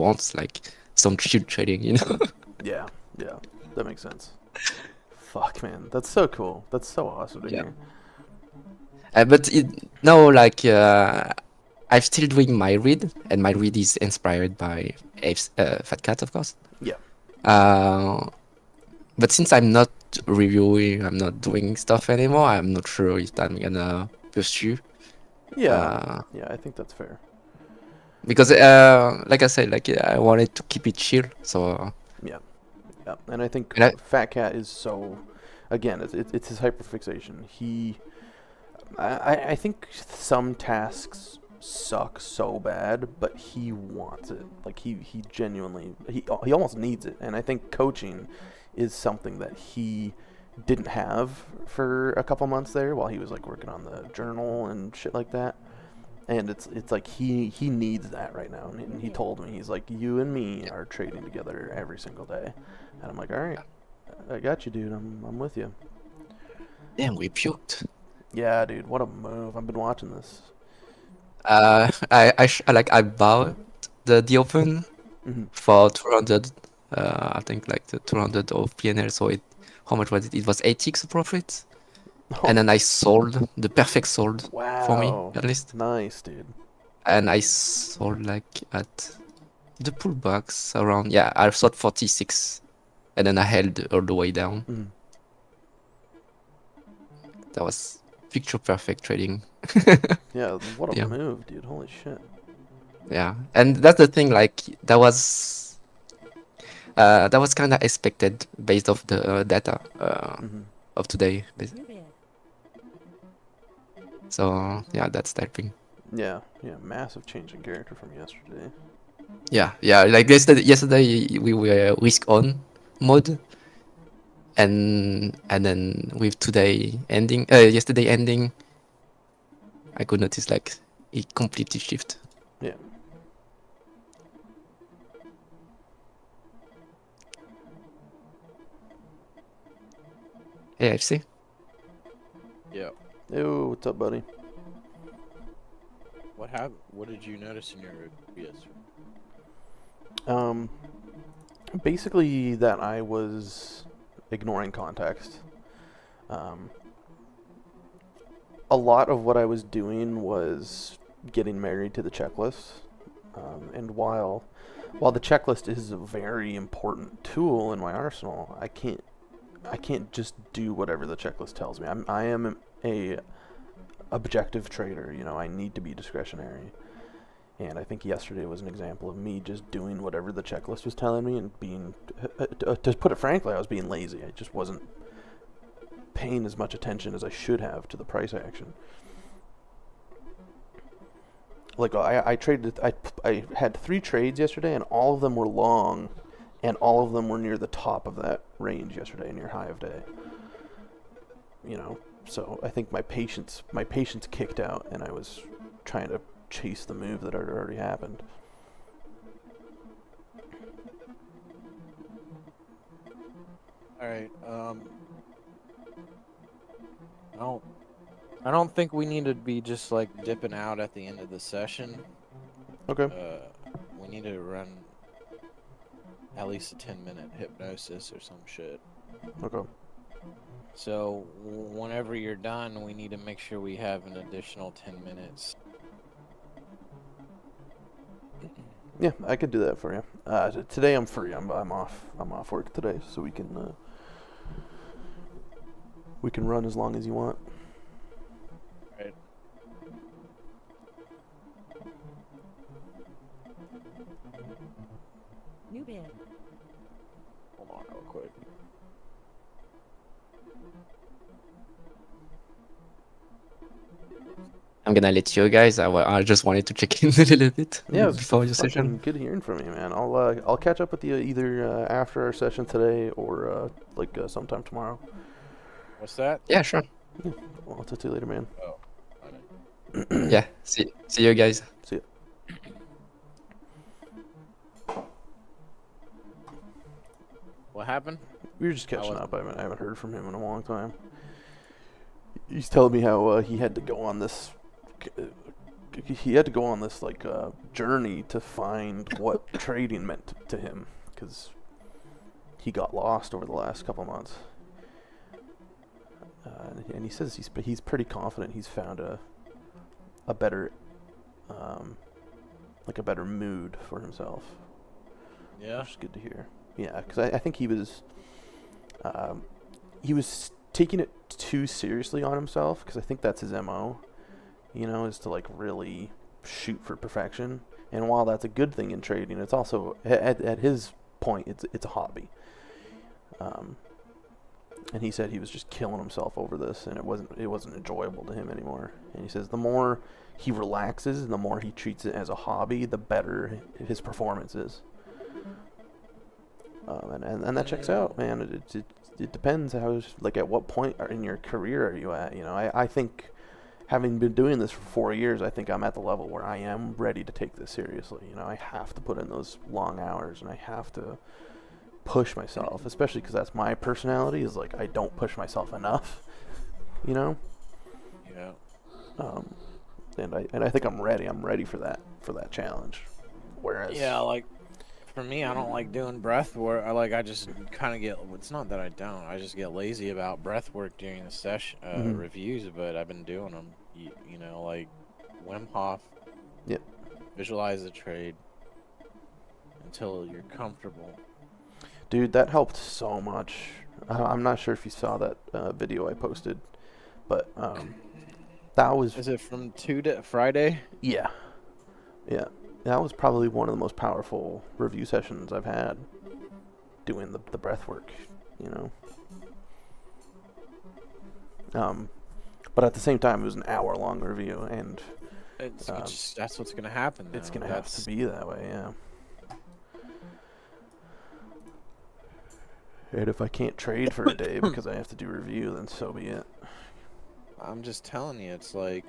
wants like some chill trading, you know. Yeah, yeah, that makes sense. Fuck, man, that's so cool. That's so awesome to Yeah. hear. But now, like, I'm still doing my read, and my read is inspired by Fat Cat, of course. Yeah, Uh, but since I'm not reviewing, I'm not doing stuff anymore. I'm not sure if I'm gonna pursue. yeah, Uh, yeah. I think that's fair. because, like I said, like I wanted to keep it chill. So, Yeah, yeah, and I think and I, Fat Cat is so. Again, it's his hyperfixation. I think some tasks suck so bad, but he wants it. Like he genuinely he almost needs it. And I think coaching is something that he didn't have for a couple months there while he was like working on the journal and shit like that. And it's like he needs that right now. And he told me, he's like, you and me are trading together every single day. And I'm like, all right, I got you, dude. I'm with you. damn, we puked. Yeah, dude, what a move. I've been watching this. I bought the open Hmm. for 200. I think like the 200 of PNL. So how much was it? It was 8x profit. And Oh, then I sold the perfect sold for me wow. at least. Nice, dude. And I sold like at the pullbacks around, yeah, I sold 46, and then I held all the way down. Mm. That was picture perfect trading. Yeah, what a Yeah, move, dude. Holy shit. yeah, and that's the thing. Like that was kind of expected based off the data Hmm. of today. So yeah, that's typing. Yeah, yeah, massive change in character from yesterday. Yeah, yeah. Like yesterday we were risk on mode, and then with yesterday ending, I could notice like it completely shift. Yeah. Hey, FC. Yeah. Yo, what's up, buddy? What happened? What did you notice in your reviews? Um, basically that I was ignoring context. Um, a lot of what I was doing was getting married to the checklist. And while the checklist is a very important tool in my arsenal, I can't just do whatever the checklist tells me. I am a objective trader. You know, I need to be discretionary. And I think yesterday was an example of me just doing whatever the checklist was telling me and being, to put it frankly, I was being lazy. I just wasn't paying as much attention as I should have to the price action. Like I traded, I had 3 trades yesterday, and all of them were long, and all of them were near the top of that range yesterday, near high of day. You know, so I think my patience kicked out, and I was trying to chase the move that had already happened. All right. I don't. I don't think we need to be just like dipping out at the end of the session. Okay. We need to run at least a 10-minute hypnosis or some shit. Okay. So whenever you're done, we need to make sure we have an additional 10 minutes. Yeah, I could do that for you. Today I'm free. I'm off. I'm off work today, so we can run as long as you want. Right. New bid. Hold on real quick. I'm gonna let you guys. I just wanted to check in a little bit Yeah, it's before your fucking session. good hearing from you, man. I'll catch up with you either after our session today or sometime tomorrow. What's that? Yeah, sure. Yeah. Well, I'll talk to you later, man. Oh. I don't- Yeah, see you guys. See ya. What happened? We were just catching was- up. I haven't heard from him in a long time. He's telling me how he had to go on this he had to go on this like journey to find what trading meant to him, because he got lost over the last couple months. And he says he's pretty confident he's found a better like a better mood for himself. Yeah. Which is good to hear. Yeah, because I think he was taking it too seriously on himself, because I think that's his MO, you know, is to like really shoot for perfection. And while that's a good thing in trading, it's also at his point it's a hobby. And he said he was just killing himself over this, and it wasn't enjoyable to him anymore. And he says the more he relaxes and the more he treats it as a hobby, the better his performance is. And that checks out, man. It depends how, like, at what point in your career are you at? You know, I think, having been doing this for 4 years, I think I'm at the level where I am ready to take this seriously. You know, I have to put in those long hours, and I have to push myself, especially because that's my personality, is like I don't push myself enough, you know. Yeah. And I think I'm ready for that challenge. Whereas Like for me, I don't like doing breath work. I just kind of get. It's not that I don't. I just get lazy about breath work during the session reviews. But I've been doing them. You know, like Wim Hof. Yep. Visualize the trade until you're comfortable. Dude, that helped so much. I'm not sure if you saw that video I posted, but that was... Is it from Friday? Yeah. That was probably one of the most powerful review sessions I've had, doing the breath work, you know. But at the same time, it was an hour-long review, and that's what's gonna happen. It's gonna have to be that way, yeah. And if I can't trade for a day because I have to do review, then so be it. I'm just telling you, it's like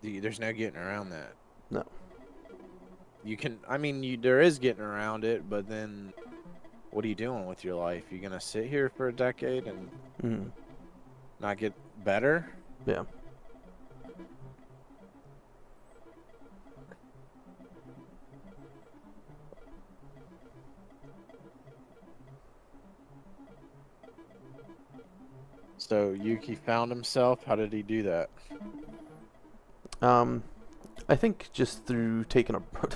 there's no getting around that. No. You can. I mean, there is getting around it, but then what are you doing with your life? You gonna sit here for a decade and not get better? Yeah. So Yuki found himself. How did he do that? I think just through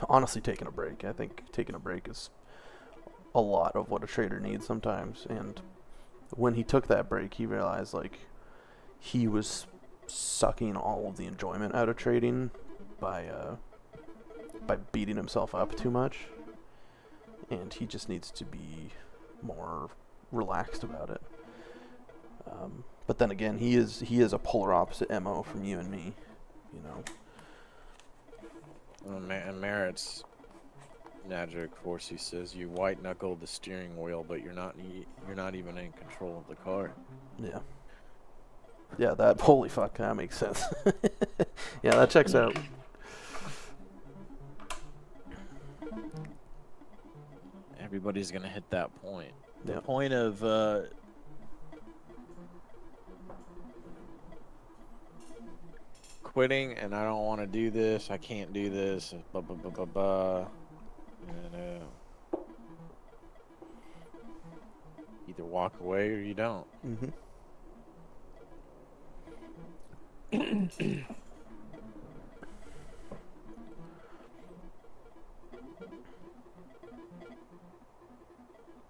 honestly taking a break. I think taking a break is a lot of what a trader needs sometimes. And when he took that break, he realized like he was sucking all of the enjoyment out of trading by beating himself up too much. And he just needs to be more relaxed about it. But then again, he is a polar opposite MO from you and me, you know. And Merritt's Magic Force, he says you white knuckle the steering wheel, but you're not even in control of the car. Yeah. Yeah, that holy fuck, that makes sense. Yeah, that checks out. Everybody's gonna hit that point. The Yeah. point of quitting, and I don't want to do this. I can't do this. Blah blah blah blah blah. And either walk away or you don't.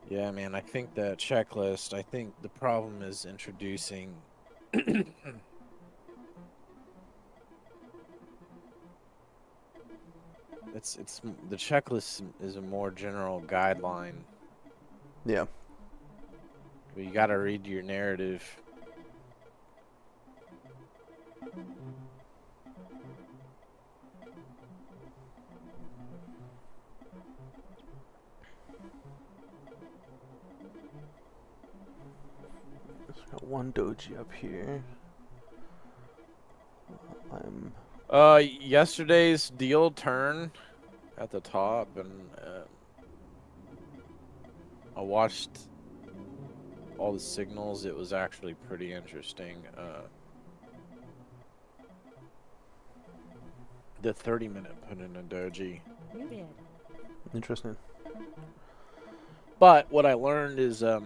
Yeah, man, I think that checklist, I think the problem is introducing it's the checklist is a more general guideline. Yeah. But you got to read your narrative. Got one doji up here. Yesterday's deal turn at the top, and I watched all the signals. It was actually pretty interesting. the 30-minute put in a doji. Muted. Interesting. But what I learned is they'll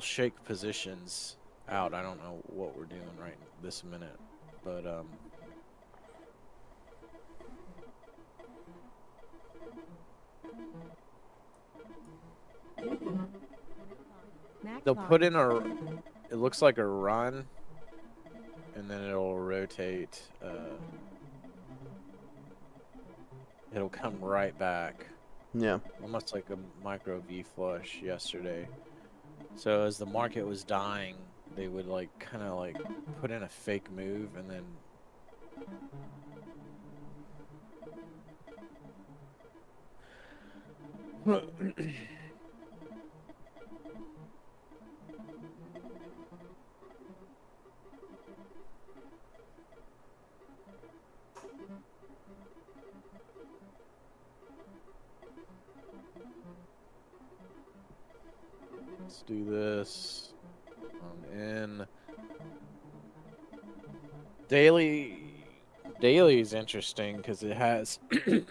shake positions out. I don't know what we're doing right this minute, but Max they'll volume. put in a. It looks like a run, and then it'll rotate. It'll come right back, Yeah. almost like a micro V flush yesterday. So as the market was dying, they would like kind of like put in a fake move and then let's do this. In daily is interesting because it has it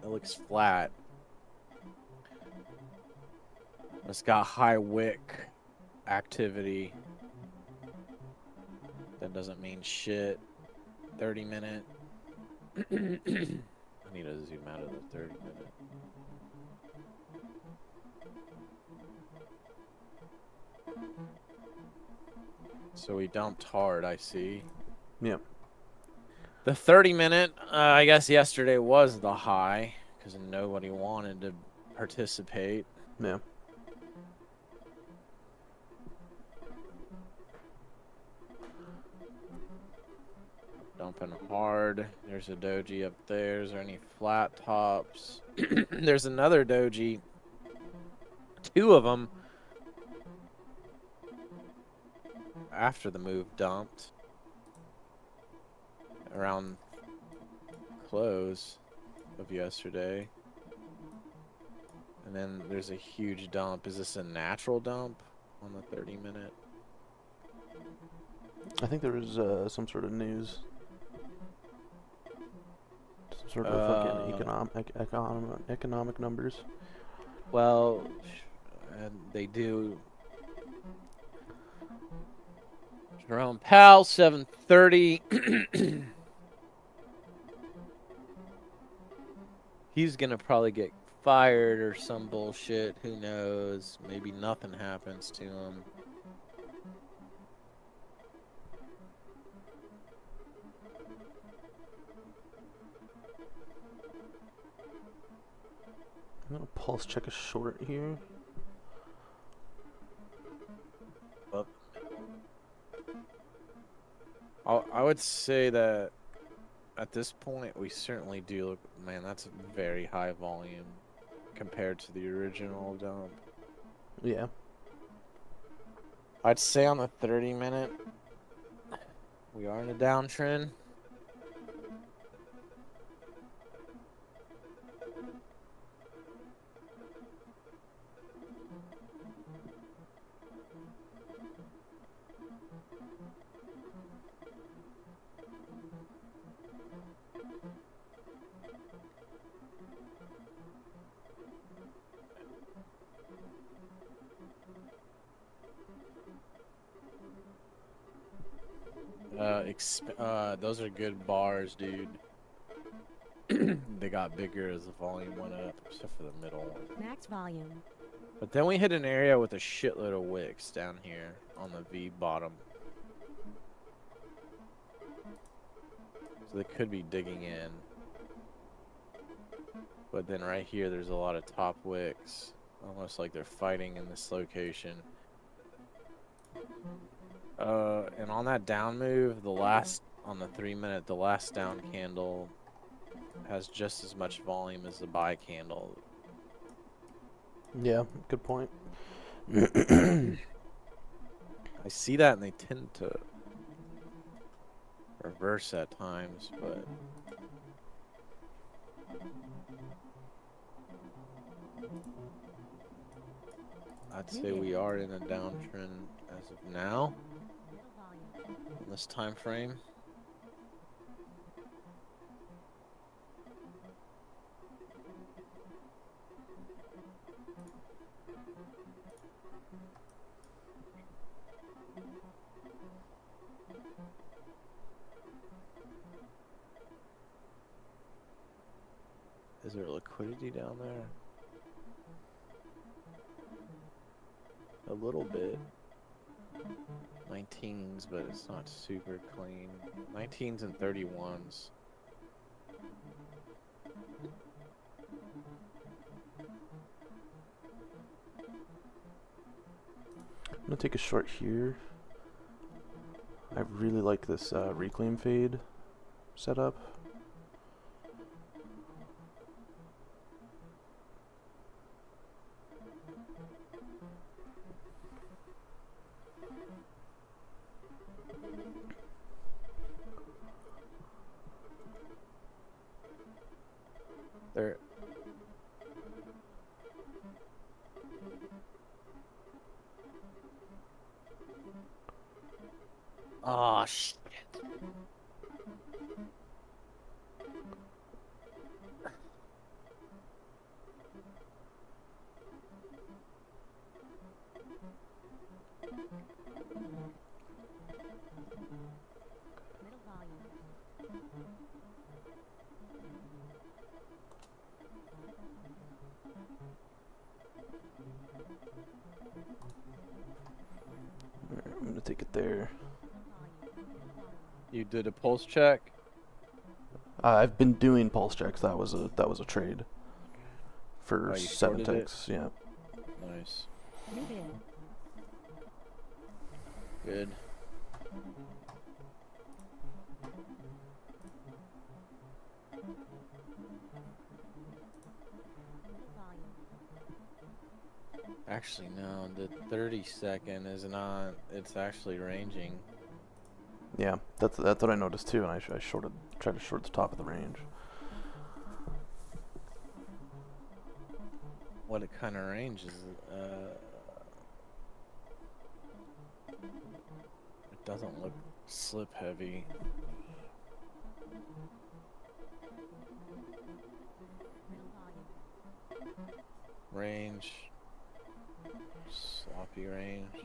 looks flat. It's got high wick activity. That doesn't mean shit. 30-minute. I need to zoom out of the 30-minute. So we dumped hard, I see. Yeah. The 30-minute, I guess yesterday was the high because nobody wanted to participate. Yeah. Dumping hard. There's a doji up there. Is there any flat tops? There's another doji. Two of them after the move dumped around close of yesterday. And then there's a huge dump. Is this a natural dump on the 30-minute? I think there was some sort of news. Some sort of fucking economic numbers. Well, and they do. Jerome Powell, 7:30. He's gonna probably get fired or some bullshit. Who knows? Maybe nothing happens to him. I'm gonna pulse check a short here. I would say that at this point we certainly do look. Man, that's a very high volume compared to the original dump. Yeah. I'd say on the 30-minute, we are in a downtrend. Those are good bars, dude. They got bigger as the volume went up, except for the middle one. Max volume. But then we hit an area with a shitload of wicks down here on the V bottom. So they could be digging in. But then right here, there's a lot of top wicks. Almost like they're fighting in this location. And on that down move, on the 3-minute, the last down candle has just as much volume as the buy candle. Yeah, good point. I see that and they tend to reverse at times, but I'd say we are in a downtrend as of now, Middle volume. in this time frame. Is there liquidity down there? A little bit. 19s, but it's not super clean. 19s and 31s. I'm gonna take a short here. I really like this reclaim fade setup. There. Oh shit. Middle volume. Alright, I'm gonna take it there. You did a pulse check? I've been doing pulse checks. That was a trade for Oh, you 7 shorted it? ticks. Yeah. Nice. New bid. Good. Middle volume. Actually, no. The 30-second is not. It's actually ranging. Yeah, that's what I noticed too, and I tried to short the top of the range. What kind of range is it? It doesn't look slip heavy. Middle volume. Range. Sloppy range.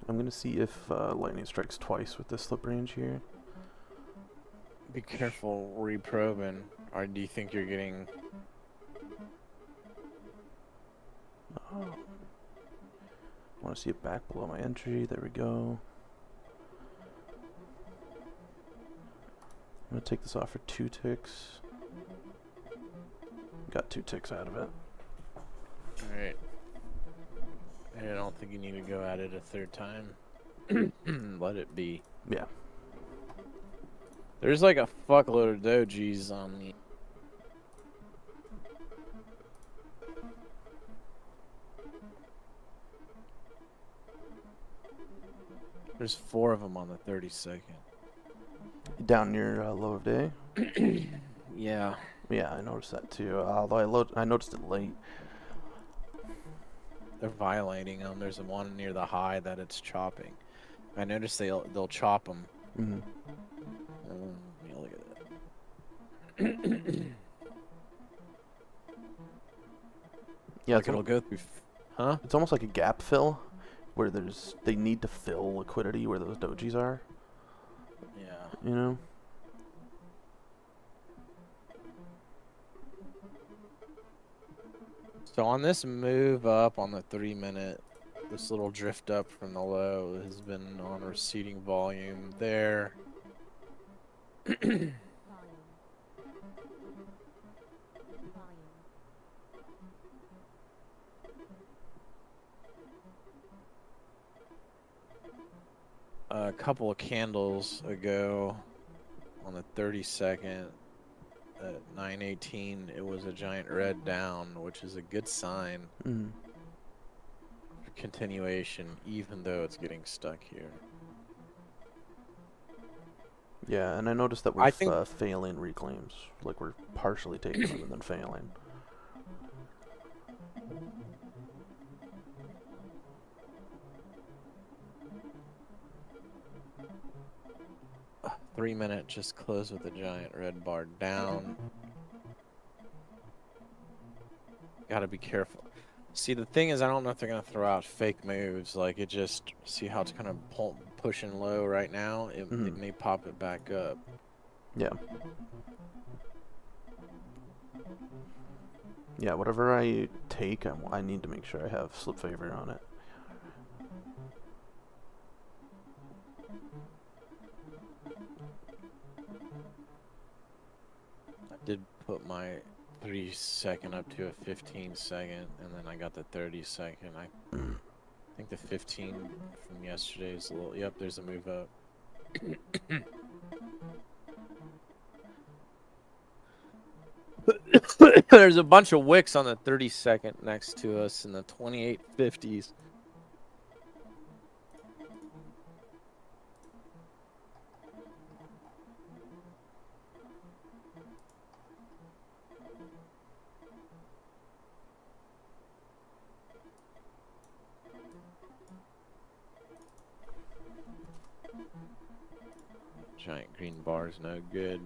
I'm gonna see if lightning strikes twice with this slip range here. Be careful reprobing. Or do you think you're getting? Oh. I want to see it back below my entry. There we go. I'm gonna take this off for 2 ticks. Got 2 ticks out of it. Alright. I don't think you need to go at it a third time. Let it be. Yeah. There's like a fuckload of dojis on the. There's 4 of them on the 32nd. Down near low of day. Yeah. Yeah, I noticed that too. Although I noticed it late. They're violating them. There's one near the high that it's chopping. I noticed they'll chop them. Mm-hmm. Yeah, look at that. Yeah, Like it'll go through. Huh? it's almost like a gap fill, where they need to fill liquidity where those dojis are. Yeah. You know. So on this move up on the 3-minute, this little drift up from the low has been on receding volume there. Volume. Volume. A couple of candles ago on the 32nd, at 9:18, it was a giant red down, which is a good sign Mm. for continuation, even though it's getting stuck here. Yeah, and I noticed that we're I think failing reclaims. Like we're partially taking them and then failing. 3 minute just close with a giant red bar down. Gotta be careful. See, the thing is, I don't know if they're gonna throw out fake moves. Like it just see how it's kind of pushing low right now. It may pop it back up. Yeah. Yeah, whatever I take, I need to make sure I have slip favor on it. I did put my 3-second up to a 15-second, and then I got the 30-second. I think the 15 from yesterday is a little. Yep, there's a move up. There's a bunch of wicks on the 30-second next to us in the 2850s. Giant green bar's no good.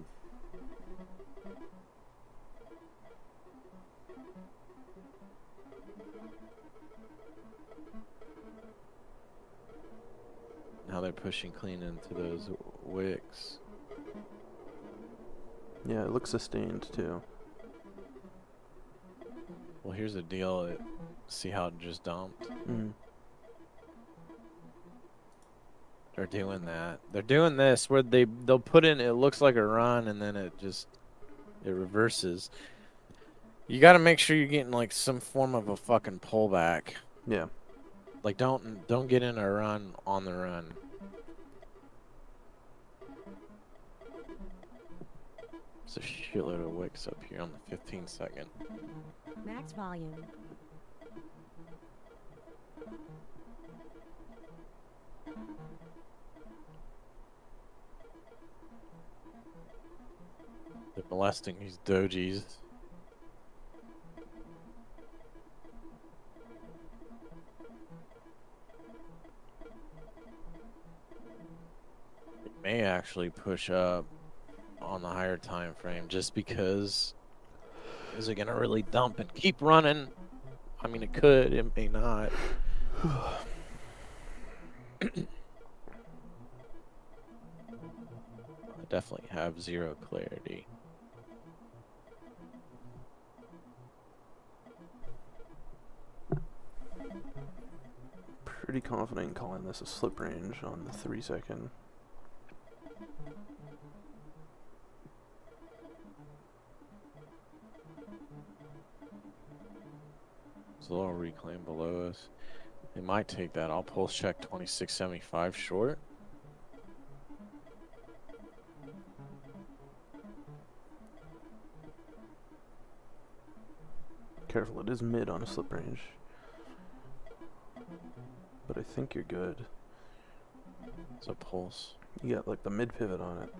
Now they're pushing clean into those wicks. Yeah, it looks sustained too. Well, here's the deal. See how it just dumped? Mm. They're doing that. They're doing this where they'll put in, it looks like a run, and then it reverses. You got to make sure you're getting like some form of a fucking pullback. Yeah. Like don't get in a run on the run. There's a shitload of wicks up here on the 15-second. Max volume. They're molesting these dojis. It may actually push up on the higher time frame just because is it gonna really dump and keep running? I mean, it could, it may not. I definitely have zero clarity. Pretty confident in calling this a slip range on the 3-second. There's a little reclaim below us. They might take that. I'll pulse check 2675 short. Careful, it is mid on a slip range. But I think you're good. It's a pulse. You got like the mid pivot on it.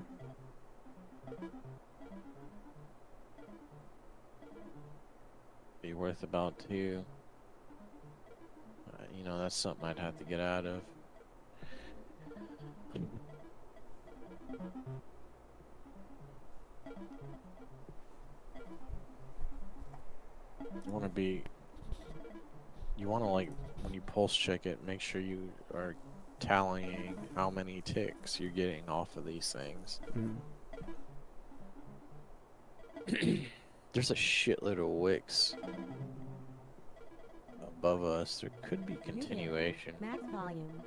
Be worth about 2. You know, that's something I'd have to get out of. You want to like, when you pulse check it, make sure you are tallying how many ticks you're getting off of these things. There's a shitload of wicks above us. There could be continuation. Max volume.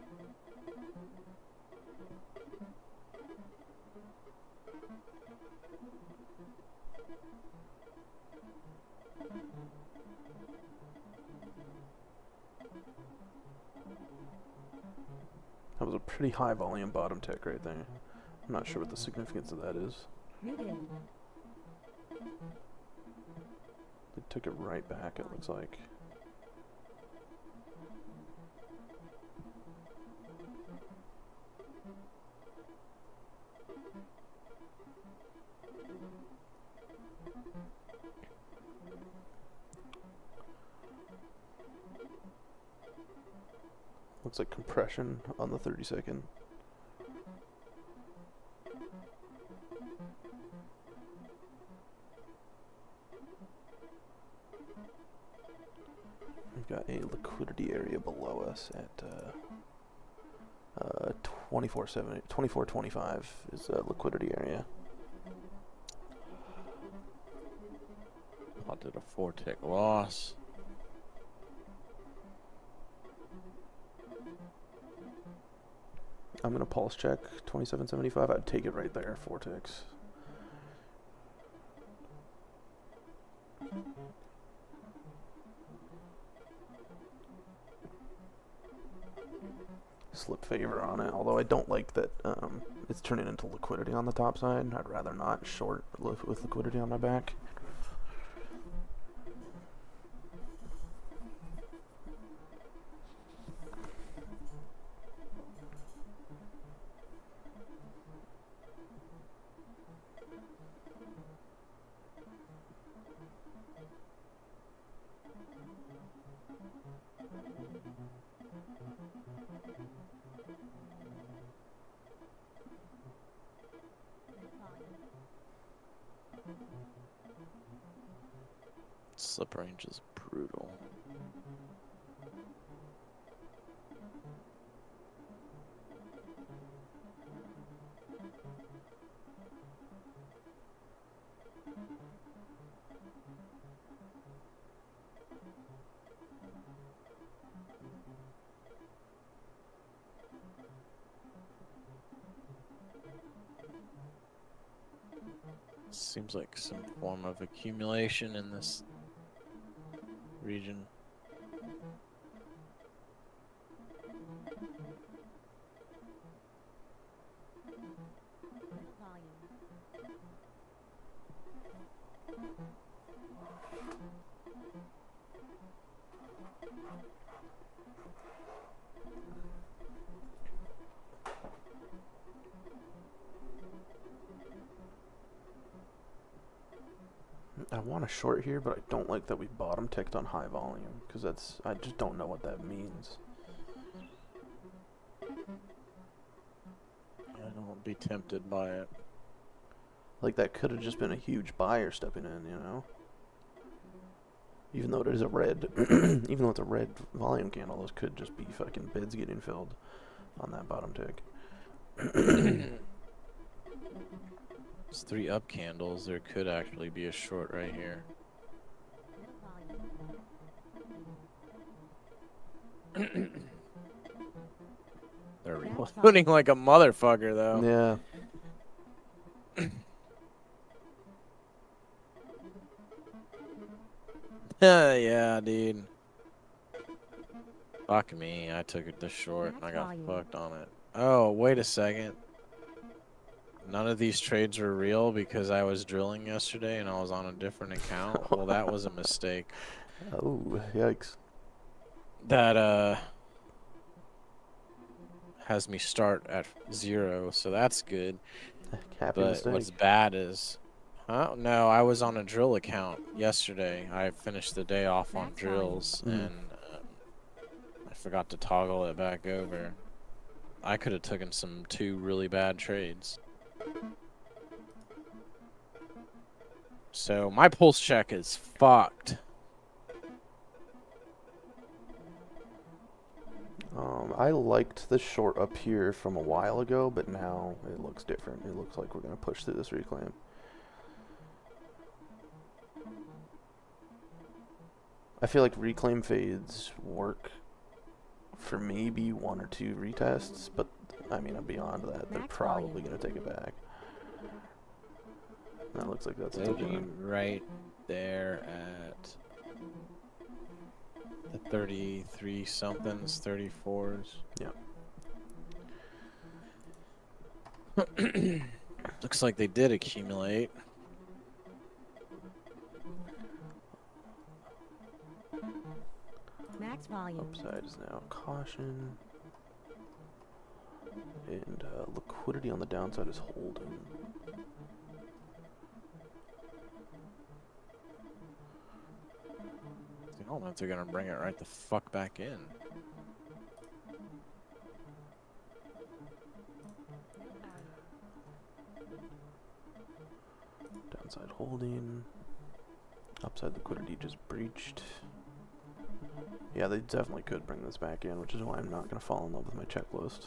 That was a pretty high volume bottom tick right there. I'm not sure what the significance of that is. Muted. They took it right back, it looks like. Looks like compression on the 32nd. We've got a liquidity area below us at 2425 is a liquidity area. I did a 4-tick loss. I'm gonna pulse check 2775. I'd take it right there, 4 ticks. Slip favor on it, although I don't like that it's turning into liquidity on the top side. I'd rather not short with liquidity on my back. Slip range is brutal. Seems like some form of accumulation in this region. I want a short here, but I don't like that we bottom ticked on high volume, because I just don't know what that means. I don't be tempted by it. Like, that could have just been a huge buyer stepping in, you know? Even though it is a red, even though it's a red volume candle, those could just be fucking bids getting filled on that bottom tick. It's 3 up candles. There could actually be a short right here. They're reloading like a motherfucker, though. Yeah. Yeah, dude. Fuck me. I took it the short and I got Volume. fucked on it. Oh, wait a second. None of these trades were real because I was drilling yesterday and I was on a different account. Well, that was a mistake. Oh, yikes. That has me start at 0, so that's good. Happy But mistake. what's bad is, no, I was on a drill account yesterday. I finished the day off on That's fine. drills and I forgot to toggle it back over. I could have taken some 2 really bad trades. So my pulse check is fucked. I liked the short up here from a while ago, but now it looks different. It looks like we're going to push through this reclaim. I feel like reclaim fades work for maybe 1 or 2 retests, but I mean, beyond that, they're Max probably volume. going to take it back. That looks like that's They'll taking be it. right there at the 33 somethings, 34s. Yeah. Looks like they did accumulate. Max volume. Upside is now caution. And liquidity on the downside is holding. I don't know if they're gonna bring it right the fuck back in. Downside holding. Upside liquidity just breached. Yeah, they definitely could bring this back in, which is why I'm not going to fall in love with my checklist.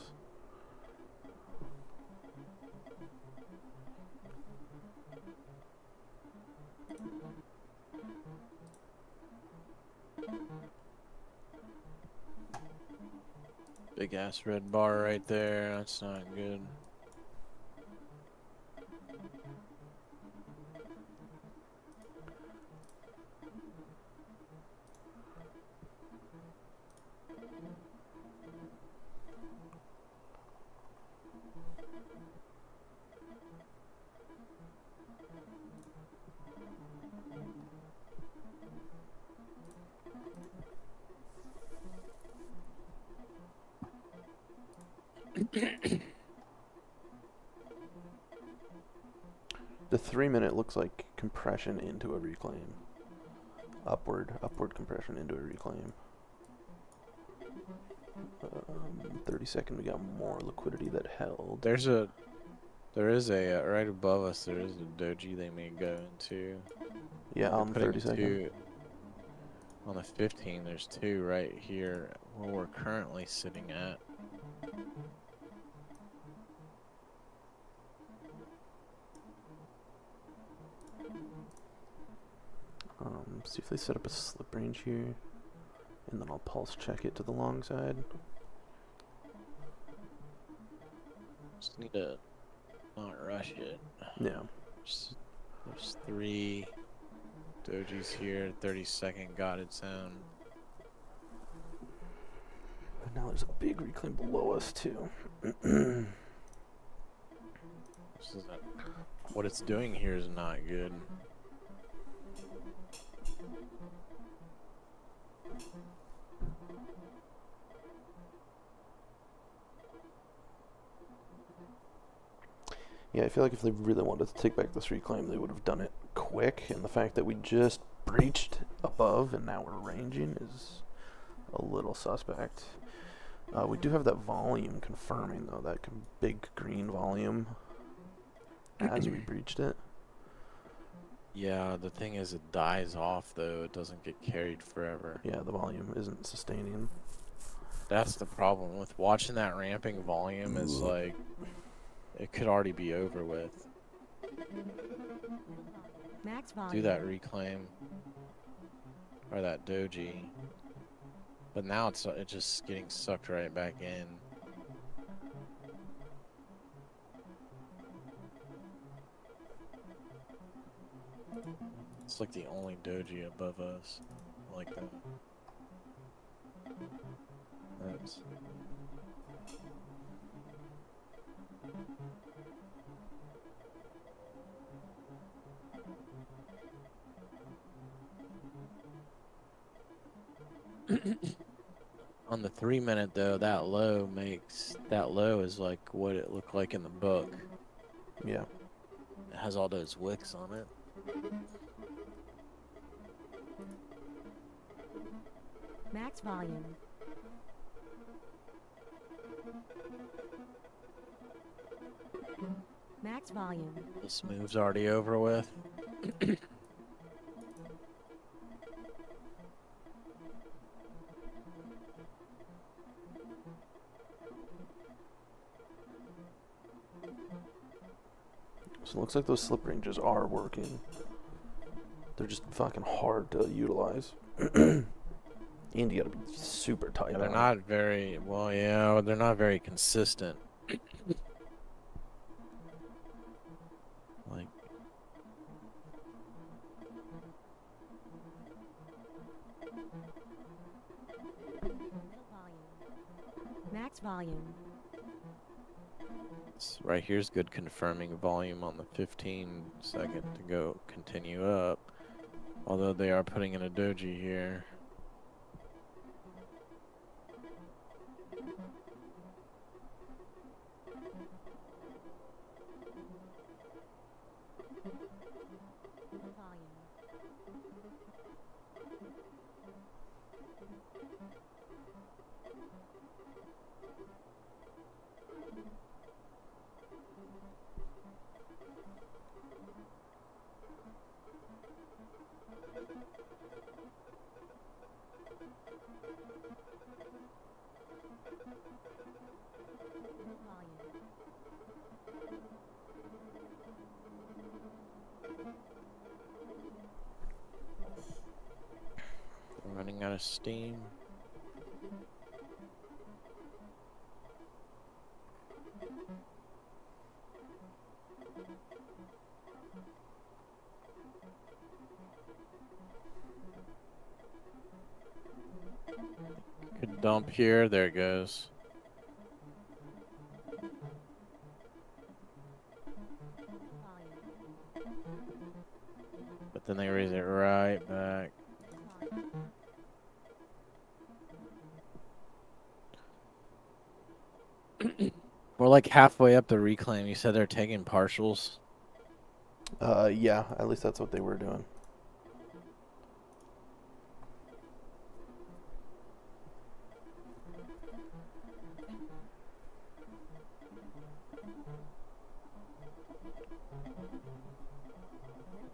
Big ass red bar right there. That's not good. The 3 minute looks like compression into a reclaim. Upward compression into a reclaim. 30-second, we got more liquidity that held. There is a right above us. There is a doji they may go into. Yeah, They're on the putting 30-second. two- On the 15, there's two right here where we're currently sitting at. See if they set up a slip range here, and then I'll pulse check it to the long side. Just need to not rush it. Yeah. There's three dojis here. 30-second got its own. And now there's a big reclaim below us too. This is what it's doing here is not good. Yeah, I feel like if they really wanted to take back this reclaim, they would have done it quick. And the fact that we just breached above and now we're ranging is a little suspect. We do have that volume confirming, though, that big green volume as we breached it. Yeah, the thing is it dies off though. It doesn't get carried forever. Yeah, the volume isn't sustaining. That's the problem with watching that ramping volume is like it could already be over with. Max volume. Do that reclaim or that doji. But now it's just getting sucked right back in. It's like the only doji above us like that. That's on the 3 minute though, that low is like what it looked like in the book. Yeah. It has all those wicks on it. Max volume. Max volume. This move's already over with. So it looks like those slip ranges are working. They're just fucking hard to utilize. And you gotta be super tight. Yeah, they're on not very well. Yeah, they're not very consistent. Like Max volume. right here's good confirming volume on the 15-second to go continue up. Although they are putting in a doji here. Running out of steam. Could dump here. There it goes. Volume. But then they raise it right back. We're like halfway up the reclaim. You said they're taking partials. Yeah, at least that's what they were doing.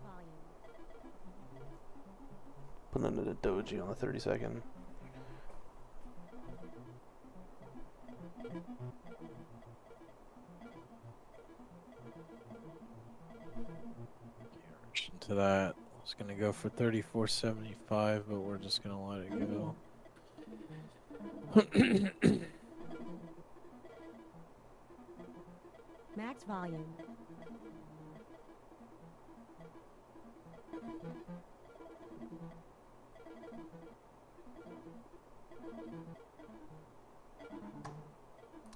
Volume. Putting in a doji on the 32nd. To that. I was gonna go for 34.75, but we're just gonna let it go. Max volume.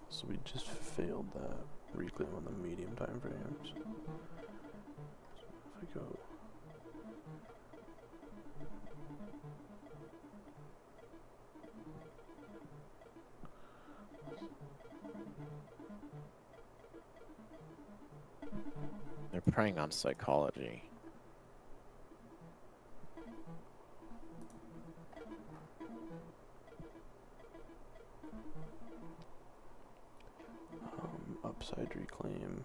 So we just failed that reclaim on the medium time frames. So if I go They're preying on psychology. upside reclaim,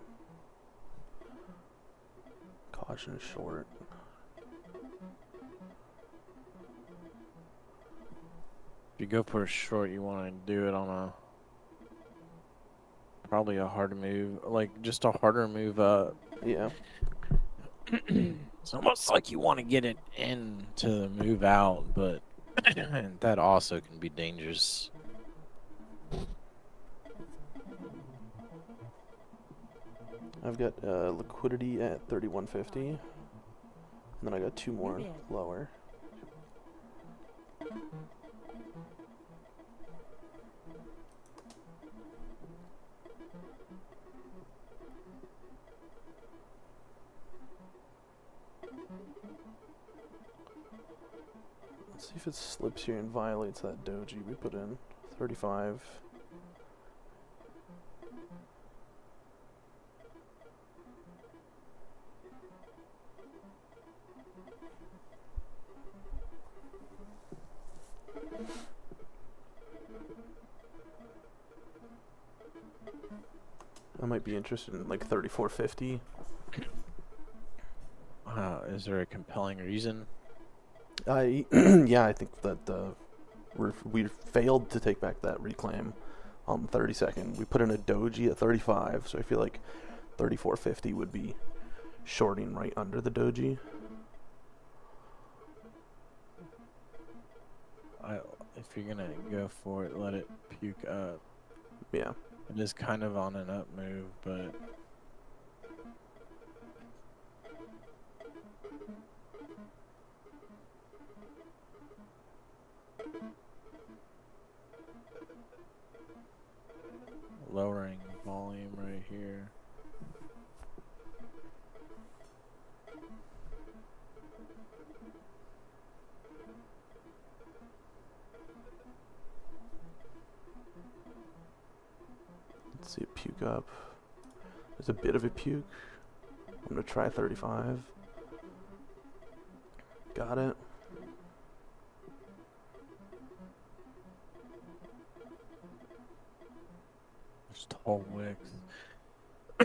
caution short. If you go for a short, you want to do it on a probably a hard move, like just a harder move up. Yeah. It's almost like you want to get it in to move out, but that also can be dangerous. I've got liquidity at 3150, and then I got two more Rebid. lower. Let's see if it slips here and violates that doji we put in. 35. I might be interested in like 3450. Is there a compelling reason? Yeah, I think that we failed to take back that reclaim on the 32nd. We put in a doji at 35, so I feel like 3450 would be shorting right under the doji. If you're gonna go for it, let it puke up. Yeah. It is kind of on an up move, but lowering volume right here. Let's see it puke up. There's a bit of a puke. I'm gonna try 35. Got it. There's tall wicks.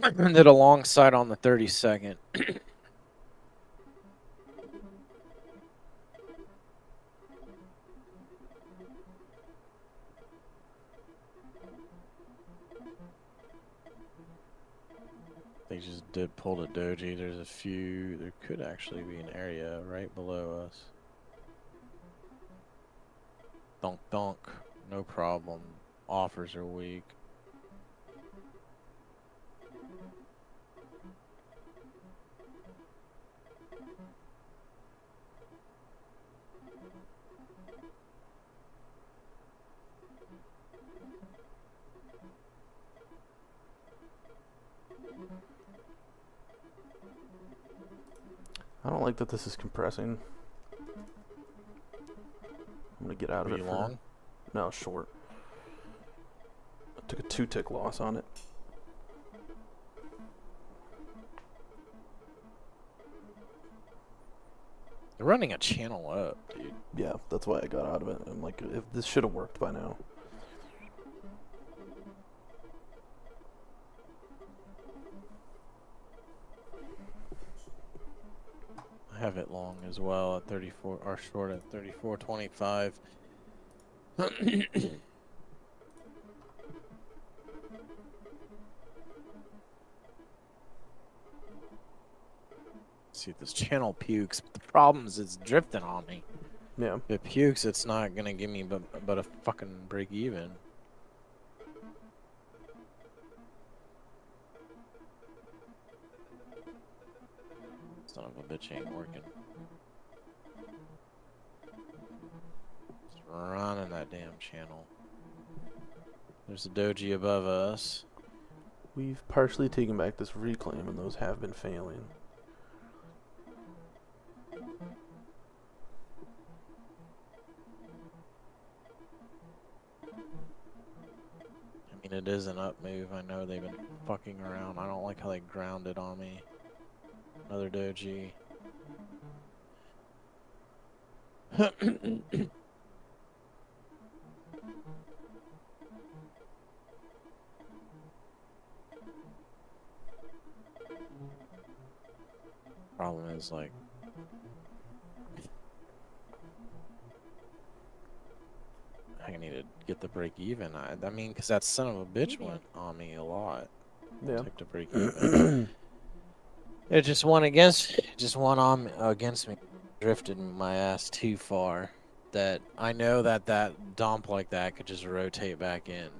And then alongside on the 32nd. They just did pull a doji. There's a few. There could actually be an area right below us. Donk donk. No problem. Offers are weak. I don't like that this is compressing. I'm gonna get out of Are it. you long? No, short. I took a 2-tick loss on it. They're running a channel up, dude. Yeah, that's why I got out of it. I'm like, if this should have worked by now. I have it long as well at 34, or short at 34.25. See if this channel pukes. But the problem is it's drifting on me. Yeah. If it pukes, it's not gonna give me but a fucking break even. Son of a bitch ain't working. It's running that damn channel. There's a doji above us. We've partially taken back this reclaim, and those have been failing. I mean, it is an up move. I know they've been fucking around. I don't like how they grounded on me. Another doji. Problem is, like, I need to get the break even. I mean, because that son of a bitch went on me a lot. Yeah. Took the break even. It just went on against me. Drifted my ass too far. That I know that dump like that could just rotate back in.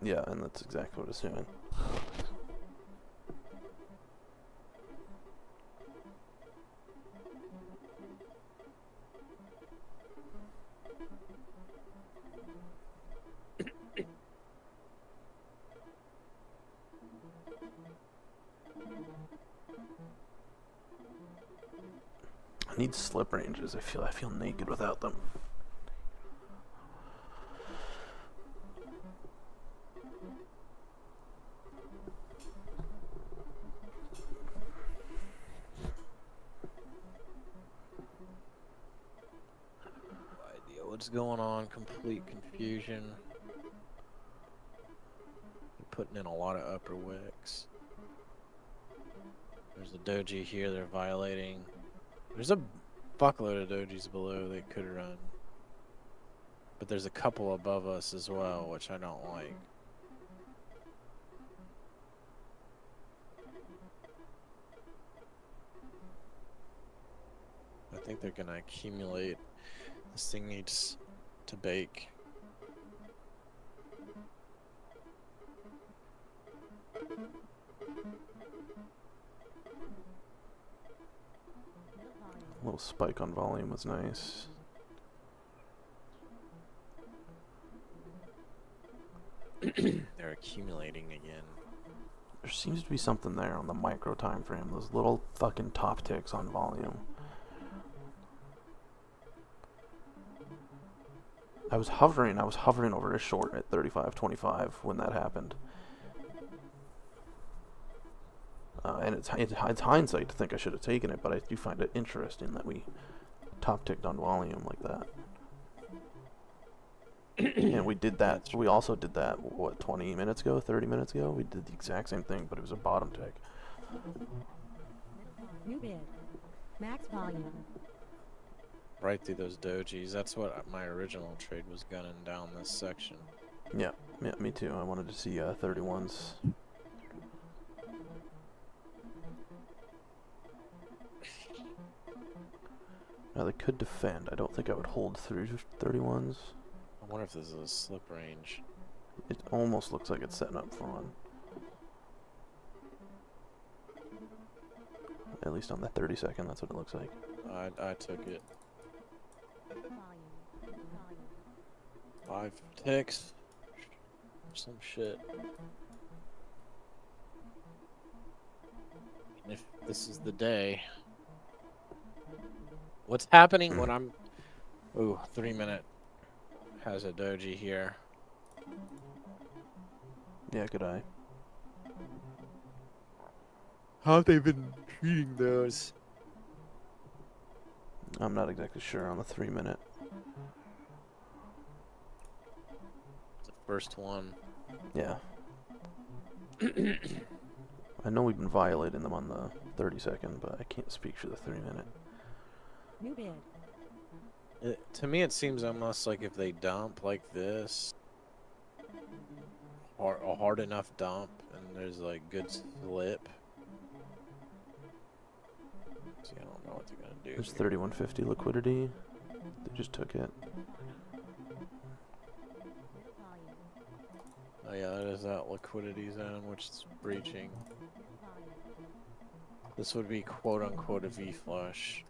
Yeah, and that's exactly what it's doing. I need slip ranges. I feel naked without them. No idea what's going on. Complete confusion. Putting in a lot of upper wicks. There's a doji here they're violating. There's a fuckload of dojis below they could run. But there's a couple above us as well, which I don't like. I think they're gonna accumulate. This thing needs to bake. A little spike on volume was nice. They're accumulating again. There seems to be something there on the micro time frame. Those little fucking top ticks on volume. I was hovering over a short at 35.25 when that happened. And it's hindsight to think I should have taken it, but I do find it interesting that we top ticked on volume like that. And we did that. We also did that, what, 20 minutes ago, 30 minutes ago? We did the exact same thing, but it was a bottom tick. New bid. Max volume. Right through those dojis. That's what my original trade was gunning down this section. Yeah, me too. I wanted to see 31s. Now they could defend. I don't think I would hold through 31s. wonder if this is a slip range. It almost looks like it's setting up for one. At least on the 30-second, that's what it looks like. I took it. Volume. 5 ticks. Some shit. If this is the day. What's happening when I'm... Ooh, 3 minute. Has a doji here. Yeah, good eye. How have they been treating those? I'm not exactly sure on the 3 minute. The first one. Yeah. I know we've been violating them on the 30-second, but I can't speak for the 3 minute. New bid. To me, it seems almost like if they dump like this, or a hard enough dump, and there's like good slip. See, I don't know what they're gonna do. There's here. 3150 liquidity. They just took it. Volume. Oh yeah, that is that liquidity zone which is breaching. Volume. This would be quote unquote a V flush.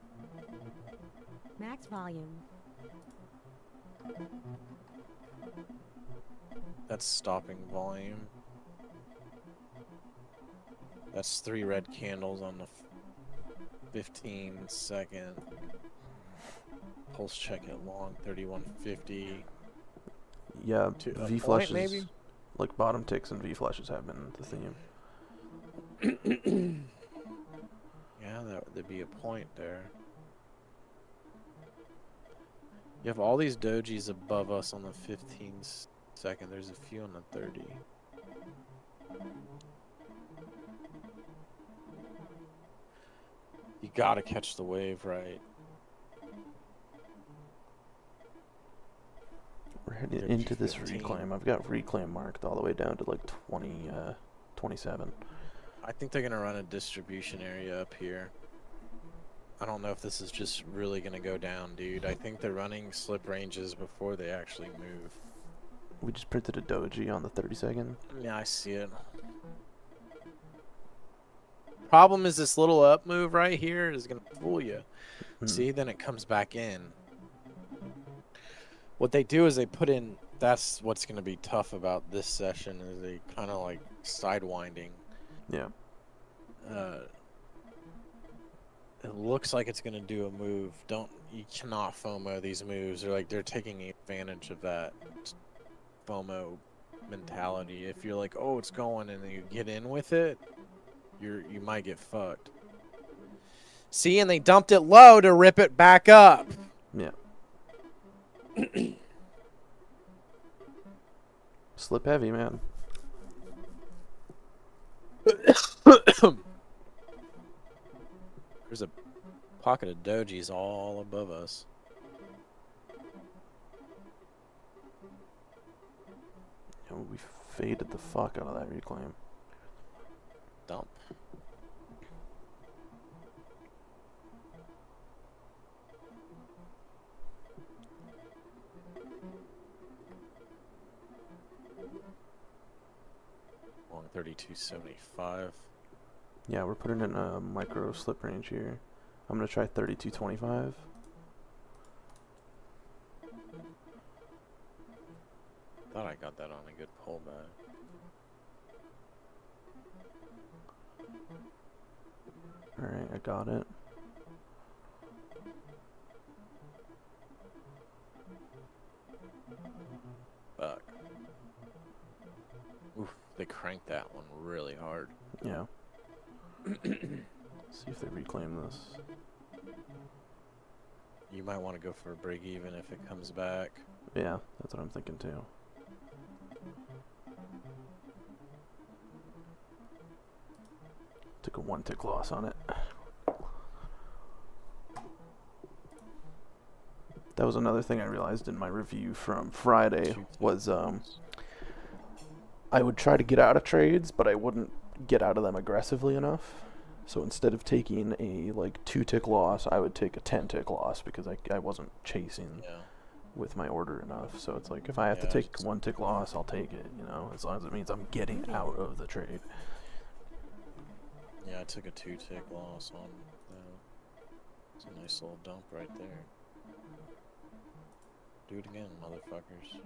Max volume. That's stopping volume. That's 3 red candles on the 15-second. Pulse check it long, 3150. Yeah, To a V point, flushes, maybe? like bottom ticks and V flushes have been the theme. Yeah, there'd be a point there. You have all these dojis above us on the 15-second. There's a few on the 30. You gotta catch the wave, right? We're heading 30, into this 15. reclaim. I've got reclaim marked all the way down to like 27. I think they're gonna run a distribution area up here. I don't know if this is just really gonna go down, dude. I think they're running slip ranges before they actually move. We just printed a doji on the 30-second. Yeah, I see it. Problem is this little up move right here is gonna fool you. See, then it comes back in. What they do is they put in. That's what's gonna be tough about this session is they kind of like sidewinding. Yeah. It looks like it's gonna do a move. You cannot FOMO these moves. They're taking advantage of that FOMO mentality. If you're like, oh, it's going, and then you get in with it, you might get fucked. See, and they dumped it low to rip it back up. Yeah. Slip heavy, man. There's a pocket of dojis all above us. Yeah, we faded the fuck out of that reclaim. Dump. Long 32.75. Yeah, we're putting in a micro slip range here. I'm gonna try 32.25. Thought I got that on a good pullback. Alright, I got it. Fuck. Oof, they cranked that one really hard. Yeah. See if they reclaim this. You might want to go for a break even if it comes back. Yeah, that's what I'm thinking too. Took a 1 tick loss on it. That was another thing I realized in my review from Friday was I would try to get out of trades, but I wouldn't get out of them aggressively enough. So instead of taking a like 2 tick loss, I would take a 10 tick loss because I wasn't chasing. Yeah. with my order enough. So it's like if I have to Yeah, take it's- 1 tick loss, I'll take it. You know, as long as it means I'm getting out of the trade. Yeah, I took a 2-tick loss on that. It's a nice little dump right there. Do it again, motherfuckers.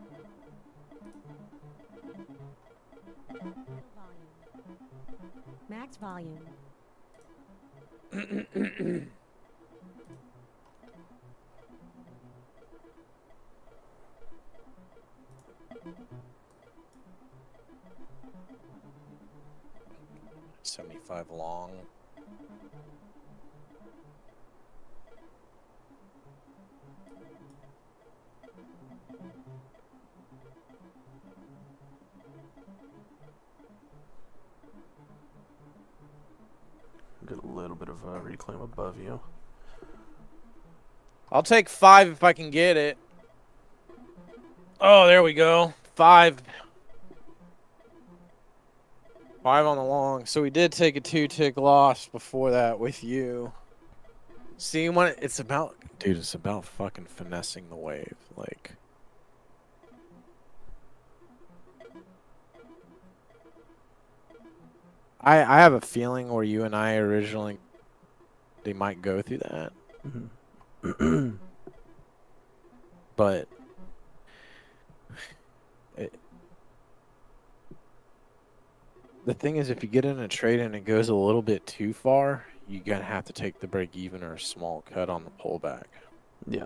Volume. Max volume. $75 long. Get a little bit of a reclaim above you. I'll take 5 if I can get it. Oh, there we go. 5. 5 on the long. So we did take a 2-tick loss before that with you. See, when it's about, dude, it's about fucking finessing the wave. Like, I have a feeling where you and I originally, they might go through that, but the thing is, if you get in a trade and it goes a little bit too far, you're gonna have to take the break even or a small cut on the pullback. Yeah.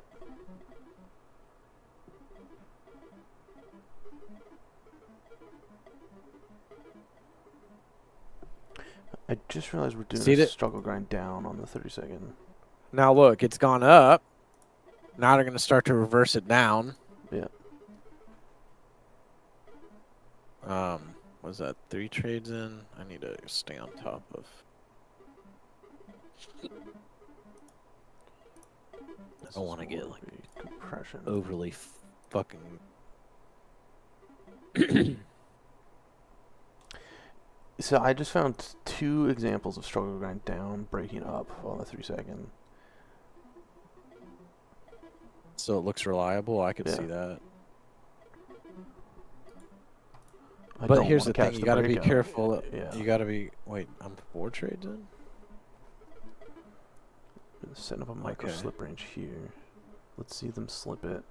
I just realized we're doing See a that- struggle grind down on the 32nd. Now look, it's gone up. Now they're gonna start to reverse it down. Yeah. Was that 3 trades in? I need to stay on top of. I don't want to get like compression. overly fucking. So I just found 2 examples of struggle grind down breaking up on the 3-second. So it looks reliable. I could Yeah. see that. I But don't here's wanna the thing: catch you the got to be breakout. careful. Yeah. You got to be. Wait, I'm 4 trades in. Setting up a micro Okay. slip range here. Let's see them slip it.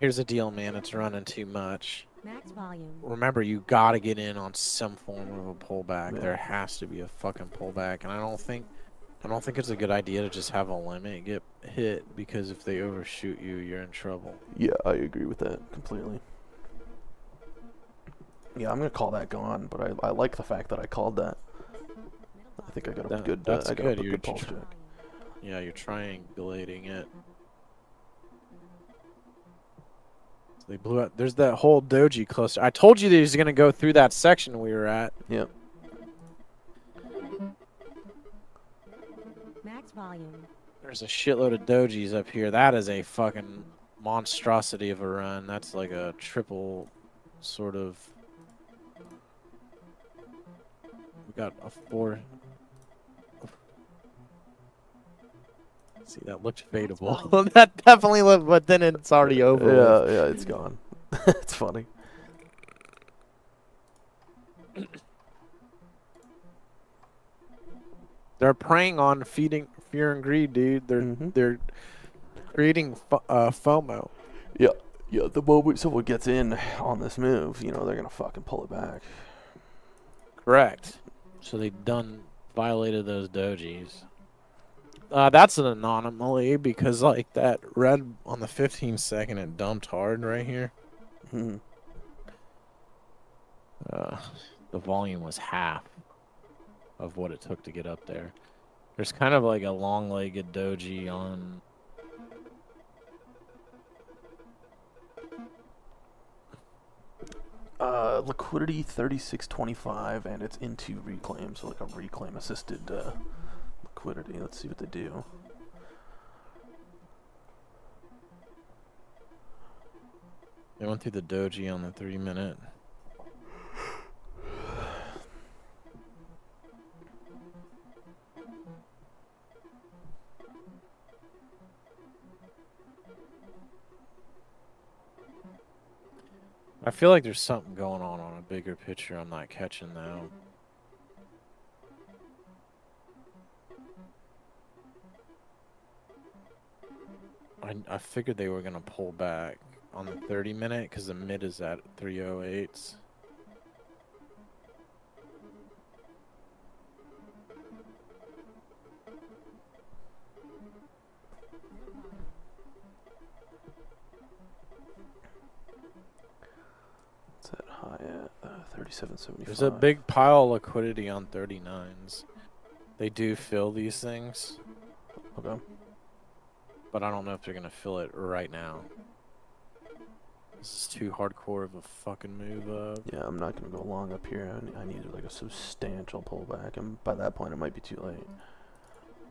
Here's the deal, man. It's running too much. Max volume. Remember, you got to get in on some form of a pullback. Yeah. There has to be a fucking pullback, and I don't think it's a good idea to just have a limit get hit, because if they overshoot you, you're in trouble. Yeah, I agree with that completely. Yeah, I'm gonna call that gone, but I like the fact that I called that. I think I got a That- good. that's I got good. a You're good pulse tr- check. Yeah, you're triangulating it. They blew up. There's that whole doji cluster. I told you that he was gonna go through that section we were at. Yep. Max volume. There's a shitload of dojis up here. That is a fucking monstrosity of a run. That's like a triple sort of. We got a 4. See, that looked fadeable. That definitely looked, but then it's already over. with. Yeah, it's gone. It's funny. They're preying on feeding fear and greed, dude. Mhm. They're creating FOMO. Yeah, the moment someone gets in on this move, you know, they're gonna fucking pull it back. Correct. So they violated those dojis. That's an anomaly because like that red on the 15-second, it dumped hard right here. Mhm. The volume was half of what it took to get up there. There's kind of like a long-legged doji on. Liquidity 3625, and it's into reclaim, so like a reclaim assisted liquidity. Let's see what they do. They went through the doji on the 3-minute. I feel like there's something going on a bigger picture I'm not catching now. I figured they were gonna pull back on the 30-minute because the mid is at 308s. What's that high at? 37.75. There's a big pile of liquidity on 39s. They do fill these things, Okay. but I don't know if they're gonna fill it right now. This is too hardcore of a fucking move up. Yeah, I'm not gonna go long up here. I need like a substantial pullback, and by that point, it might be too late.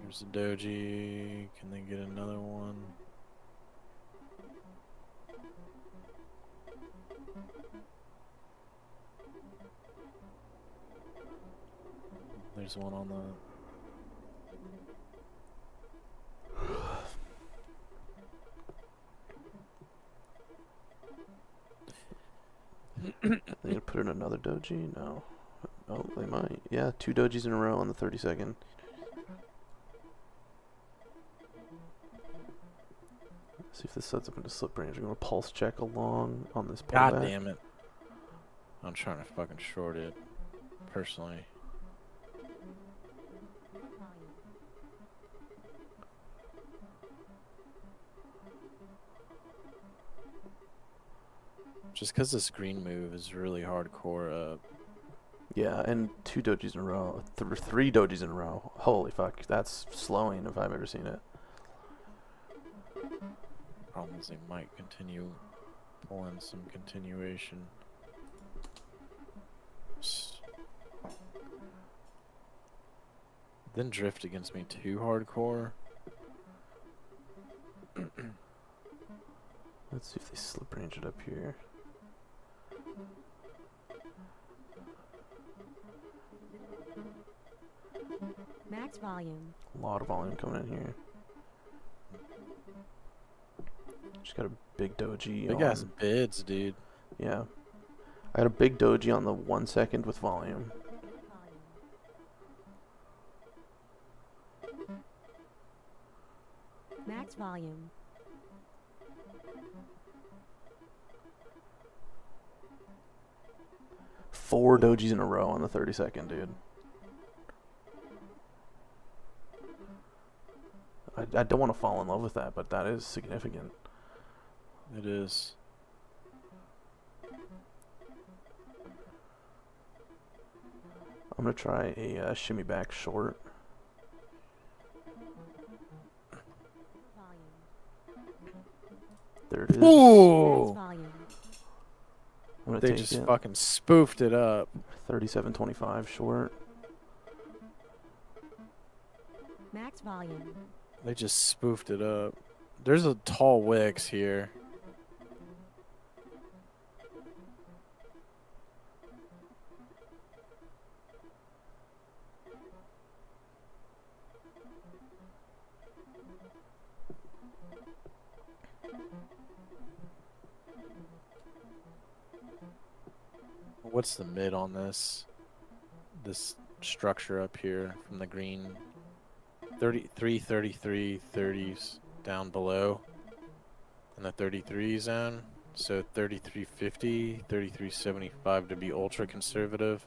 Here's a doji. Can they get another one? There's one on the. They gonna put in another doji? No. Oh, they might. Yeah, 2 dojis in a row on the 32nd. See if this sets up into slip range. I'm gonna pulse check along on this pullback. God damn it! I'm trying to fucking short it, personally. Just because this green move is really hardcore. Yeah, and 2 dojis in a row. 3 dojis in a row. Holy fuck, that's slowing if I've ever seen it. Problem is they might continue pulling some continuation. Then drift against me too hardcore. Let's see if they slip range it up here. Max volume. A lot of volume coming in here. Just got a big doji Big ass bids, dude. Yeah. I got a big doji on the 1 second with volume. Max volume. Four dojis in a row on the 32nd, dude. I don't want to fall in love with that, but that is significant. It is. I'm going to try a shimmy back short. There it is. Max Ooh! volume. I'm going to They take just it. fucking spoofed it up. 37.25 short. Max volume. They just spoofed it up. There's a tall wicks here. What's the mid on this? This structure up here from the green. 33, 33, 30s down below in the 33 zone. So 3350, 3375 to be ultra conservative.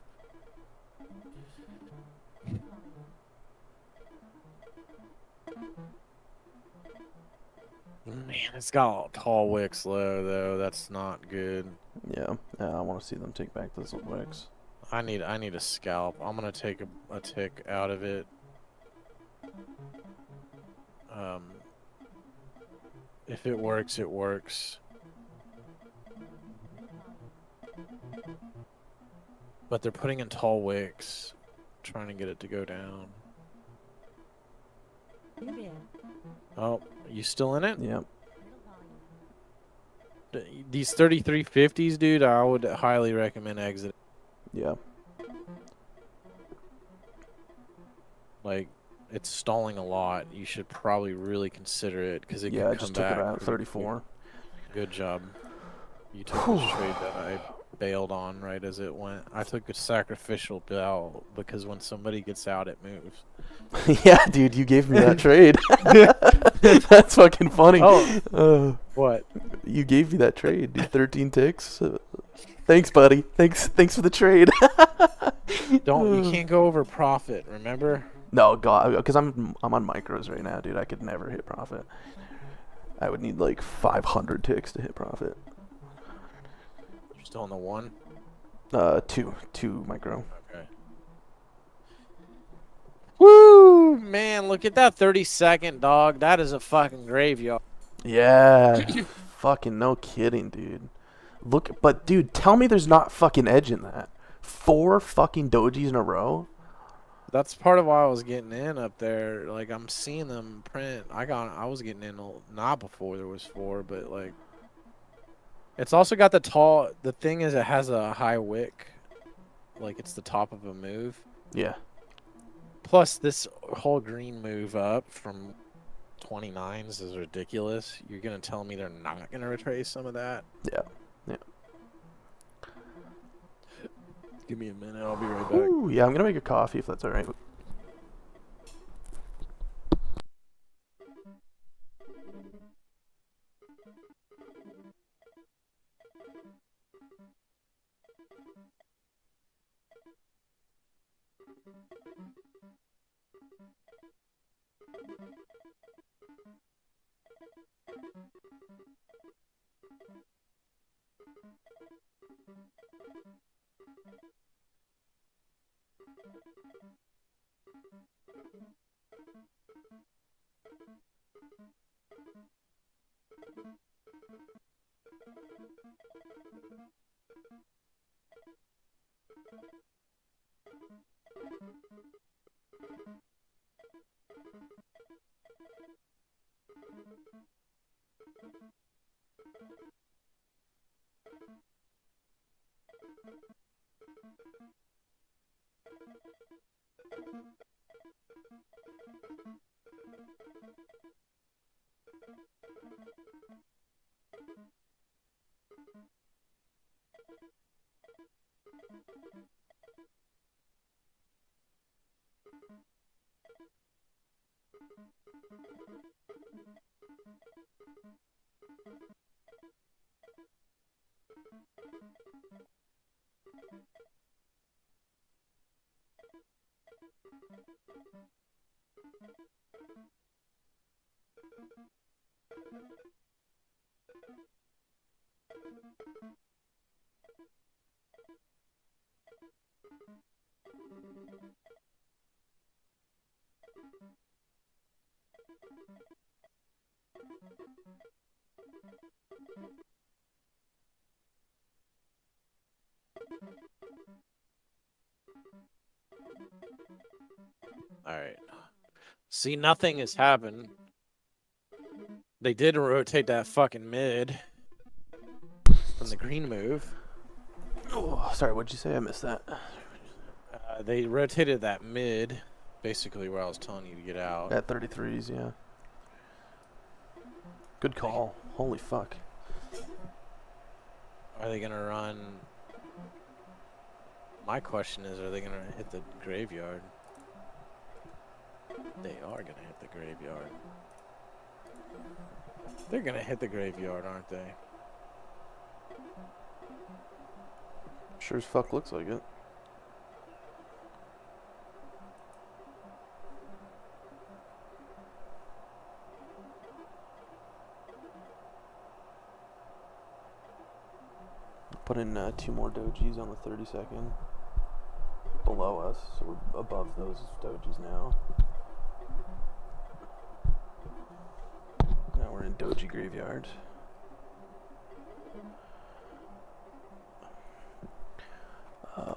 Man, it's got tall wicks low though. That's not good. Yeah, I want to see them take back those wicks. I need a scalp. I'm gonna take a tick out of it. If it works, it works. But they're putting in tall wicks, trying to get it to go down. New bid. Oh, you still in it? Yep. These 3350s, dude, I would highly recommend exit. Yeah. Like, it's stalling a lot. You should probably really consider it because it Yeah, can I come just took back. it out. pretty 34. quick. Good job. You took this trade that I bailed on right as it went. I took a sacrificial bail because when somebody gets out, it moves. Yeah, dude, you gave me that trade. That's fucking funny. Oh. What? You gave me that trade, dude. 13 ticks. Thanks, buddy. Thanks for the trade. You can't go over profit, remember? No, God, because I'm on micros right now, dude. I could never hit profit. I would need like 500 ticks to hit profit. You're still on the 1? Two micro. Okay. Woo! Man, look at that 30-second, dog. That is a fucking graveyard. Yeah. Fucking no kidding, dude. Look, but dude, tell me there's not fucking edge in that. 4 fucking dojis in a row. That's part of why I was getting in up there. Like, I'm seeing them print. I was getting in not before there was 4, but like, it's also got the thing is it has a high wick. Like, it's the top of a move. Yeah. Plus, this whole green move up from 29s is ridiculous. You're going to tell me they're not going to retrace some of that? Yeah. Yeah. Give me a minute. I'll be right back. Ooh, yeah, I'm gonna make a coffee if that's all right. Alright. See, nothing has happened. They did rotate that fucking mid from the green move. Oh, sorry, what'd you say? I missed that. They rotated that mid, basically where I was telling you to get out. At 33s, yeah. Good call. Holy fuck. Are they gonna run? My question is, are they gonna hit the graveyard? They are gonna hit the graveyard. They're gonna hit the graveyard, aren't they? Sure as fuck looks like it. Put in 2 more dojis on the 32nd. Below us, so we're above those dojis now. Now we're in doji graveyard.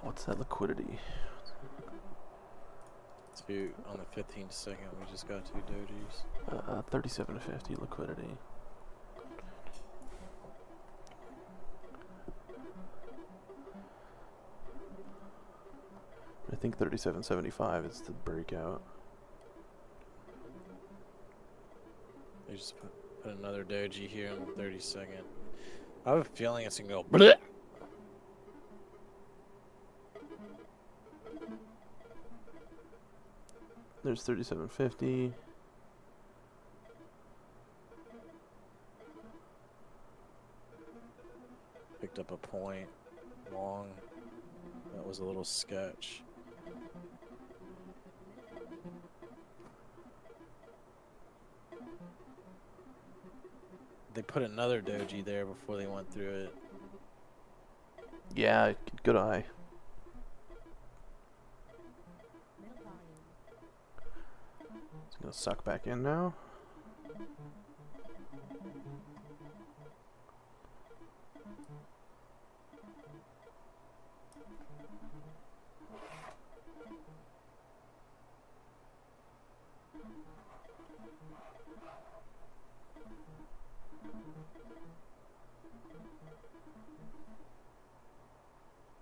What's that liquidity? 2 on the 15th second. We just got 2 dojis. 37.50 liquidity. I think 37.75 is the breakout. They just put another doji here on the 32nd. I have a feeling it's gonna go. Bleh. There's 3750. Picked up a point long. That was a little sketch. They put another doji there before they went through it. Yeah, good eye. Middle volume. It's gonna suck back in now.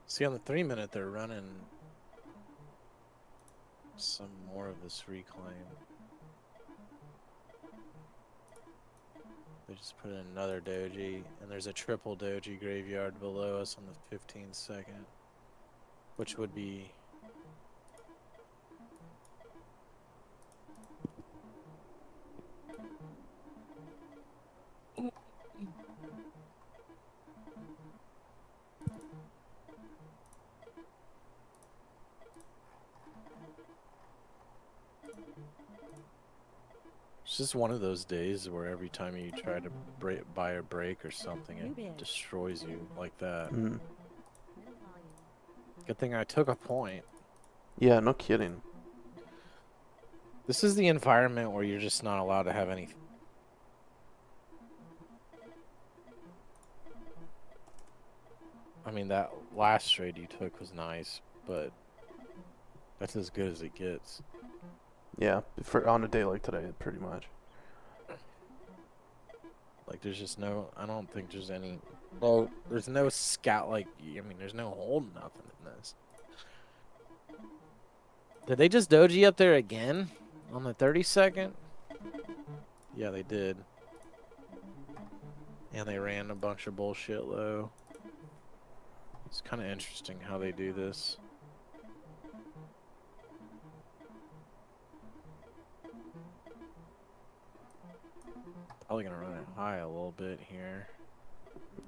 See, on the 3-minute, they're running some more of this reclaim. They just put in another doji, and there's a triple doji graveyard below us on the 15-second, which would be It's just one of those days where every time you try to buy a break or something, New bid. it destroys you like that. Mm. Middle volume. Good thing I took a point. Yeah, no kidding. This is the environment where you're just not allowed to have any. I mean, that last trade you took was nice, but that's as good as it gets. Yeah, for on a day like today, pretty much. Like, there's just no. I don't think there's any. Well, there's no scout. Like, I mean, there's no hold nothing in this. Did they just doji up there again on the 32nd? Yeah, they did. And they ran a bunch of bullshit low. It's kind of interesting how they do this. Probably gonna run it high a little bit here.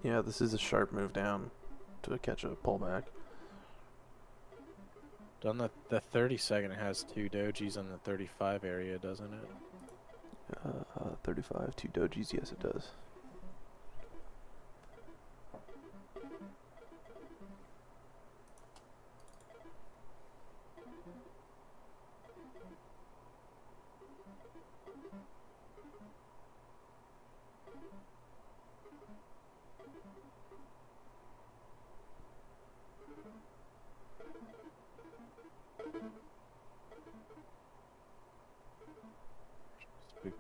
Yeah, this is a sharp move down to catch a pullback. On the 32nd, it has 2 dojis on the 35 area, doesn't it? 35, 2 dojis, yes it does. Spook.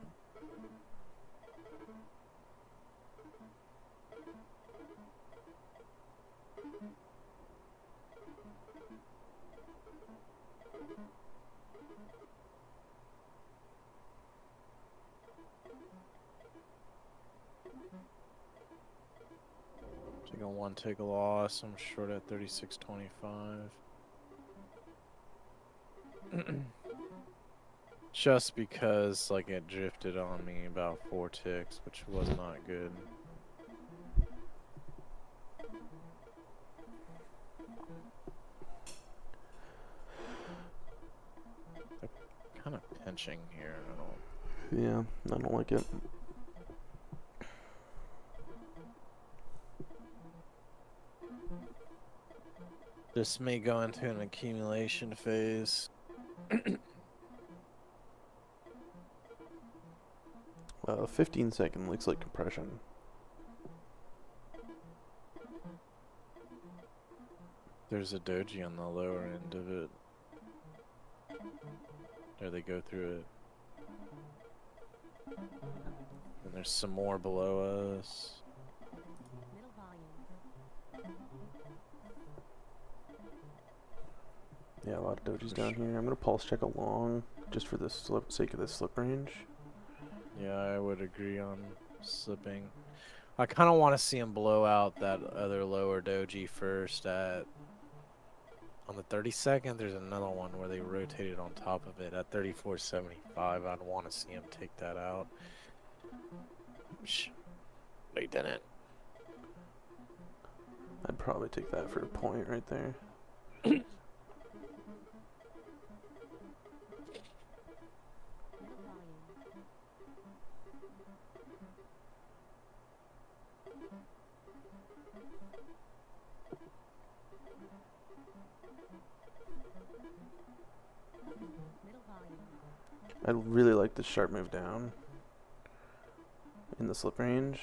Take a 1, take a loss. I'm short at 36.25. Just because, like, it drifted on me about 4 ticks, which was not good. Kind of pinching here. I don't. Yeah, I don't like it. This may go into an accumulation phase. 15-second looks like compression. There's a doji on the lower end of it. There they go through it. And there's some more below us. Middle volume. Yeah, a lot of dojis down here. I'm gonna pulse check along just for the sake of this slip range. Yeah, I would agree on slipping. I kind of want to see him blow out that other lower doji first at on the 32nd. There's another one where they rotated on top of it at 34.75. I'd want to see him take that out. They didn't. I'd probably take that for a point right there. Middle volume. Middle volume. I really like the sharp move down in the slip range.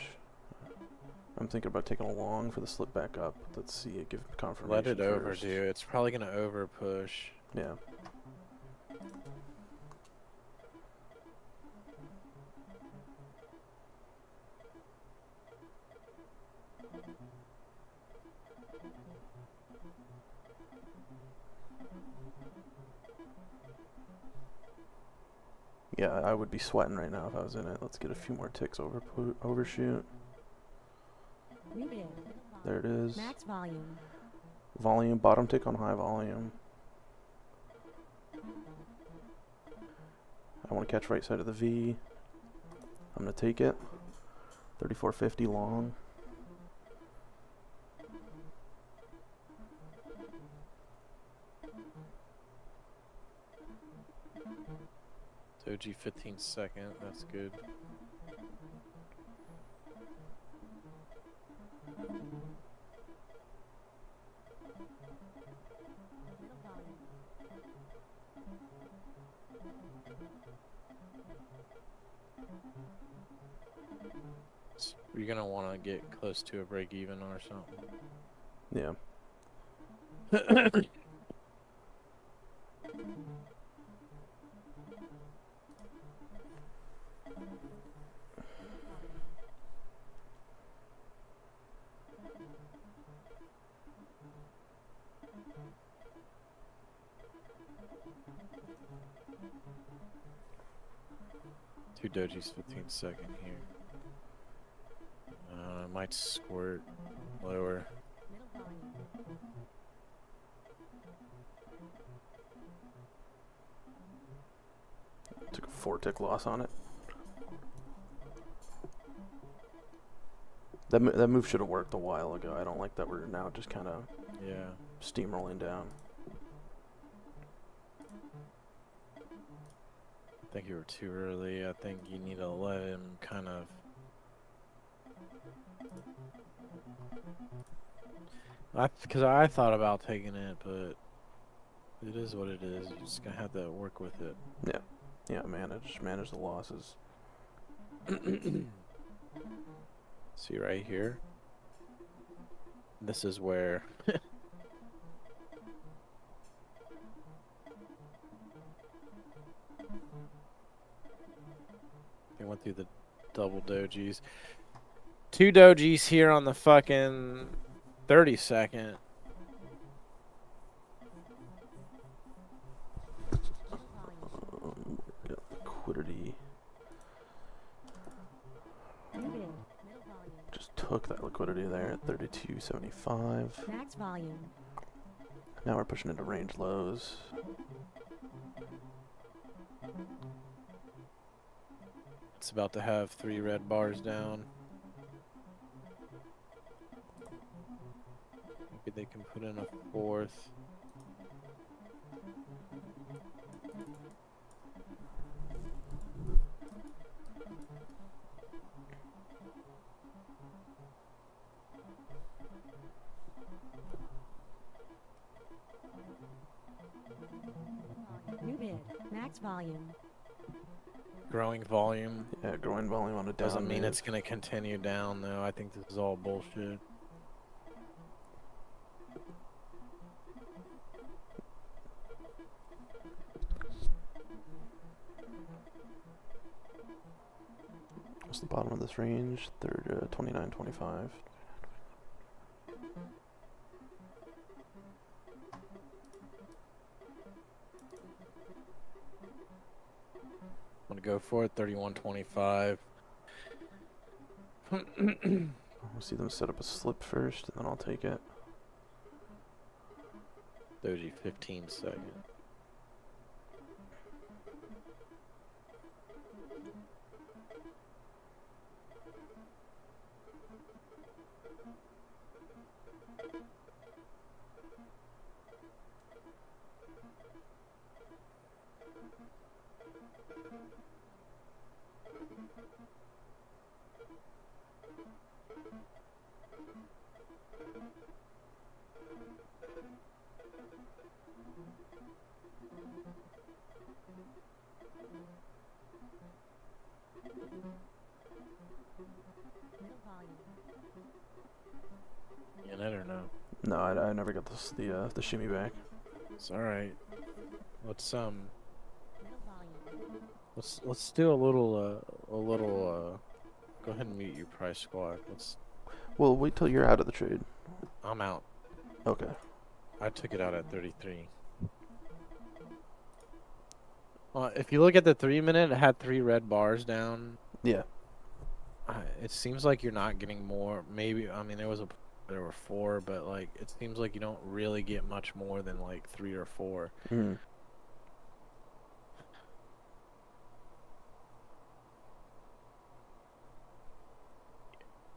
I'm thinking about taking a long for the slip back up. Let's see it give confirmation. Let it first. overdo. It's probably gonna over push. Yeah. Yeah, I would be sweating right now if I was in it. Let's get a few more ticks overshoot. New bid. There it is. Max volume. Volume, bottom tick on high volume. I want to catch right side of the V. I'm going to take it. 34.50 long. Doji 15-second. That's good. Middle volume. You're gonna want to get close to a break even or something. Yeah. Two dojis 15-second here. Might squirt lower. Middle volume. Took a 4 tick loss on it. That move should have worked a while ago. I don't like that we're now just kind of Yeah. steamrolling down. I think you were too early. I think you need to let him kind of. Because I thought about taking it, but it is what it is. You're just gonna have to work with it. Yeah, manage the losses. See right here? This is where they went through the double dojis. Two dojis here on the fucking 32nd. Middle volume. Yeah, liquidity. New bid. Middle volume. Just took that liquidity there at 32.75. Max volume. Now we're pushing into range lows. It's about to have 3 red bars down. Maybe they can put in a 4th. New bid. Max volume. Growing volume. Yeah, growing volume on a down Doesn't mean move. it's going to continue down, though. I think this is all bullshit. What's the bottom of this range? 29.25. I'm going to go for it. 31.25. We'll see them set up a slip first, and then I'll take it. Doji 15 seconds. Middle volume. You in it or no? No, I never got the shimmy back. It's alright. Let's Middle volume. let's do a little go ahead and mute your price squawk. Well, wait till you're out of the trade. I'm out. Okay. I took it out at 33. If you look at the 3-minute, it had 3 red bars down. Yeah. It seems like you're not getting more. Maybe, I mean, there were 4, but like it seems like you don't really get much more than like 3 or 4. Mm.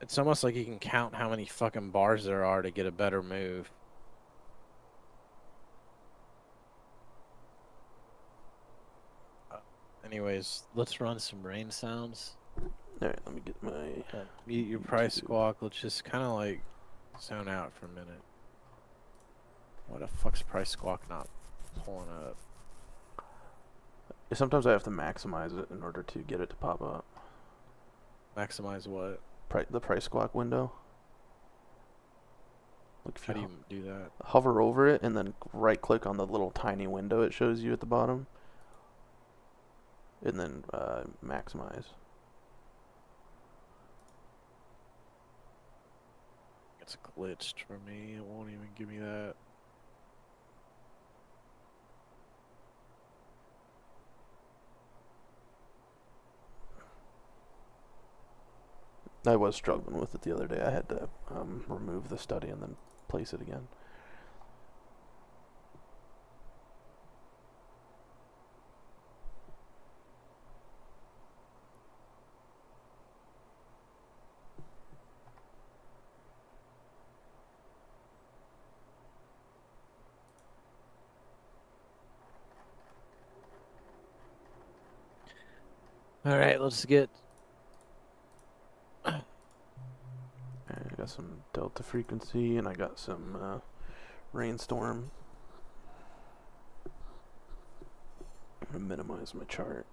It's almost like you can count how many fucking bars there are to get a better move. Anyways, let's run some rain sounds. All right, let me get my. Mute your price YouTube. squawk. Let's just kind of like zone out for a minute. Why the fuck's price squawk not pulling up? Sometimes I have to maximize it in order to get it to pop up. Maximize what? The price squawk window. Look, if How do you you do that? hover over it and then right click on the little tiny window it shows you at the bottom, and then maximize. It's glitched for me. It won't even give me that. I was struggling with it the other day. I had to remove the study and then place it again. All right, let's get. And I got some delta frequency and I got some rainstorm. I'm gonna minimize my chart.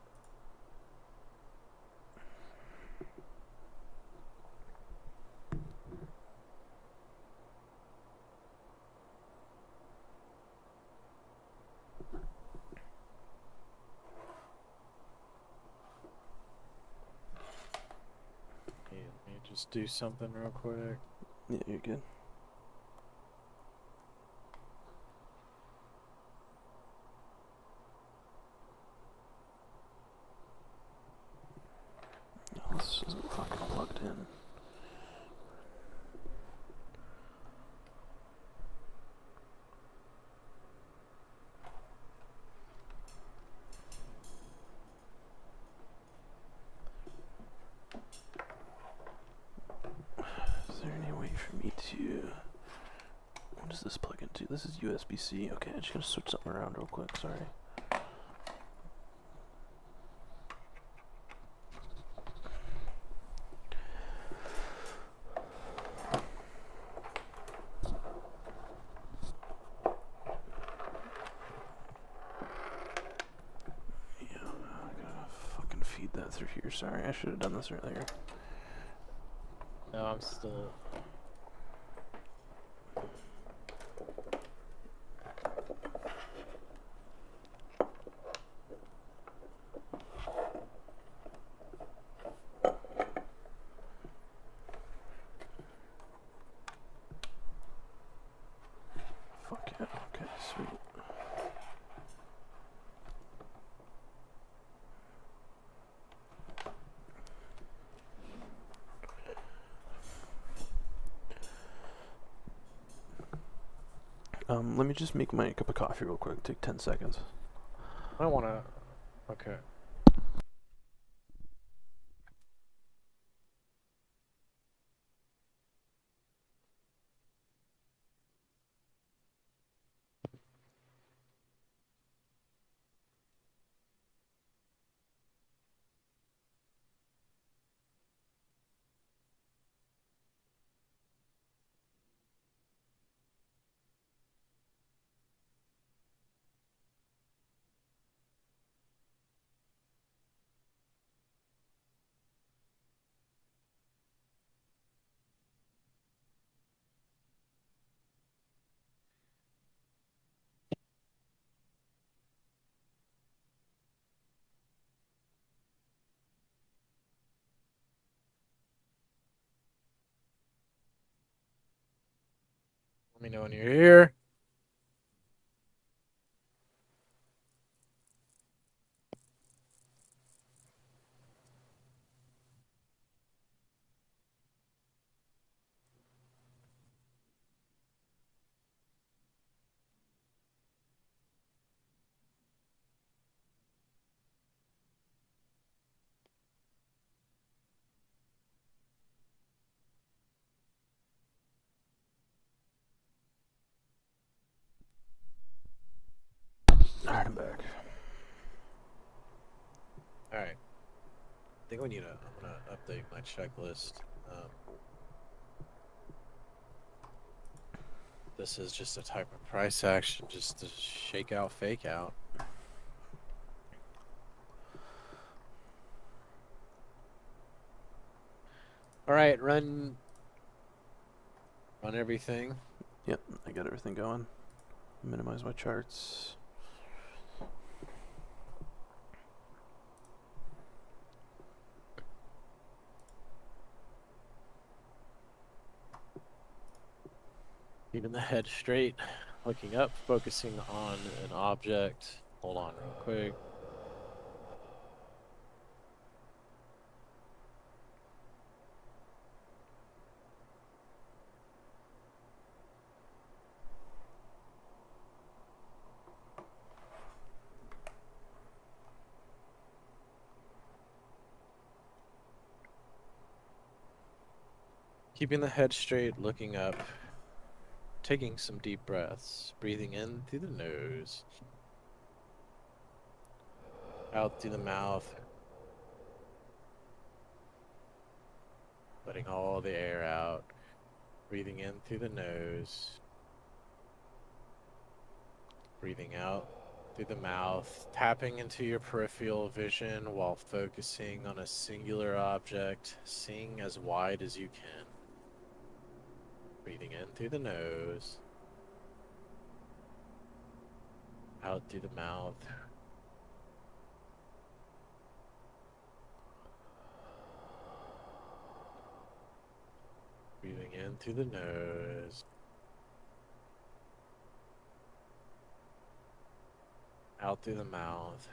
Let me just do something real quick. Yeah, you're good. Oh, this isn't fucking plugged in. Is there any way for me to... What does this plug into? This is USB-C. Okay, I'm just gonna switch something around real quick, sorry. Yeah, I gotta fucking feed that through here. Sorry, I should have done this earlier. No, I'm still. Fuck yeah, okay, sweet. Let me just make my cup of coffee real quick. Take 10 seconds. I want to. Okay. Let me know when you're here. Alright, I'm back. All right. I think we need to. I'm gonna update my checklist. This is just a type of price action, just to shake out, fake out. All right, run everything. Yep, I got everything going. Minimize my charts. Keeping the head straight, looking up, focusing on an object. Hold on real quick. Keeping the head straight, looking up, taking some deep breaths, breathing in through the nose, out through the mouth, letting all the air out, breathing in through the nose, breathing out through the mouth, tapping into your peripheral vision while focusing on a singular object, seeing as wide as you can. Breathing in through the nose, out through the mouth. Breathing in through the nose, out through the mouth.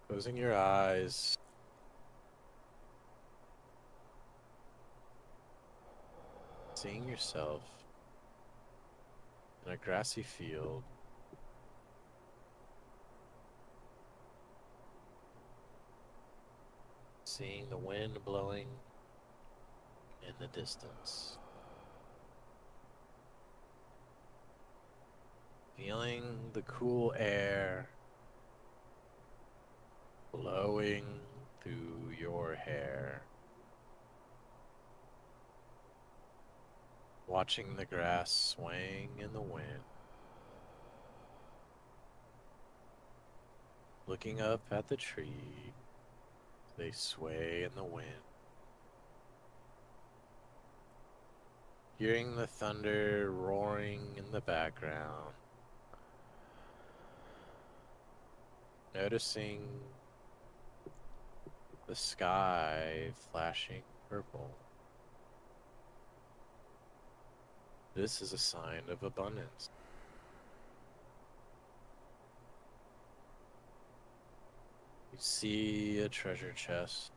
Closing your eyes. Seeing yourself in a grassy field. Seeing the wind blowing in the distance. Feeling the cool air blowing through your hair. Watching the grass swaying in the wind. Looking up at the tree, they sway in the wind. Hearing the thunder roaring in the background. Noticing the sky flashing purple. This is a sign of abundance. You see a treasure chest,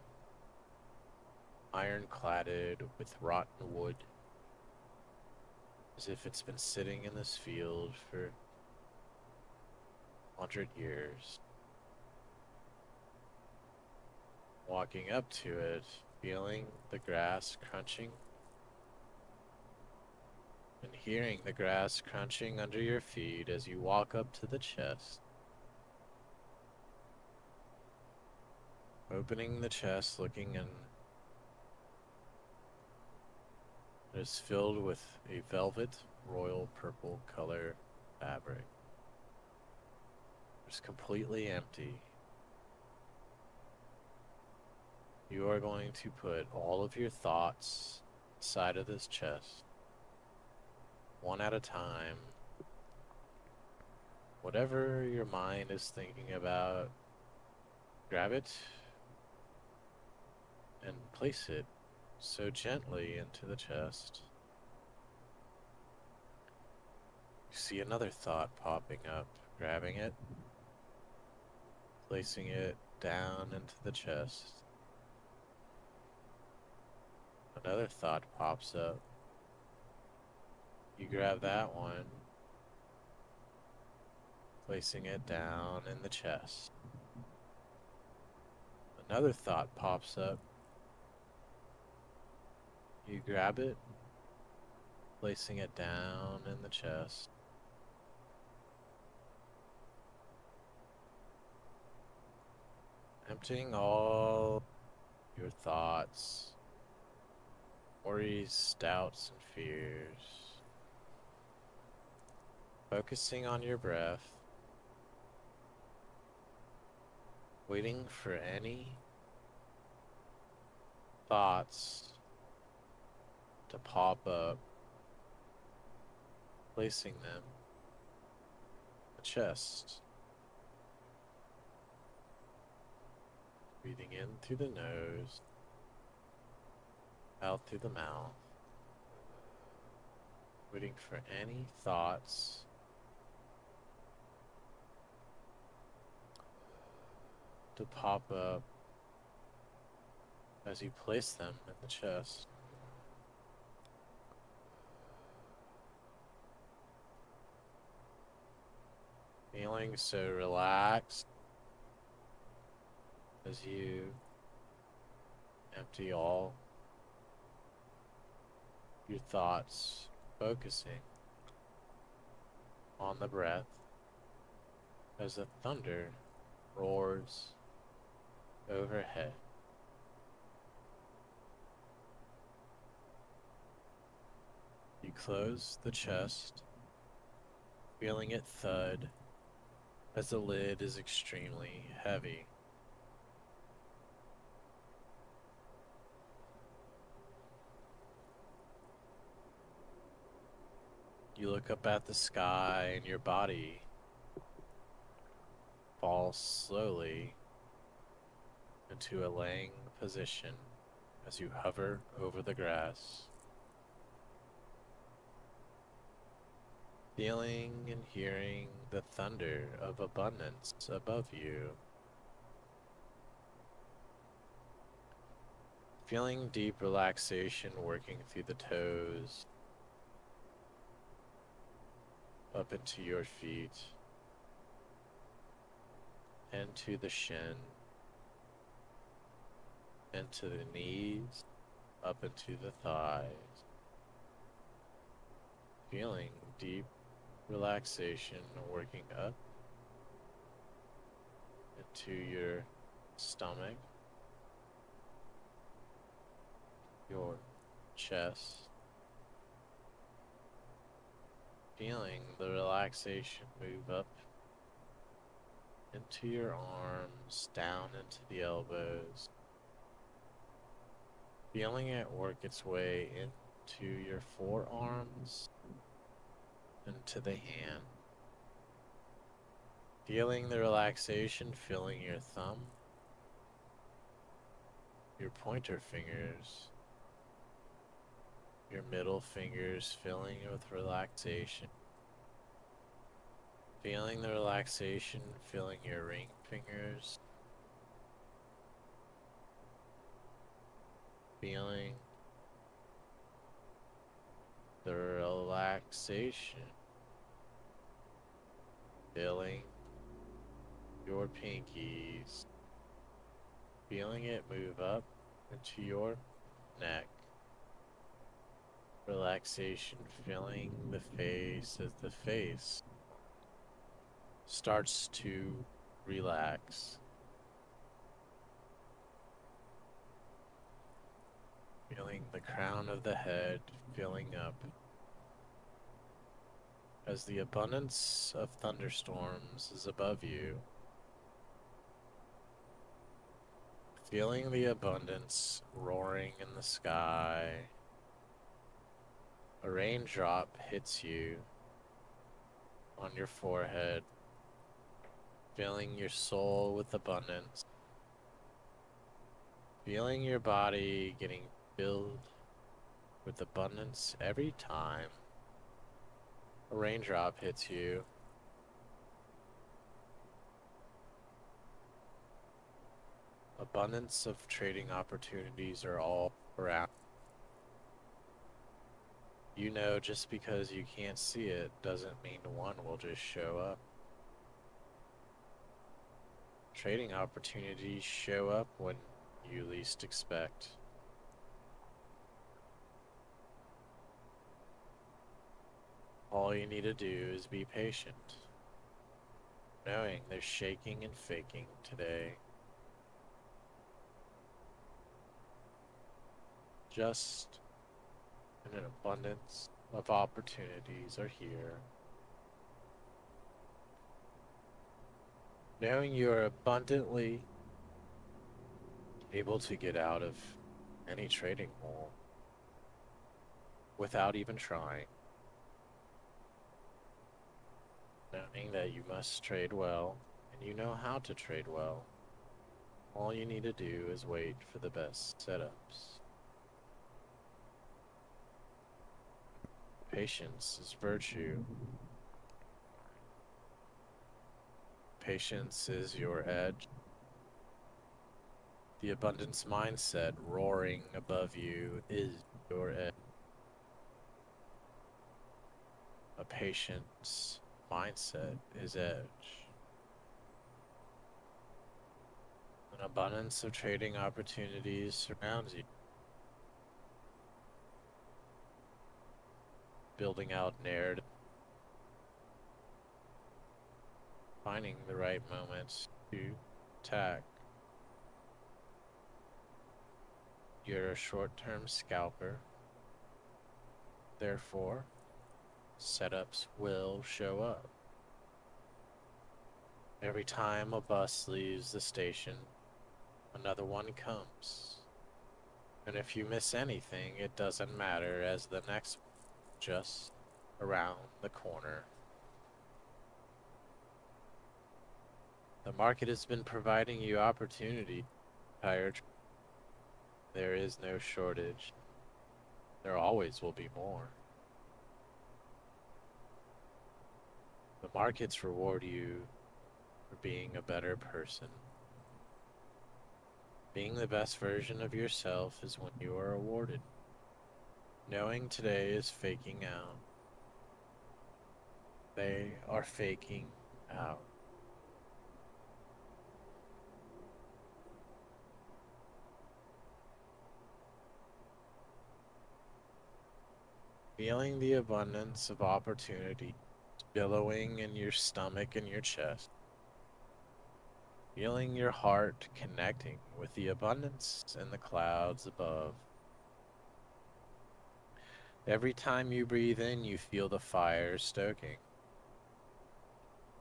iron-cladded with rotten wood, as if it's been sitting in this field for 100 years. Walking up to it, feeling the grass crunching, and hearing the grass crunching under your feet as you walk up to the chest. Opening the chest, looking in. It is filled with a velvet royal purple color fabric. It's completely empty. You are going to put all of your thoughts inside of this chest, one at a time. Whatever your mind is thinking about, grab it and place it so gently into the chest. You see another thought popping up, grabbing it, placing it down into the chest. Another thought pops up. You grab that one, placing it down in the chest. Another thought pops up. You grab it, placing it down in the chest. Emptying all your thoughts, worries, doubts, and fears. Focusing on your breath. Waiting for any thoughts to pop up. Placing them in the chest. Breathing in through the nose, out through the mouth. Waiting for any thoughts to pop up as you place them in the chest. Feeling so relaxed as you empty all your thoughts, focusing on the breath as the thunder roars overhead. You close the chest, feeling it thud as the lid is extremely heavy. You look up at the sky and your body falls slowly into a laying position as you hover over the grass. Feeling and hearing the thunder of abundance above you. Feeling deep relaxation working through the toes, up into your feet, into the shin, into the knees, up into the thighs. Feeling deep relaxation working up into your stomach, your chest. Feeling the relaxation move up into your arms, down into the elbows. Feeling it work its way into your forearms, into the hand. Feeling the relaxation filling your thumb, your pointer fingers, your middle fingers filling with relaxation. Feeling the relaxation filling your ring fingers. Feeling the relaxation, feeling your pinkies, feeling it move up into your neck. Relaxation filling the face as the face starts to relax. Feeling the crown of the head filling up as the abundance of thunderstorms is above you. Feeling the abundance roaring in the sky. A raindrop hits you on your forehead, filling your soul with abundance. Feeling your body getting filled with abundance every time a raindrop hits you. Abundance of trading opportunities are all around. You know, just because you can't see it doesn't mean one will just show up. Trading opportunities show up when you least expect. All you need to do is be patient, knowing there's shaking and faking today. Just an abundance of opportunities are here. Knowing you are abundantly able to get out of any trading hole without even trying. Knowing that you must trade well and you know how to trade well. All you need to do is wait for the best setups. Patience is virtue. Patience is your edge. The abundance mindset roaring above you is your edge. A patience mindset is edge. An abundance of trading opportunities surrounds you. Building out narrative. Finding the right moments to attack. You're a short-term scalper. Therefore, setups will show up. Every time a bus leaves the station, another one comes. And if you miss anything, it doesn't matter, as the next one just around the corner. The market has been providing you opportunity. Tired. There is no shortage. There always will be more. The markets reward you for being a better person. Being the best version of yourself is when you are awarded. Knowing today is faking out. They are faking out. Feeling the abundance of opportunity billowing in your stomach and your chest. Feeling your heart connecting with the abundance in the clouds above. Every time you breathe in, you feel the fire stoking.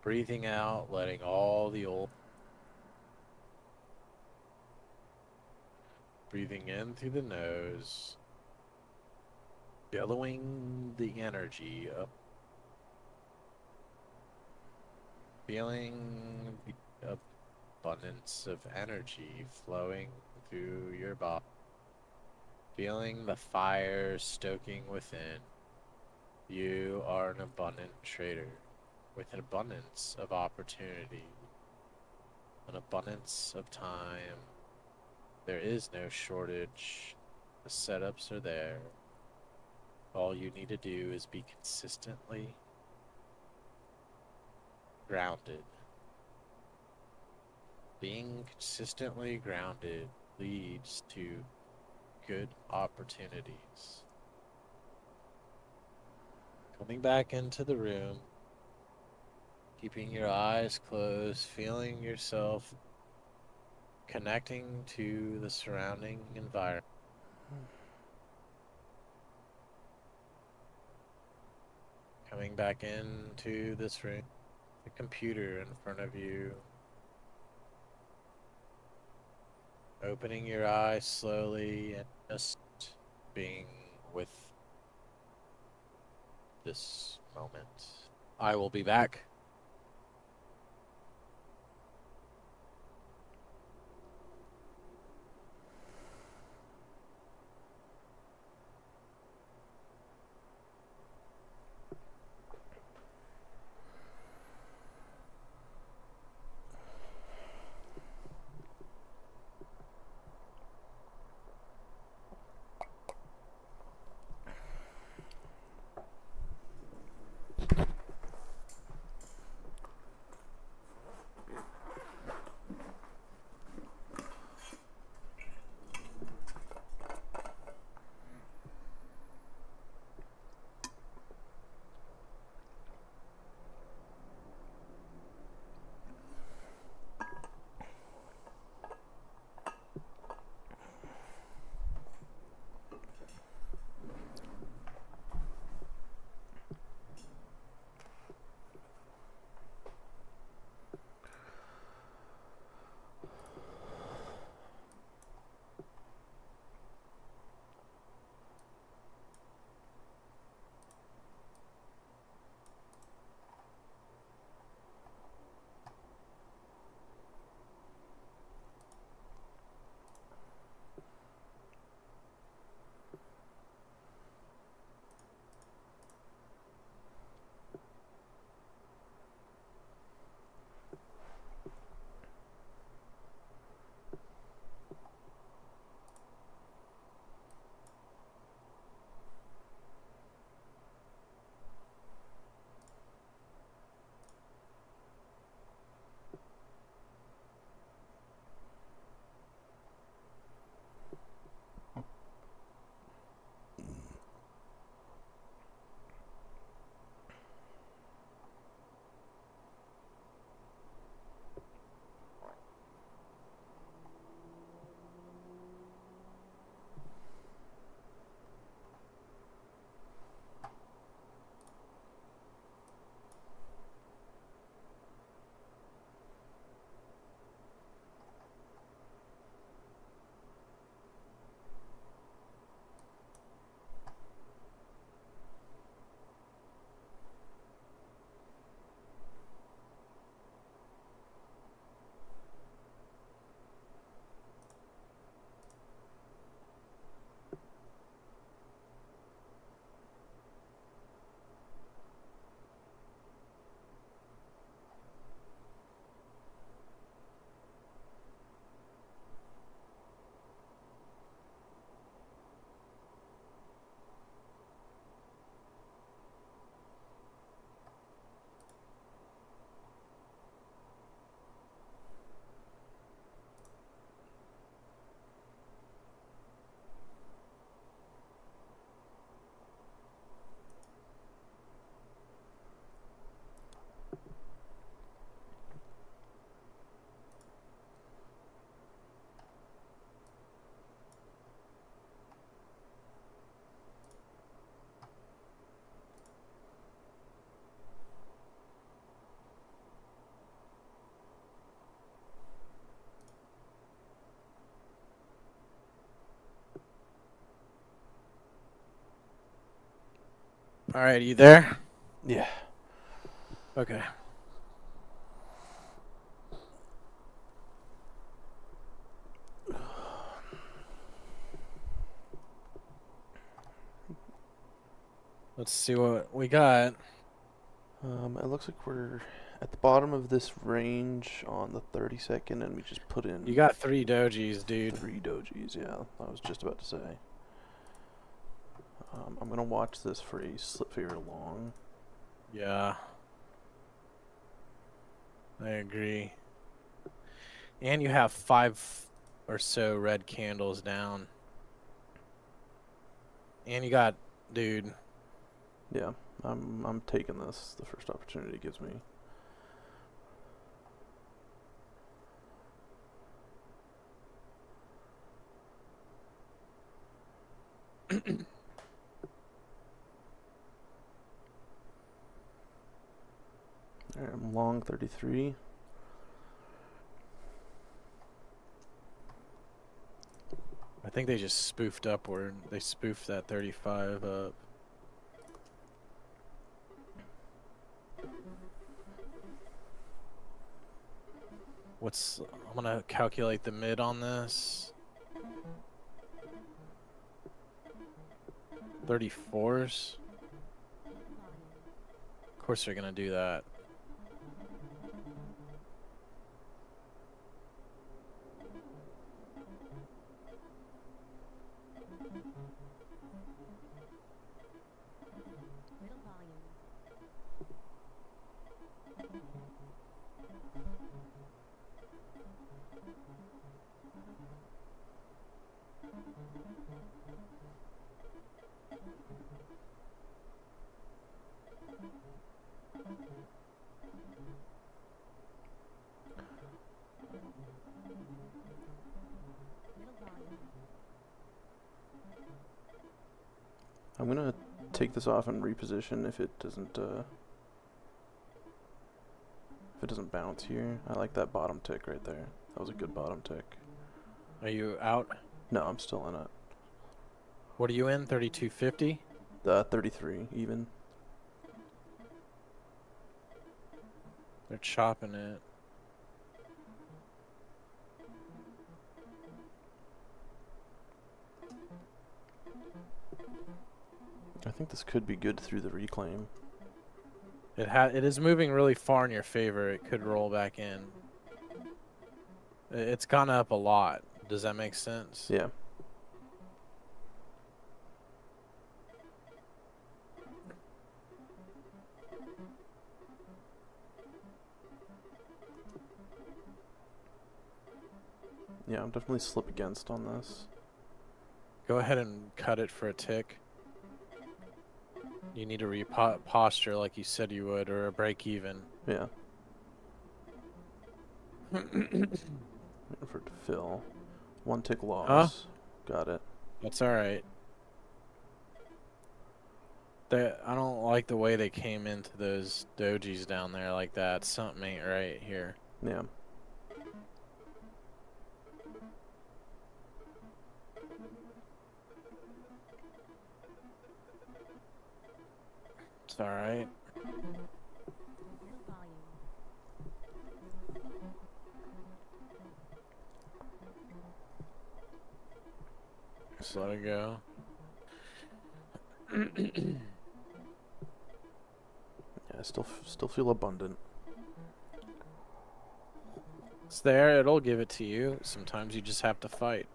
Breathing out, letting all the old. Breathing in through the nose. Billowing the energy up. Feeling the abundance of energy flowing through your body. Feeling the fire stoking within. You are an abundant trader with an abundance of opportunity, an abundance of time. There is no shortage. The setups are there. All you need to do is be consistently grounded. Being consistently grounded leads to good opportunities. Coming back into the room, keeping your eyes closed, feeling yourself connecting to the surrounding environment. Coming back into this room, the computer in front of you. Opening your eyes slowly and just being with this moment. I will be back. All right, you there? Yeah. Okay. Let's see what we got. It looks like we're at the bottom of this range on the 32nd, and we just put in You got 3 dojis, dude. 3 dojis. Yeah, I was just about to say. I'm gonna watch this for a slip figure long. Yeah. I agree. And you have 5 or so red candles down. And you got, dude. Yeah, I'm taking this the first opportunity it gives me. Alright, I'm long 33. I think they just spoofed upward. They spoofed that 35 up. I'm gonna calculate the mid on this. 34s. Of course they're gonna do that. Middle volume. Middle volume. I'm gonna take this off and reposition if it doesn't bounce here. I like that bottom tick right there. That was a good bottom tick. Are you out? No, I'm still in it. What are you in? 32.50? 33 even. They're chopping it. I think this could be good through the reclaim. It is moving really far in your favor. It could roll back in. It's gone up a lot. Does that make sense? Yeah. Yeah, I'm definitely slip against on this. Go ahead and cut it for a tick. You need to reposture like you said you would, or a break even. Yeah. Waiting for it to fill. One tick loss. Got it. That's alright. I don't like the way they came into those dojis down there like that. Something ain't right here. Yeah. It's alright. Middle volume. Just let it go. Yeah, I still feel abundant. It's there. It'll give it to you. Sometimes you just have to fight.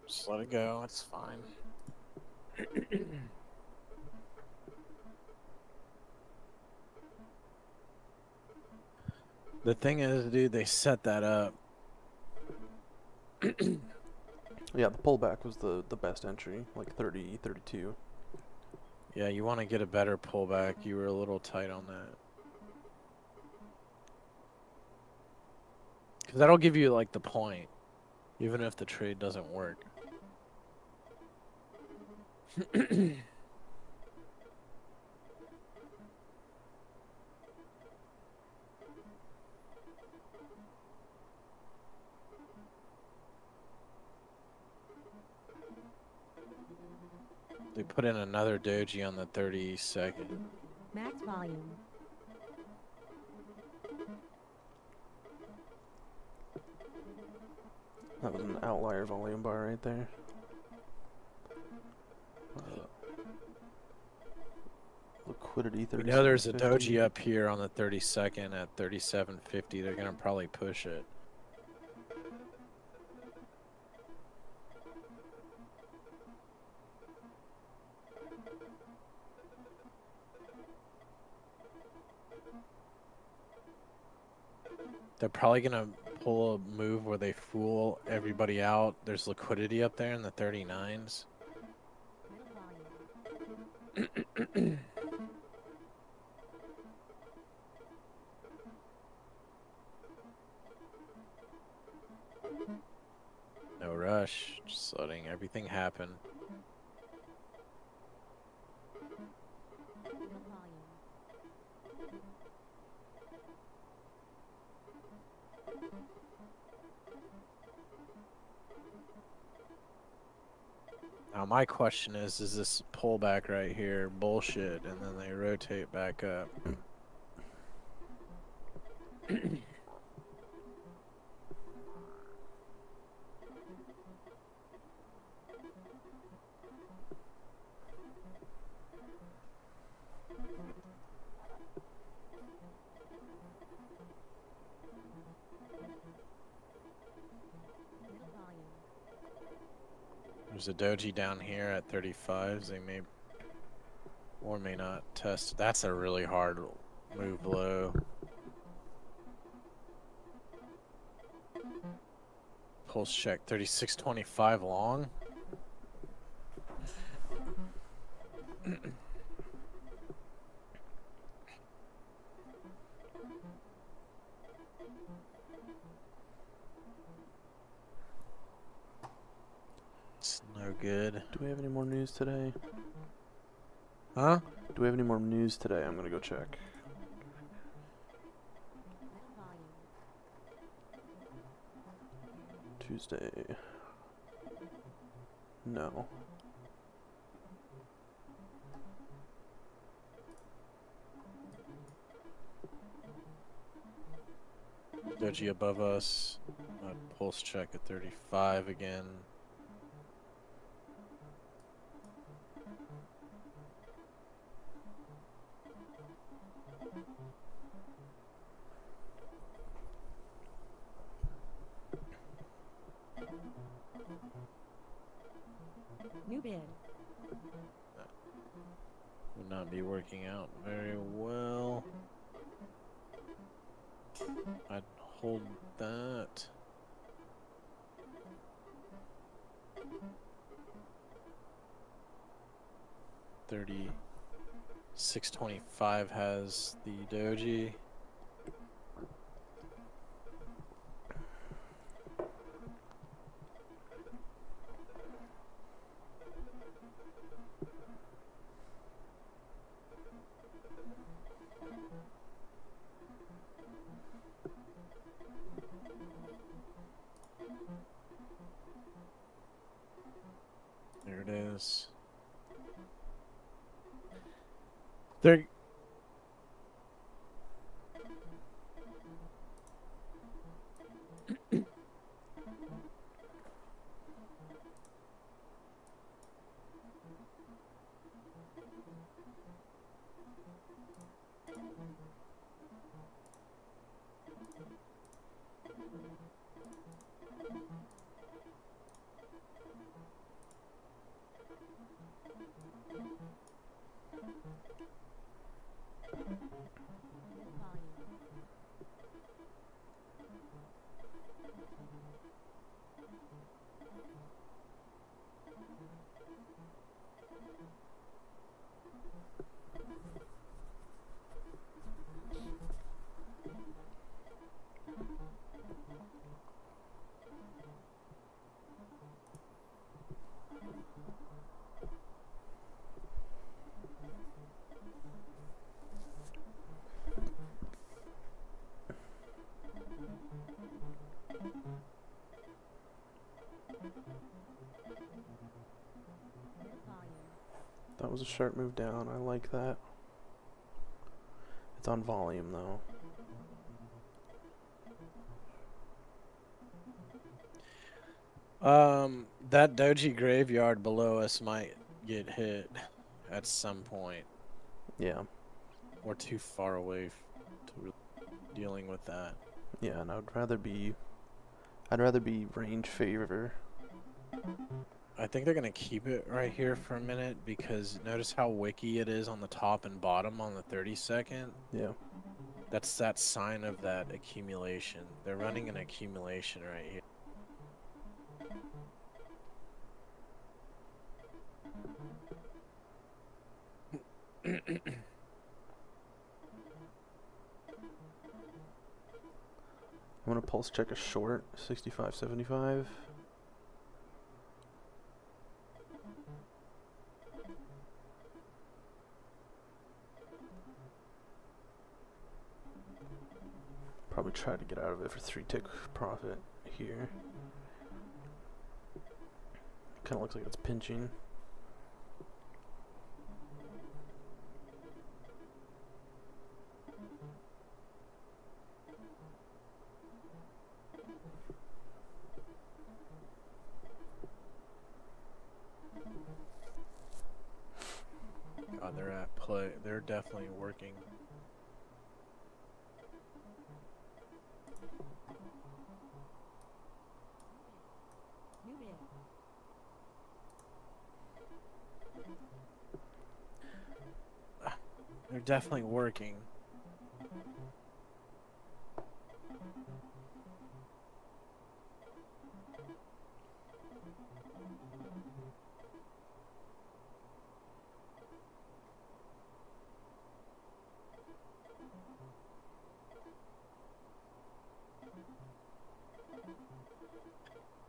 Just let it go. It's fine. The thing is, dude, they set that up. Yeah, the pullback was the best entry, like 30, 32. Yeah, you want to get a better pullback. You were a little tight on that. Because that'll give you, like, the point. Even if the trade doesn't work. They put in another doji on the 32nd. Max volume. That was an outlier volume bar right there. Liquidity We know there's a 3750. doji up here on the 32nd at 3750. They're gonna probably push it. They're probably gonna pull a move where they fool everybody out. There's liquidity up there in the 39s. Middle volume. No rush, just letting everything happen. Middle volume. Now my question is this pullback right here bullshit, and then they rotate back up? Middle volume. There's a doji down here at 35s. They may or may not test. That's a really hard move low. Pulse check 3625 long. It's no good. Do we have any more news today? Huh? Do we have any more news today? I'm gonna go check. Middle volume. Tuesday. No. Doji above us. Pulse check at 35 again. New bid. Would not be working out very well. I'd hold that. $36.25 has the doji. There it is. There. Middle volume. Middle volume. That was a sharp move down. I like that. It's on volume though. That Doji graveyard below us might get hit at some point. Yeah. We're too far away to dealing with that. Yeah, and I'd rather be range favor. I think they're gonna keep it right here for a minute because notice how wicky it is on the top and bottom on the 32nd. Yeah. That's that sign of that accumulation. They're running an accumulation right here. I'm gonna pulse check a short 65.75. Probably try to get out of it for 3 tick profit here. Kind of looks like it's pinching. God, they're at play. They're definitely working. New bid. They're definitely working.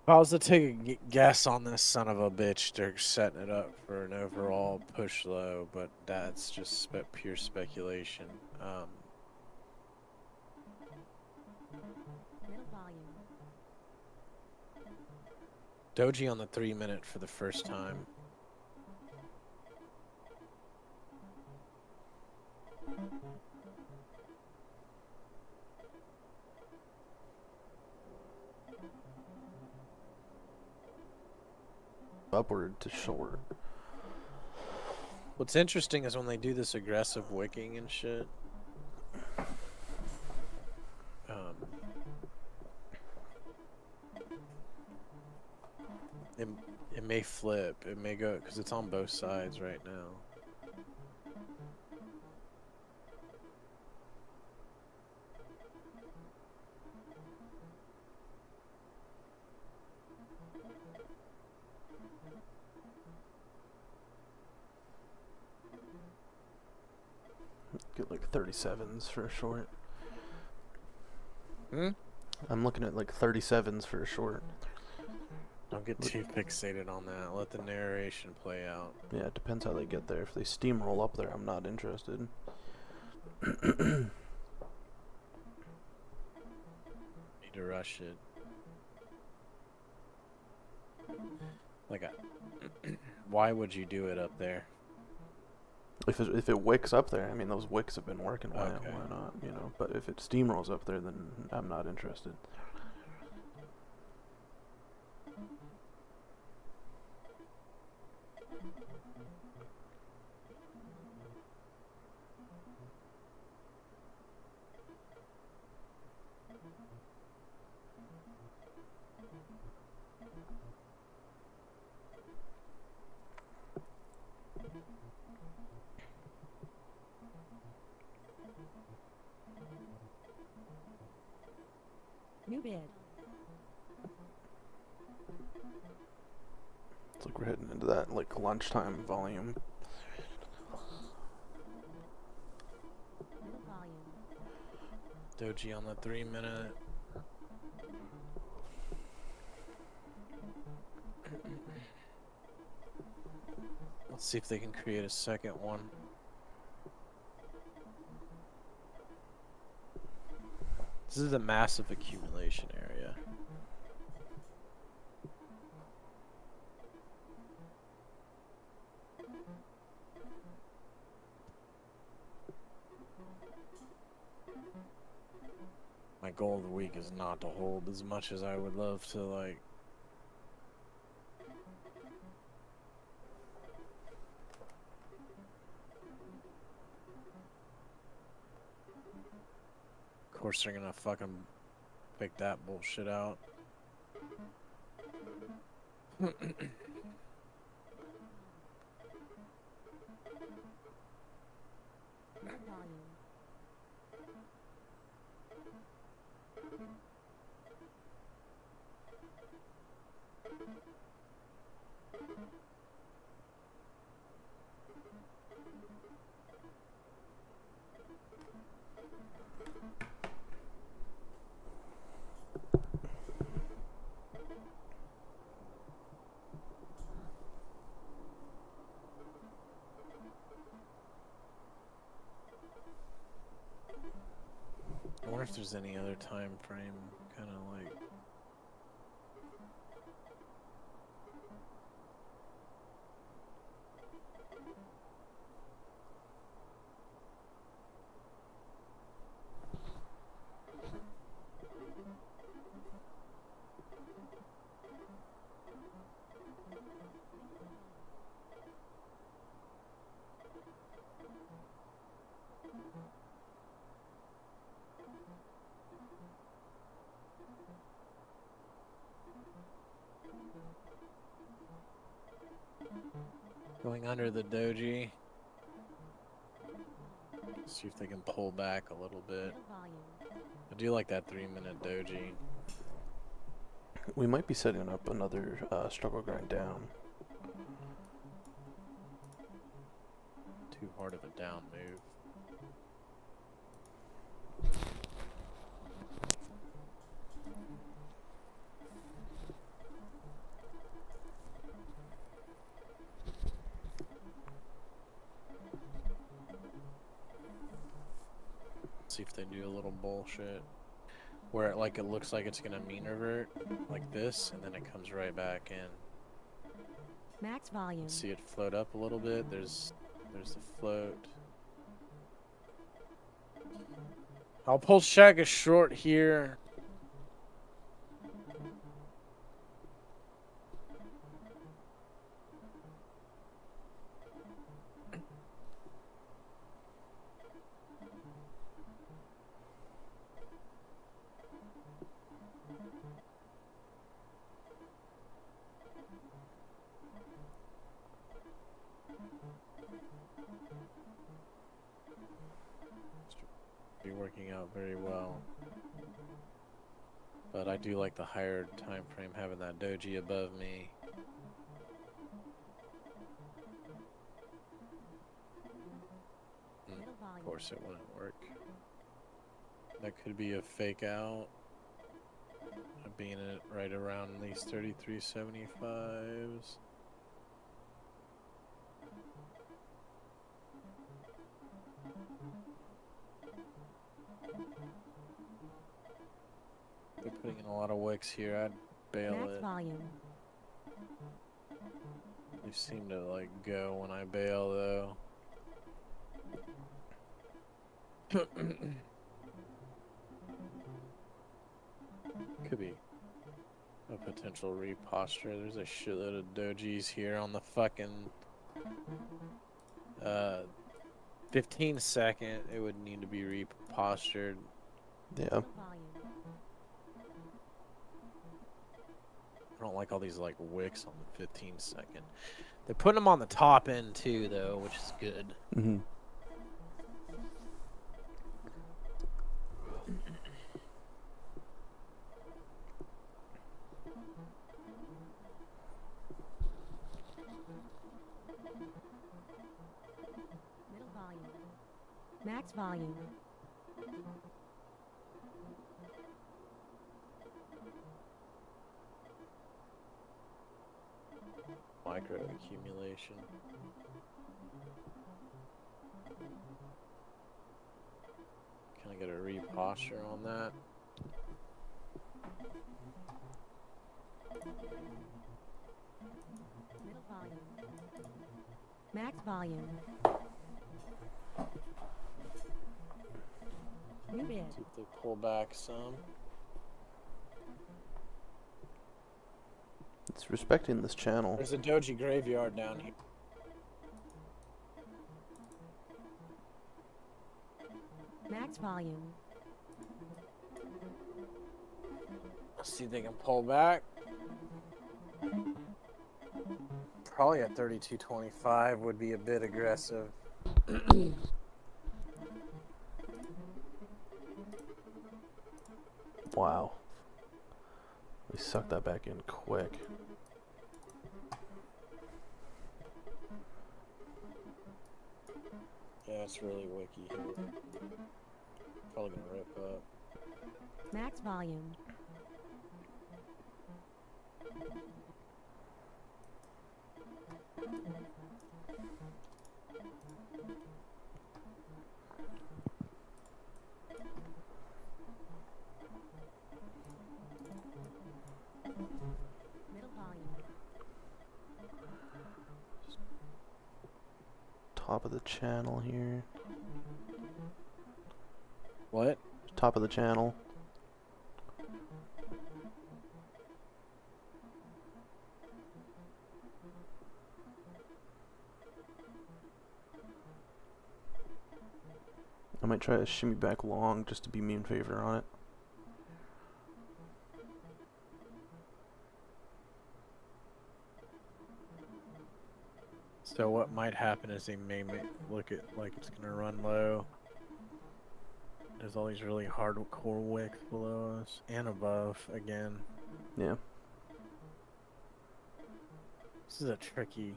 If I was to take a guess on this son of a bitch, they're setting it up for an overall push low, but that's just pure speculation. Middle volume. Doji on the 3-minute for the first time. Upward to short. What's interesting is when they do this aggressive wicking and shit. It may flip. It may go because it's on both sides right now. Get like 37s for a short. Hmm? I'm looking at like 37s for a short. Don't get too fixated on that. Let the narration play out. Yeah, it depends how they get there. If they steamroll up there, I'm not interested. Need to rush it. Like, why would you do it up there? If it wicks up there, I mean those wicks have been working. Why Okay. not? You know. But if it steamrolls up there, then I'm not interested. New bid. It's like we're heading into that like lunchtime volume. Middle volume. Doji on the 3-minute. Let's see if they can create a second one. This is a massive accumulation area. My goal of the week is not to hold as much as I would love to, like, course they're gonna fucking pick that bullshit out. Middle volume. I wonder if there's any other time frame, kind of like. Going under the doji. See if they can pull back a little bit. Middle volume. I do like that 3-minute doji. We might be setting up another struggle grind down. Too hard of a down move. See if they do a little bullshit where it looks like it's gonna mean revert like this, and then it comes right back in. Max volume. See it float up a little bit. There's the float. I'll pull check a short here. Be working out very well, but I do like the higher time frame having that doji above me. Middle volume. Of course, it wouldn't work. That could be a fake out. Being it right around these 33.75s. They're putting in a lot of wicks here. I'd bail Max it. volume. They seem to like go when I bail though. Could be a potential reposture. There's a shitload of dojis here on the fucking 15 second. It would need to be repostured. Yeah. Middle volume. I don't like all these like wicks on the 15 second. They're putting them on the top end too though, which is good. Mm-hmm. Middle volume. Max volume. Micro accumulation. Can I get a reposture on that? Middle volume. Max volume. New bid. See if they pull back some. It's respecting this channel. There's a doji graveyard down here. Max volume. Let's see if they can pull back. Probably at 32.25 would be a bit aggressive. Wow. They sucked that back in quick. Yeah, it's really wicky here. Probably gonna rip up. Max volume. Middle volume. Top of the channel here. What? Top of the channel. I might try to shimmy back long just to be me in favor on it. So what might happen is they may look at like it's gonna run low. There's all these really hardcore wicks below us and above again. Yeah. This is a tricky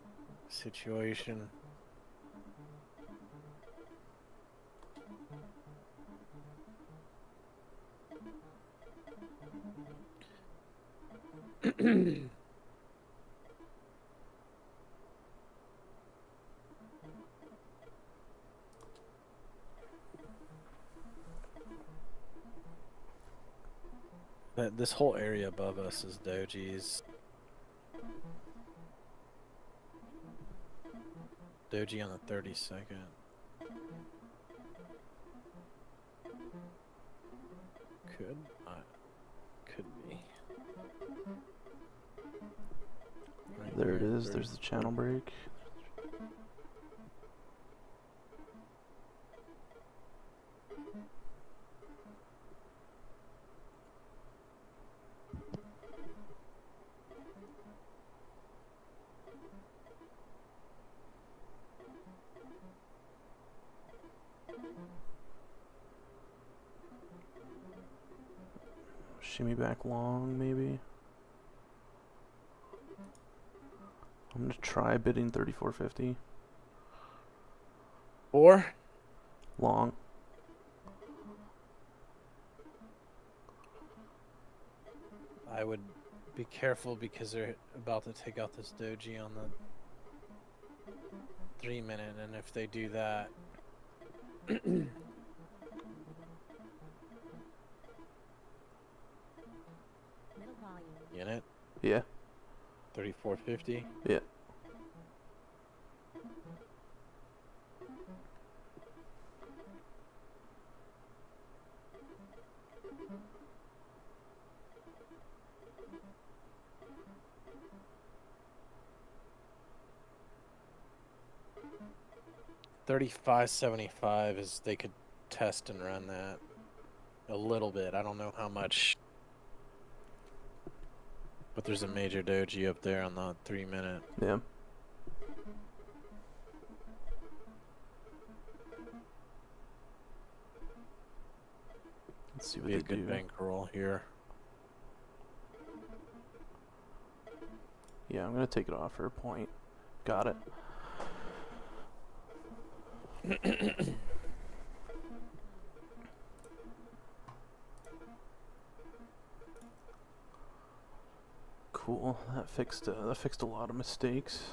situation. This whole area above us is dojis. Doji on the 32nd. Could be. Right There it there, is. There's the channel break. Shimmy back long, maybe. I'm gonna try bidding 34.50 Or long. I would be careful because they're about to take out this doji on the 3 minute, and if they do that, Middle volume. in it, Yeah. 34.50. Yeah. $35.75 is they could test and run that a little bit. I don't know how much, but there's a major doji up there on the 3 minute. Yeah. Let's see what Be a they good do. bankroll here. Yeah, I'm gonna take it off for a point. Got it. Cool. That fixed a lot of mistakes.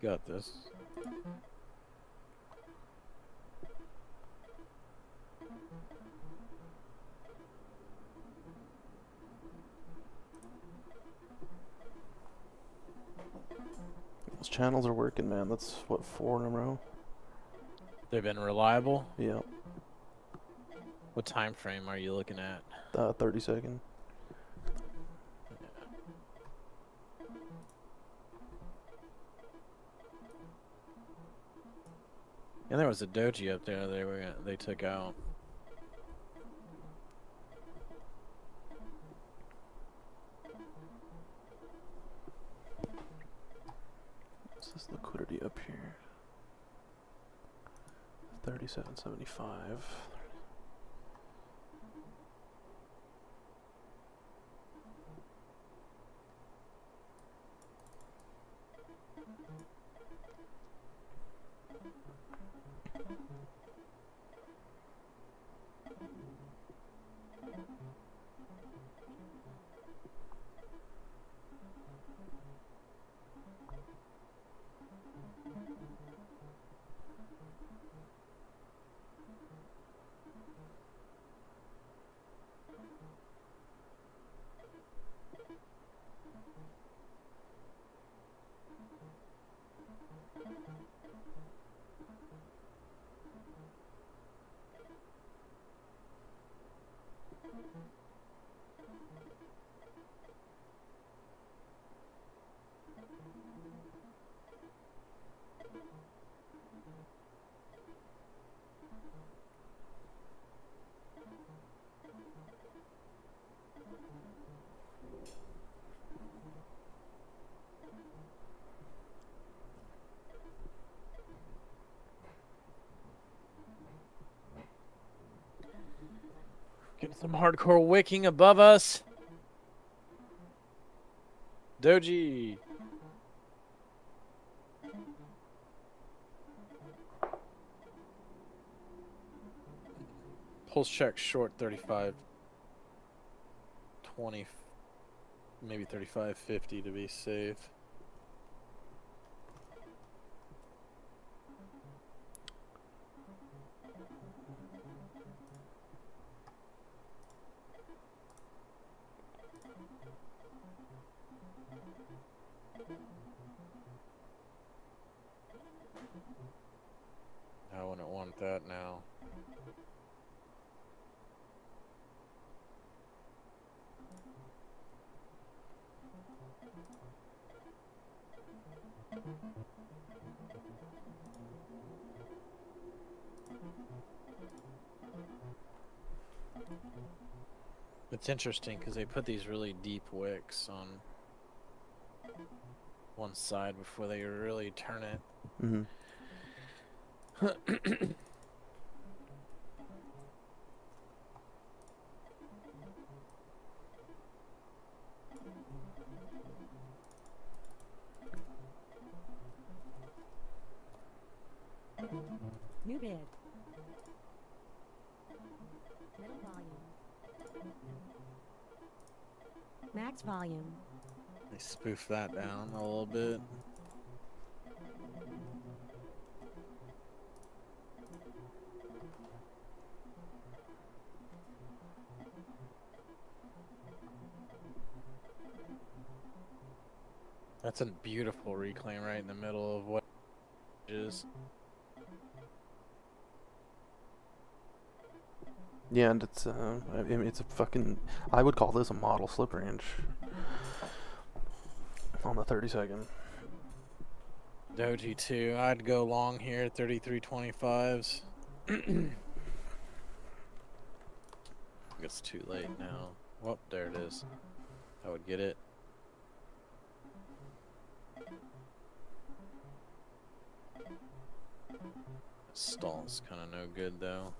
Got this. Those channels are working, man. That's what, 4 in a row. They've been reliable. Yeah. What time frame are you looking at? 30-second. And there was a doji up there they took out. here. 3775. Getting some hardcore wicking above us. Doji. Pulse check short 35. 20. Maybe 35.50 to be safe. I wouldn't want that now. It's interesting because they put these really deep wicks on one side before they really turn it. Mm-hmm. New bid. Middle volume. Max volume. They spoof that down a little bit. That's a beautiful reclaim right in the middle of what is. Yeah, and it's I mean, it's a fucking. I would call this a model slip range on the 32nd. Doji too. I'd go long here, 33.25s. It's too late now. Well, there it is. I would get it. Stall's kind of no good though.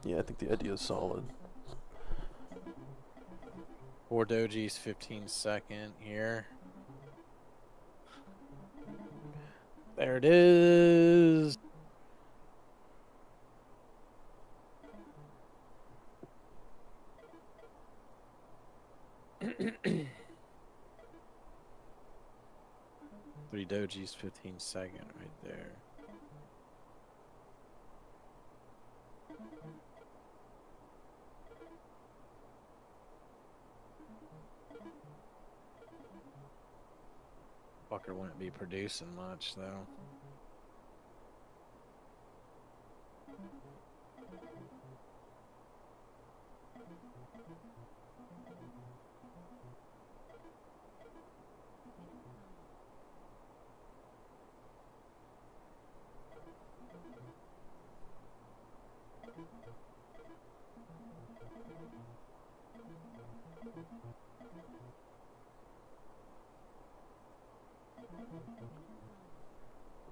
Yeah, I think the idea is solid. 4 dojis, 15-second here. There it is. Three dojis, 15-second right there. Fucker wouldn't be producing much though.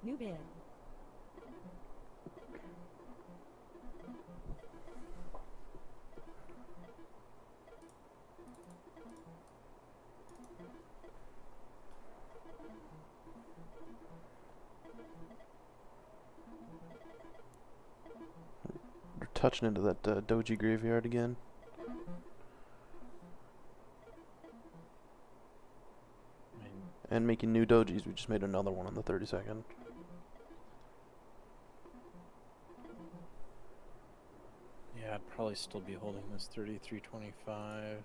New bid. We're touching into that doji graveyard again. I mean, And making new dojis. We just made another one on the 32nd. yeah, I'd probably still be holding this 3325.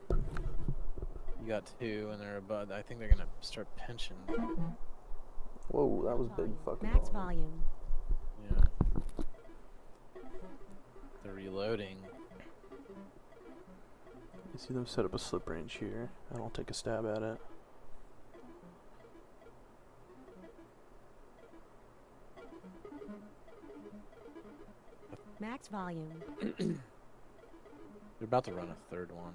You got two, and they're above. I think they're gonna start pinching. Whoa, that was big fucking Max volume. volume. Yeah. They're reloading. You see them set up a slip range here, and I'll take a stab at it. Max volume. They're about to run a third one.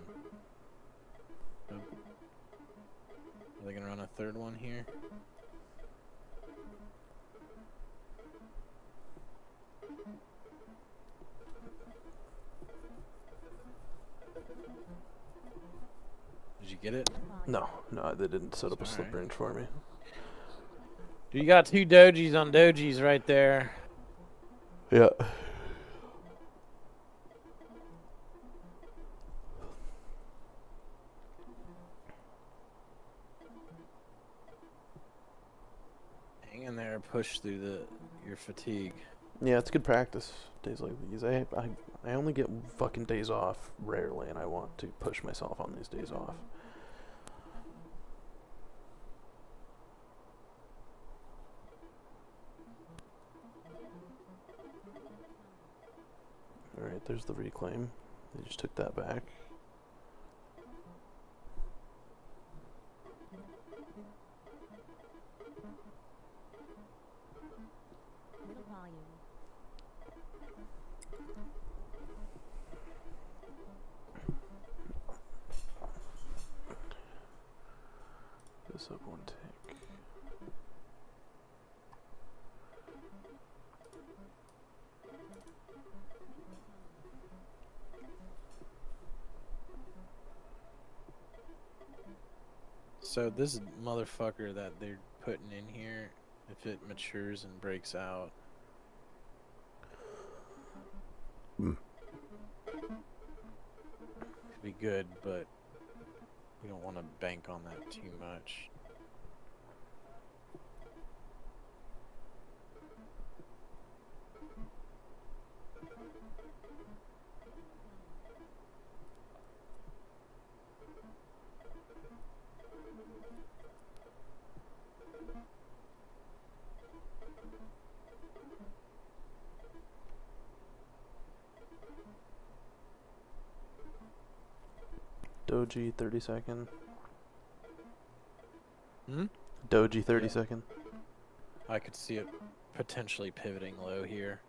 Are they gonna run a third one here? Did you get it? No, they didn't set up a slip Alright. range for me. You got two dojis on dojis right there. Yeah. Hang in there, push through your fatigue. Yeah, it's good practice. Days like these. I only get fucking days off rarely, and I want to push myself on these days off. Alright, there's the reclaim. They just took that back. Middle volume. This up one tick. So this motherfucker that they're putting in here, if it matures and breaks out, Mm. could be good, but we don't want to bank on that too much. Doji 30-second. Hmm? Doji 30 Yeah. second. I could see it potentially pivoting low here.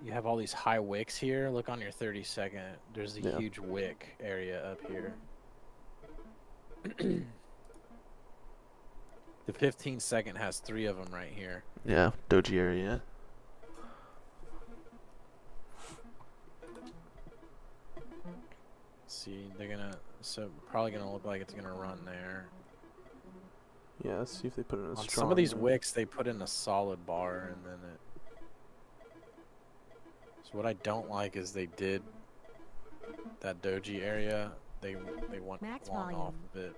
You have all these high wicks here. Look on your 30-second. There's a Yeah. huge wick area up here. The 15-second has 3 of them right here. Yeah, doji area. See, they're gonna, so probably gonna look like it's gonna run there. Yeah, let's see if they put it in a On strong. some of these wicks, they put in a solid bar, and then it. So what I don't like is they did that doji area. They went Max long off volume. of it.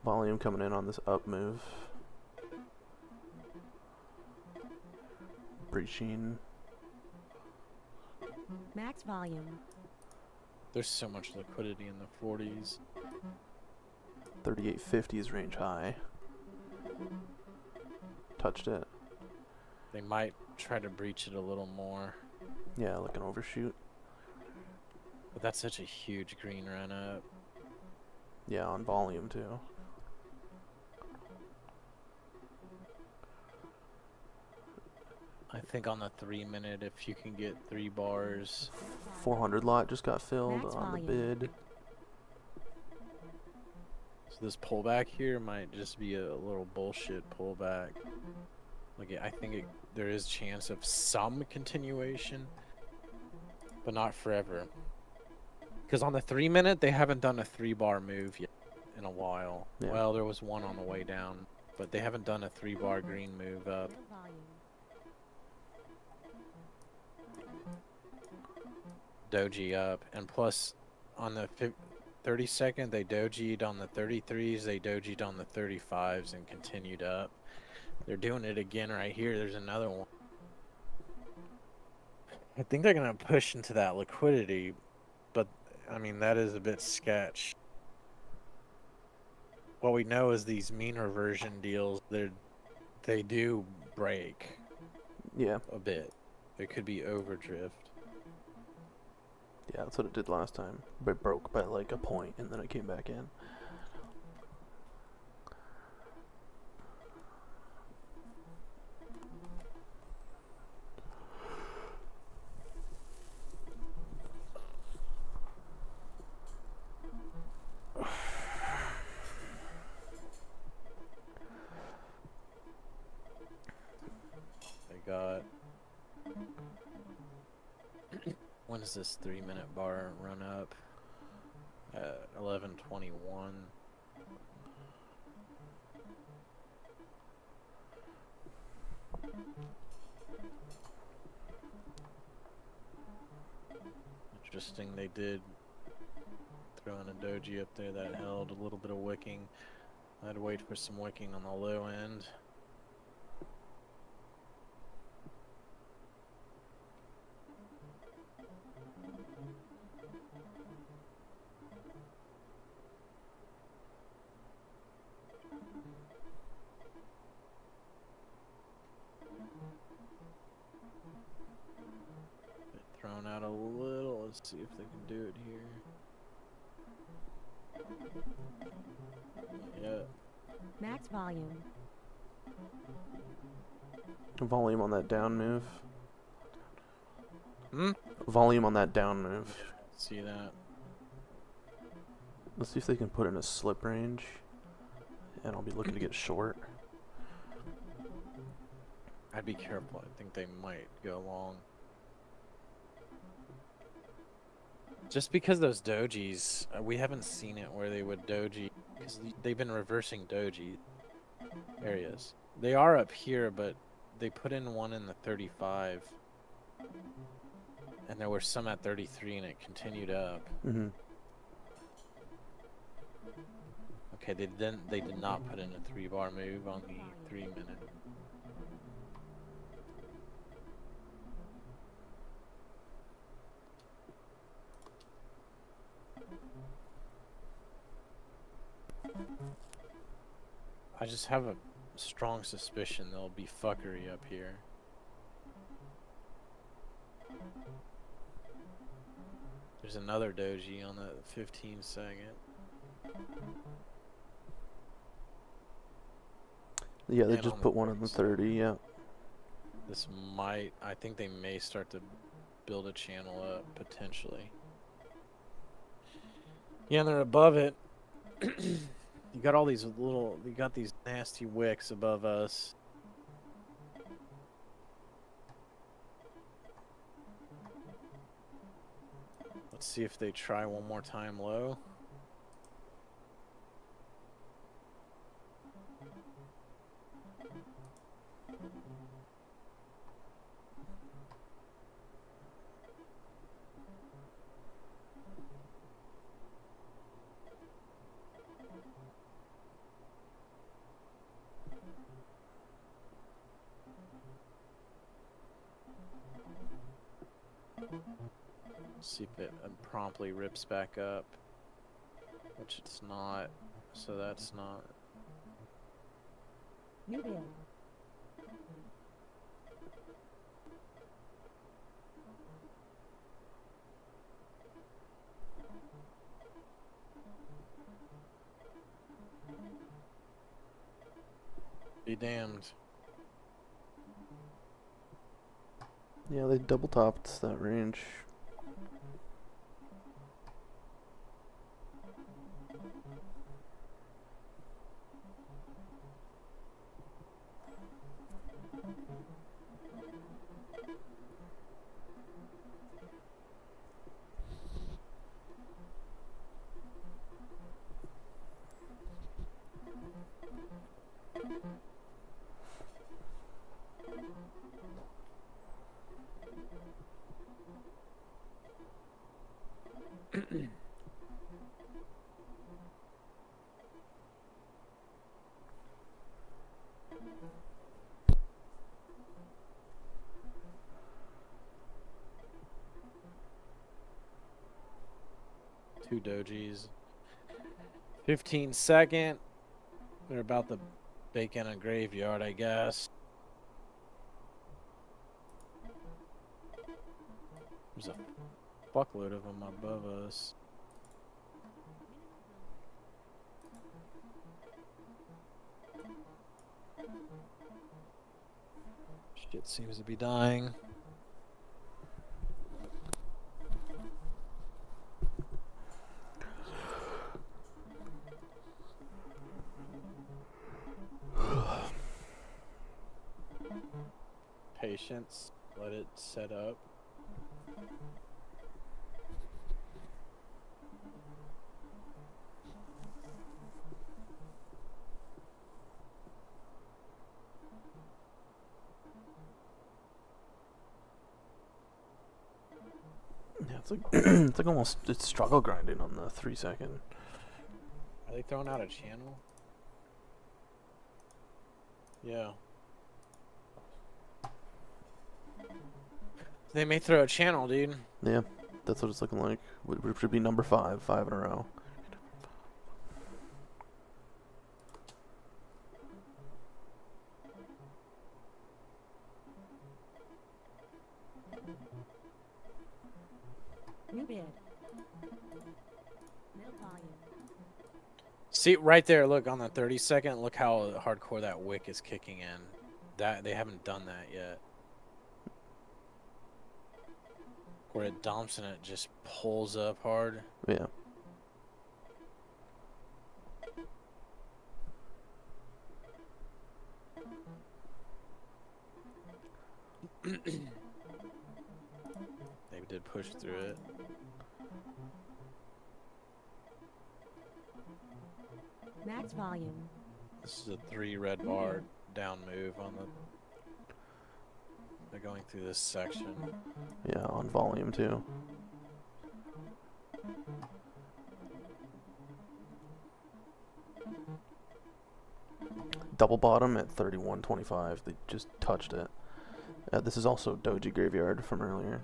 Volume coming in on this up move. Breaching. Max volume. There's so much liquidity in the 40s. 3850 is range high. Touched it. They might try to breach it a little more, Yeah, like an overshoot. but that's such a huge green run up. Yeah, on volume too. I think on the 3-minute, if you can get 3 bars, 400 lot just got filled Max on the volume. bid. So this pullback here might just be a little bullshit pullback. Like I think there is chance of some continuation, but not forever. Because on the 3-minute, they haven't done a 3-bar move yet in a while. Yeah. Well, there was one on the way down, but they haven't done a 3-bar green move up. Middle volume. Doji up, and plus on the 30-second, they dojied on the 33s, they dojied on the 35s, and continued up. They're doing it again right here. There's another one. I think they're going to push into that liquidity, but I mean, that is a bit sketch. What we know is these mean reversion deals, they do break Yeah. a bit. It could be overdrift. Yeah, that's what it did last time. But it broke by like a point, and then it came back in. They got... When does this 3-minute bar run up? 11:21. Interesting, they did throw in a doji up there that held a little bit of wicking. I'd wait for some wicking on the low end. Thrown out a little. Let's see if they can do it here. Yeah. Max volume. Volume on that down move. Hmm? Volume on that down move. See that? Let's see if they can put in a slip range. And I'll be looking to get short. I'd be careful. I think they might go long. Just because those dojis, we haven't seen it where they would doji, because they've been reversing doji areas. They are up here, but they put in one in the 35, and there were some at 33, and it continued up. Mm-hmm. Okay, they did not put in a 3-bar move on the 3-minute. I just have a strong suspicion there'll be fuckery up here. There's another doji on the 15-second. Yeah, they And just on the put one on the 30, yeah. This might, I think they may start to build a channel up, potentially. Yeah, and they're above it. You got all these little, you got these nasty wicks above us. Let's see if they try one more time low. See if it promptly rips back up, which it's not, so that's not. New build. Be damned. Yeah, they double topped that range. 2 dojis. 15-second. They're about to bake in a graveyard, I guess. There's a fuckload of them above us. Shit seems to be dying. Patience. Let it set up. Yeah, it's like it's like almost it's struggle grinding on the 3-second. Are they throwing out a channel? Yeah. They may throw a channel, dude. Yeah, that's what it's looking like. Which should be number 5 in a row. New bid. Middle volume. See right there, look on the 30-second, look how hardcore that wick is kicking in. That they haven't done that yet. Where it dumps and it just pulls up hard. Yeah. They did push through it. Max volume. This is a 3 red bar down move on the. They're going through this section. Yeah, on volume too. Double bottom at 31.25. They just touched it. This is also Doji Graveyard from earlier.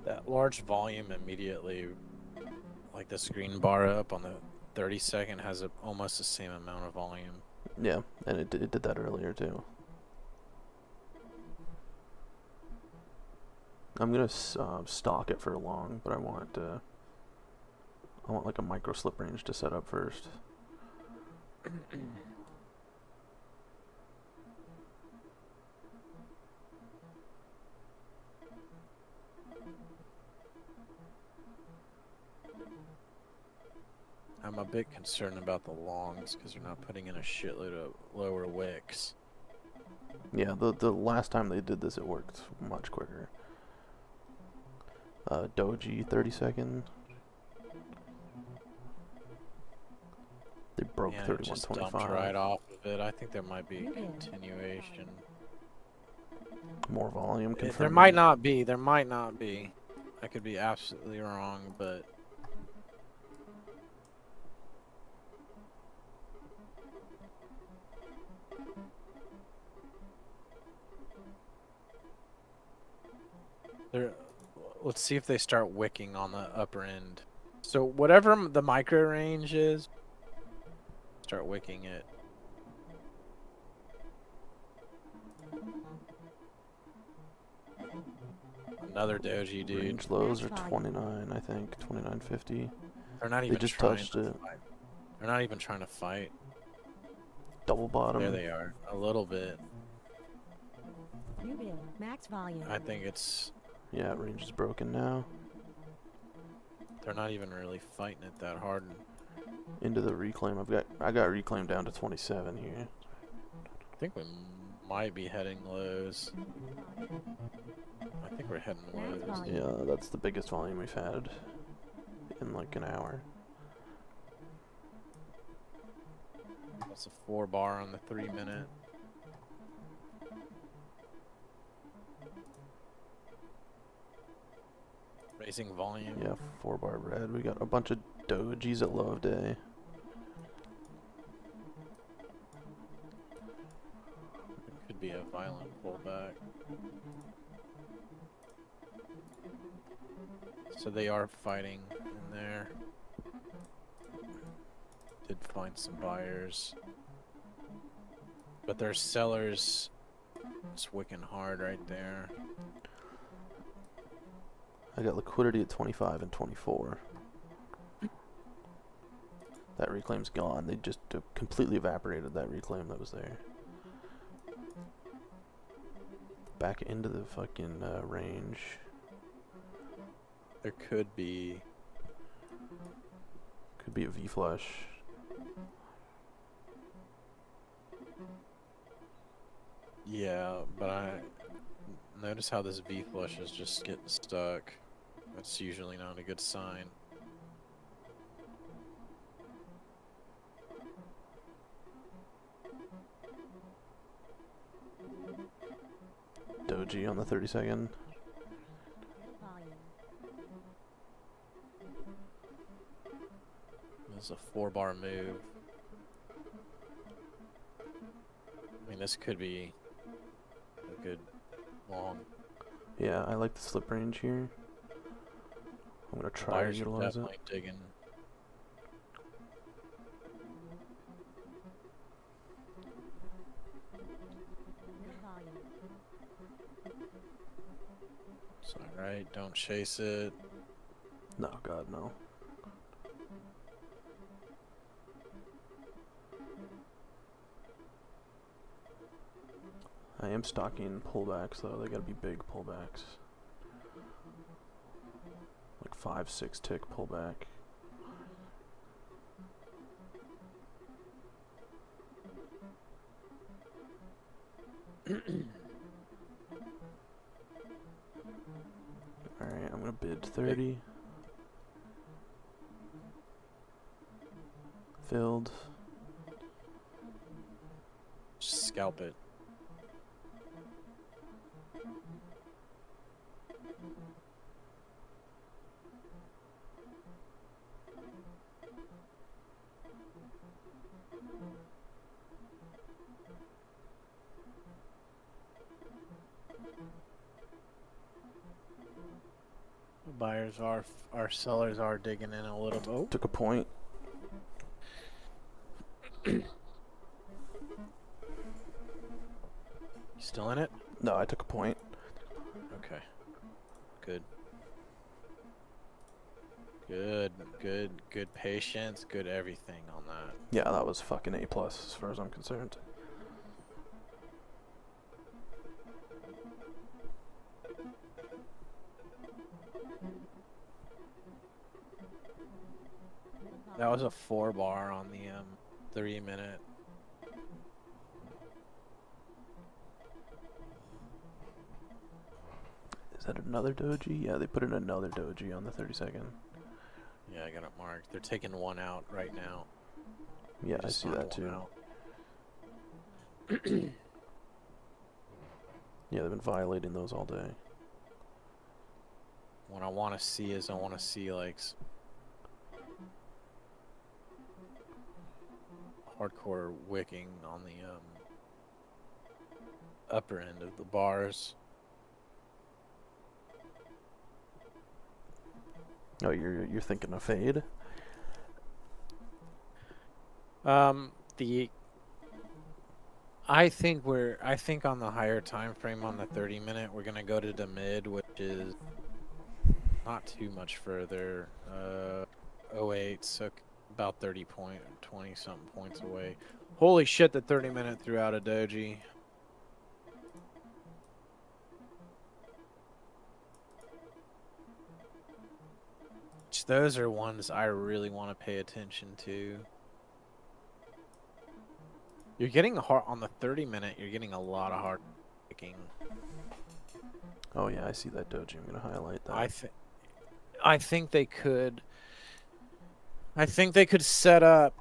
That large volume immediately, like the screen bar up on the 30-second, has almost the same amount of volume. Yeah, and it did that earlier too. I'm gonna stock it for long, but I want like a micro slip range to set up first. I'm a bit concerned about the longs because they're not putting in a shitload of lower wicks. Yeah, the last time they did this, it worked much quicker. Doji 30-second. They broke Yeah, it just dumped 31.25. right off of it. I think there might be a continuation. More volume. There confirmed. might not be. There might not be. I could be absolutely wrong, but let's see if they start wicking on the upper end. So whatever the micro range is, start wicking it. Another doji, dude. Range lows are 29, I think. 29.50. They're not They even just trying touched to it. fight. They're not even trying to fight. Double bottom. There they are. A little bit. New bid. Max volume. I think it's. Yeah, range is broken now. They're not even really fighting it that hard. Into the reclaim. I got reclaim down to 27 here. I think we might be heading lows. I think we're heading lows. Yeah, that's the biggest volume we've had in like an hour. That's a 4 bar on the 3-minute. Amazing volume. Yeah, 4-bar red. We got a bunch of dojis at low of day. Could be a violent pullback. So they are fighting in there. Did find some buyers. But there's sellers. It's wicking hard right there. I got liquidity at 25 and 24. That reclaim's gone. They just completely evaporated that reclaim that was there. Back into the fucking range. There could be. Could be a V-flush. Yeah, but I notice how this V flush is just getting stuck. That's usually not a good sign. Doji on the 30-second. Volume. This is a 4-bar move. I mean, this could be a good long. Yeah, I like the slip range here. I'm gonna try to Buyers are utilize it. definitely digging. Good volume. It's alright, don't chase it. No, God, no. I am stocking pullbacks though. They gotta be big pullbacks. Like 5-6 tick pullback. Alright, I'm gonna bid 30. Filled. Just scalp it. Buyers are, our sellers are digging in a little bit. Oh, Took a point. you still in it? No, I took a point. Okay. Good. Good patience, good everything on that. Yeah, that was fucking A+ as far as I'm concerned. Good That was volume. a 4-bar on the 3-minute. Is that another doji? Yeah, they put in another doji on the 30-second. Yeah, I got it marked. They're taking one out right now. Yeah, They I just see signed that one too. out. Yeah, they've been violating those all day. What I want to see is I want to see like hardcore wicking on the upper end of the bars. Oh, you're thinking of fade? I think on the higher time frame on the 30-minute we're gonna go to the mid, which is not too much further. 08, so about 20 something points away. Holy shit, the 30-minute threw out a doji. Those are ones I really want to pay attention to. You're getting on the 30-minute. You're getting a lot of hard picking. Oh yeah, I see that doji. I'm gonna highlight that. I think they could. I think they could set up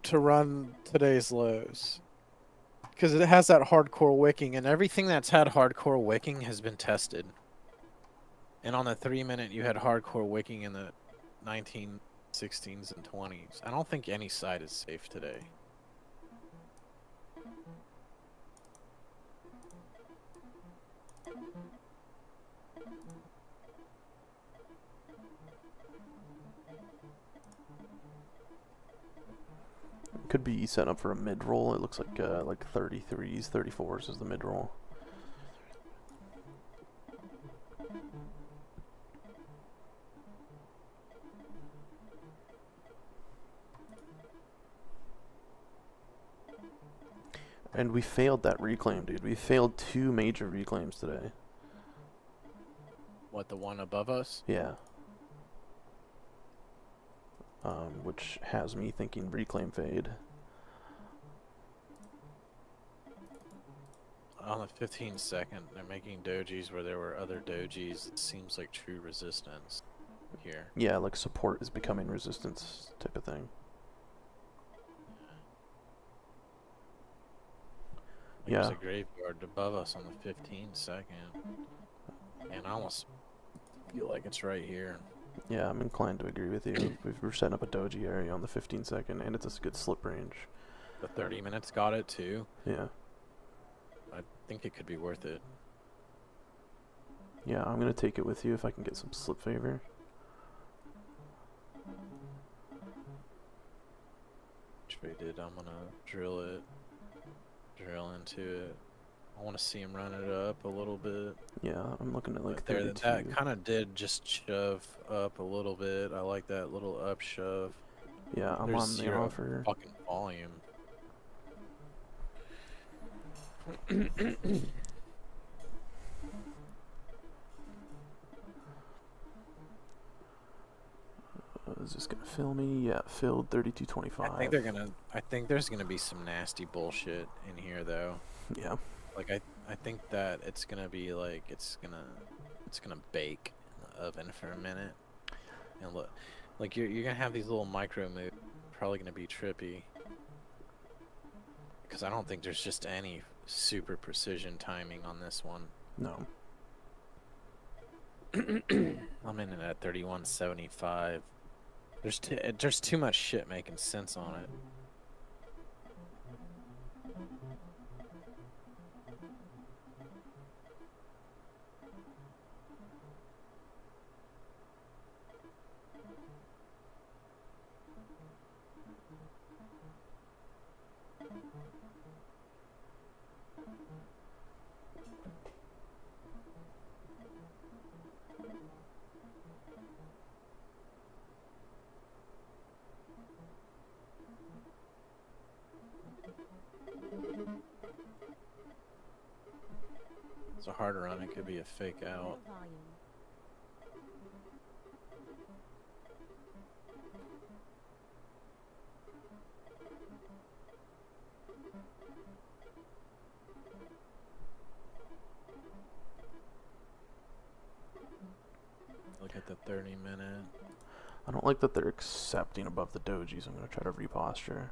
to run today's lows because it has that hardcore wicking, and everything that's had hardcore wicking has been tested. And on the 3-minute, you had hardcore wicking in the 1916s and 20s. I don't think any side is safe today. Could be set up for a mid roll. It looks like 33s, 34s is the mid roll. And we failed that reclaim, dude. We failed 2 major reclaims today. What, the one above us? Yeah. Which has me thinking reclaim fade. On the 15-second, they're making dojis where there were other dojis. It seems like true resistance here. Yeah, like support is becoming resistance type of thing. There's Yeah. a graveyard above us on the 15-second. And I almost feel like it's right here. Yeah, I'm inclined to agree with you. We're setting up a doji area on the 15-second, and it's a good slip range. The 30 minutes got it too. Yeah. I think it could be worth it. Yeah, I'm going to take it with you if I can get some slip favor. Traded, I'm gonna drill it. Drill into it. I want to see him run it up a little bit. Yeah, I'm looking at like But there, 32. that kind of did just shove up a little bit. I like that little up shove. Yeah, I'm There's on the zero offer. fucking volume. Is this gonna fill me? Yeah, filled 32.25. I think there's gonna be some nasty bullshit in here though. Yeah. Like I think that it's gonna be like it's gonna bake in the oven for a minute. And look, like you're gonna have these little micro moves. Probably gonna be trippy. Because I don't think there's just any super precision timing on this one. No. I'm in it at 31.75. There's too much shit making sense on it. It's a harder run. It could be a fake out. Volume. Look at the 30-minute. I don't like that they're accepting above the dojis. I'm gonna try to reposture.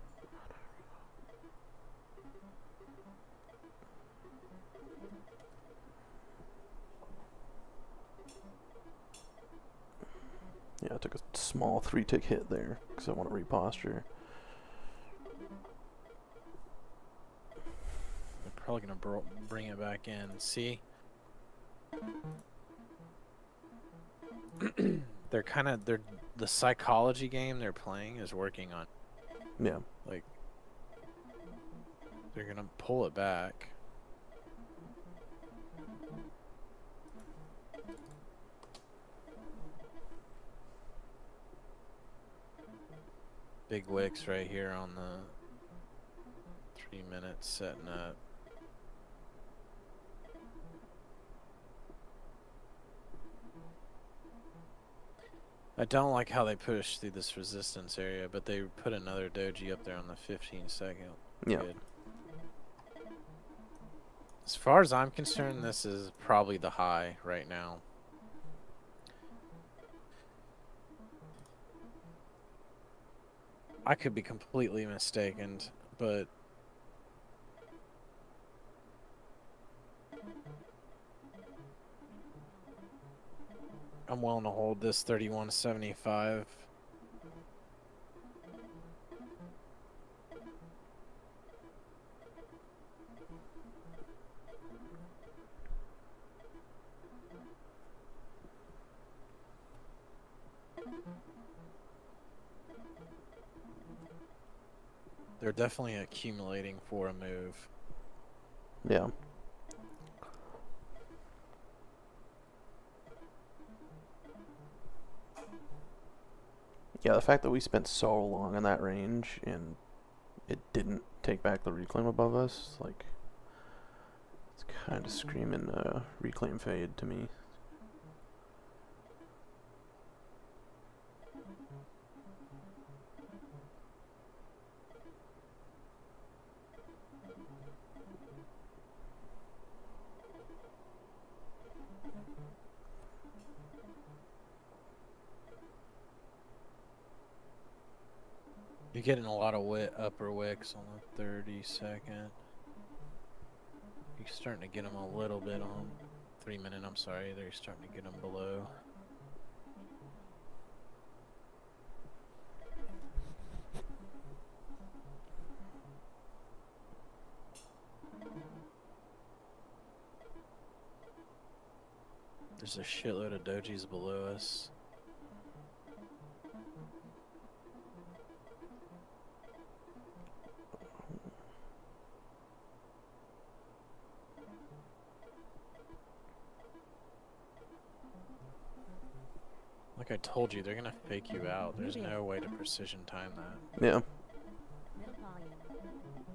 Yeah, I took a small 3-tick hit there because I want to reposture. They're probably gonna bring it back in. See? they're the psychology game they're playing is working on. Yeah. Like they're gonna pull it back. Big wicks right here on the 3 minutes setting up. I don't like how they push through this resistance area, but they put another doji up there on the 15-second. Yeah. Good. As far as I'm concerned, this is probably the high right now. I could be completely mistaken, but I'm willing to hold this 3175. They're definitely accumulating for a move. Yeah. Yeah, the fact that we spent so long in that range and it didn't take back the reclaim above us, like, it's kind of screaming reclaim fade to me. You're getting a lot of upper wicks on the 32nd. You're starting to get them a little bit on 3 minute. I'm sorry, they're starting to get them below. There's a shitload of dojis below us. Like I told you, they're gonna fake you out. There's no way to precision time that. Yeah. Middle volume.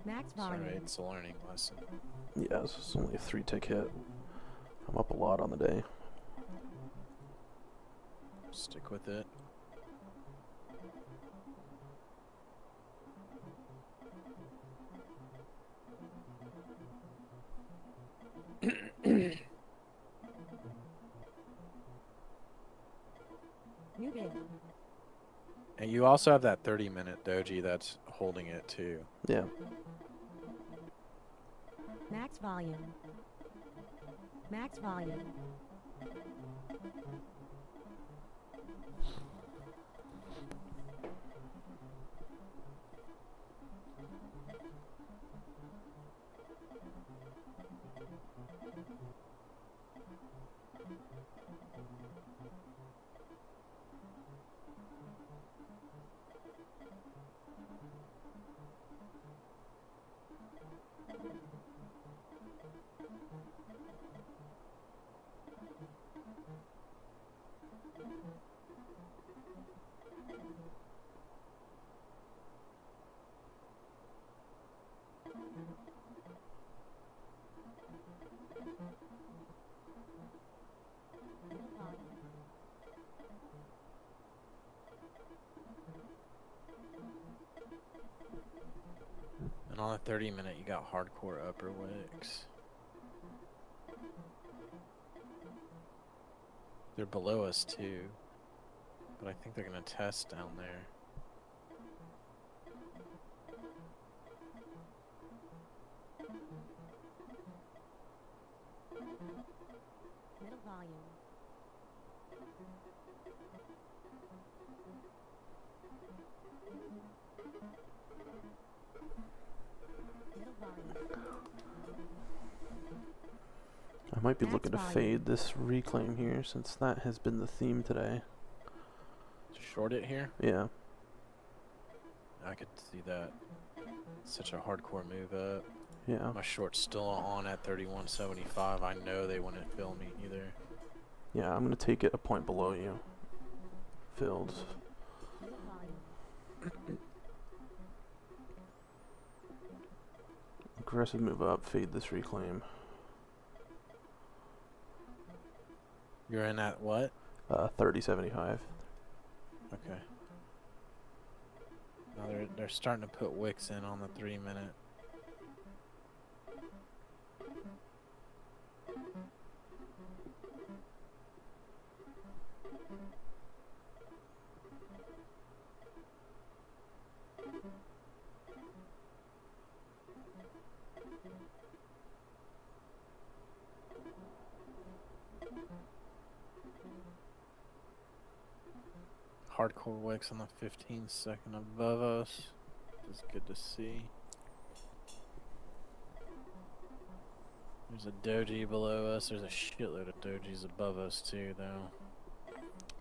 Max It's alright, volume. it's a learning lesson. Yeah, this is only a 3-tick hit. I'm up a lot on the day. Stick with it. New bid. And you also have that 30-minute doji that's holding it too. Yeah. Max volume. Max volume. Middle volume. And on the 30-minute, you got hardcore upper wicks. They're below us too, but I think they're gonna test down there. Middle volume. Middle volume. I might be Max looking to volume. fade this reclaim here since that has been the theme today. Short it here. Yeah. I could see that. It's such a hardcore move up. Yeah. My short's still on at 31.75. I know they wouldn't fill me either. Yeah, I'm going to take it a point below you. Filled. Middle volume. Aggressive move up, fade this reclaim. You're in at what? 30.75. Okay. Now they're starting to put wicks in on the 3-minute. hardcore wicks on the 15-second above us. It's good to see. There's a doji below us. There's a shitload of dojis above us too, though.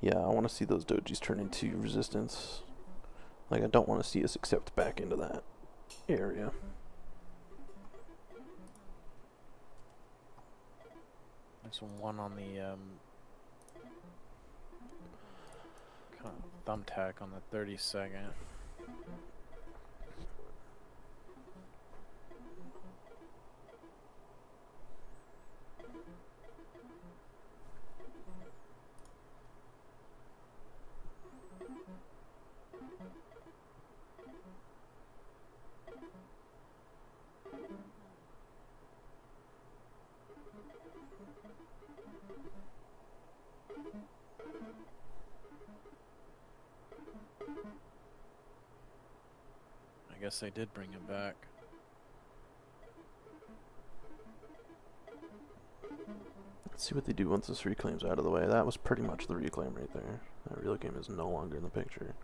Yeah, I want to see those dojis turn into resistance. Like, I don't want to see us accept back into that area. There's one on the kind of thumbtack on the 30-second. I guess they did bring him back. Let's see what they do once this reclaim's out of the way. That was pretty much the reclaim right there. That real game is no longer in the picture.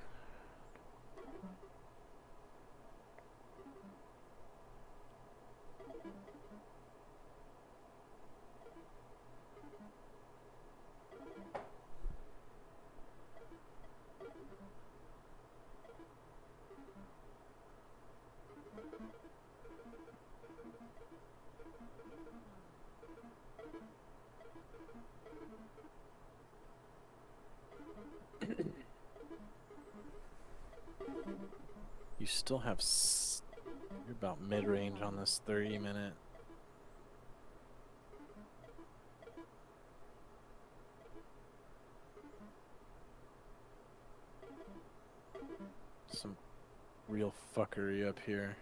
You still have you're about mid-range on this 30-minute. Some real fuckery up here.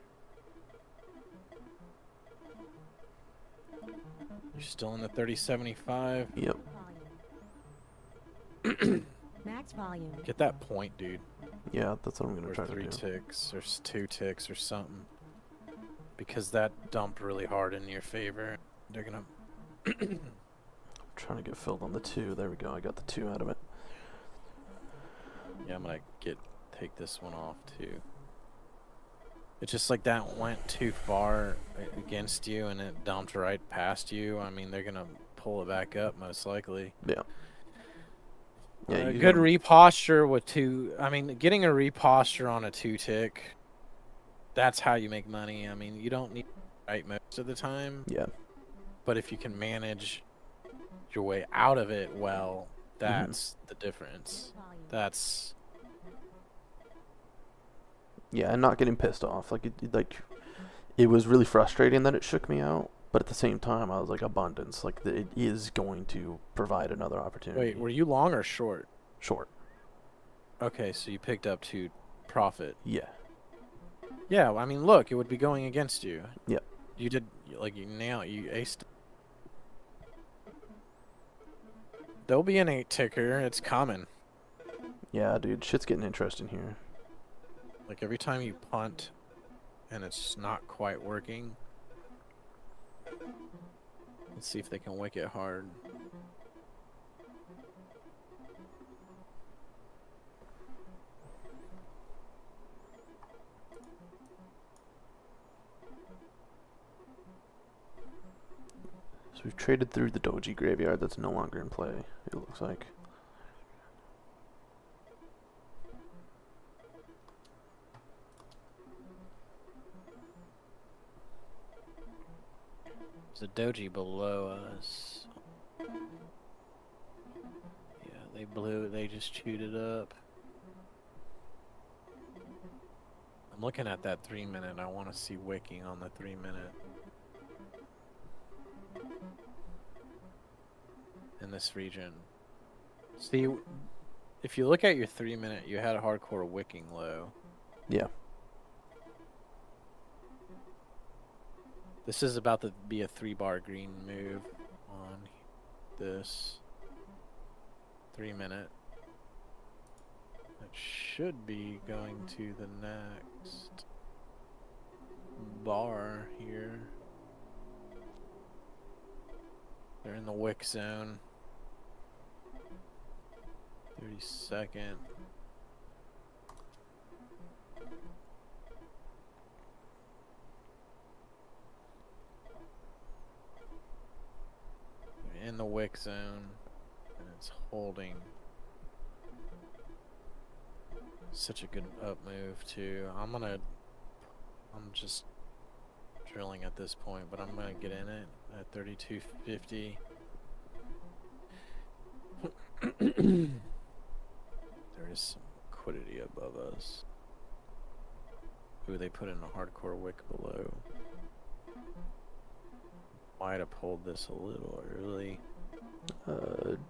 You're still in the 30-75. Yep. Volume. Max volume. Get that point, dude. Yeah, that's what I'm going Or to try to 3 do. ticks, or 2 ticks, or something. Because that dumped really hard in your favor. They're gonna. I'm trying to get filled on the 2. There we go. I got the 2 out of it. Yeah, I'm gonna take this one off too. It's just like that went too far against you, and it dumped right past you. I mean, they're gonna pull it back up most likely. Yeah. Yeah, you good gotta- reposture with 2. I mean, getting a reposture on a 2 tick. That's how you make money. I mean, you don't need right most of the time, Yeah. but if you can manage your way out of it well, that's the difference. Volume. That's Yeah, and not getting pissed off. Like it was really frustrating that it shook me out, but at the same time, I was like, abundance. Like, it is going to provide another opportunity. wait. Were you long or short? Short. Okay, so you picked up 2 profit. Yeah. Yeah, I mean, look, it would be going against you. Yep. You did, like, you aced. There'll be an 8 ticker. It's coming. Yeah, dude, shit's getting interesting here. Like, every time you punt and it's not quite working, let's see if they can wick it hard. So we've traded through the Doji graveyard that's no longer in play, it looks like. There's a doji below us. Yeah, they just chewed it up. I'm looking at that 3-minute. I want to see wicking on the 3-minute. In this region. See, if you look at your 3-minute, you had a hardcore wicking low. Yeah. This is about to be a 3-bar green move on this 3-minute. It should be going to the next bar here. They're in the wick zone. 32nd. wick zone, and it's holding. Such a good up move too. I'm just drilling at this point, but I'm gonna get in it at 3250. There is some liquidity above us. Ooh, they put in a hardcore wick below. Might have pulled this a little early.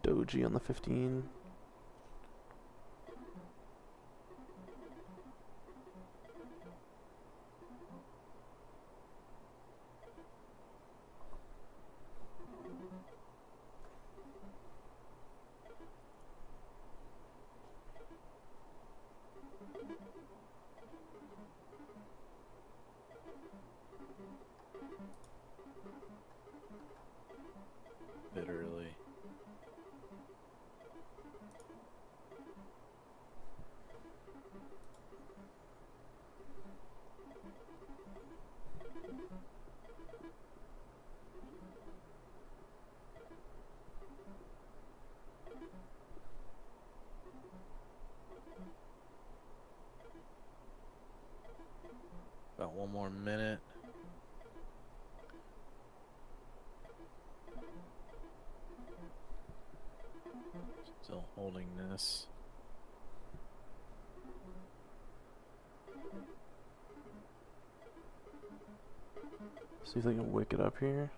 Doji on the 15. Bit early. About one more minute. Still holding this. See if they can wick it up here.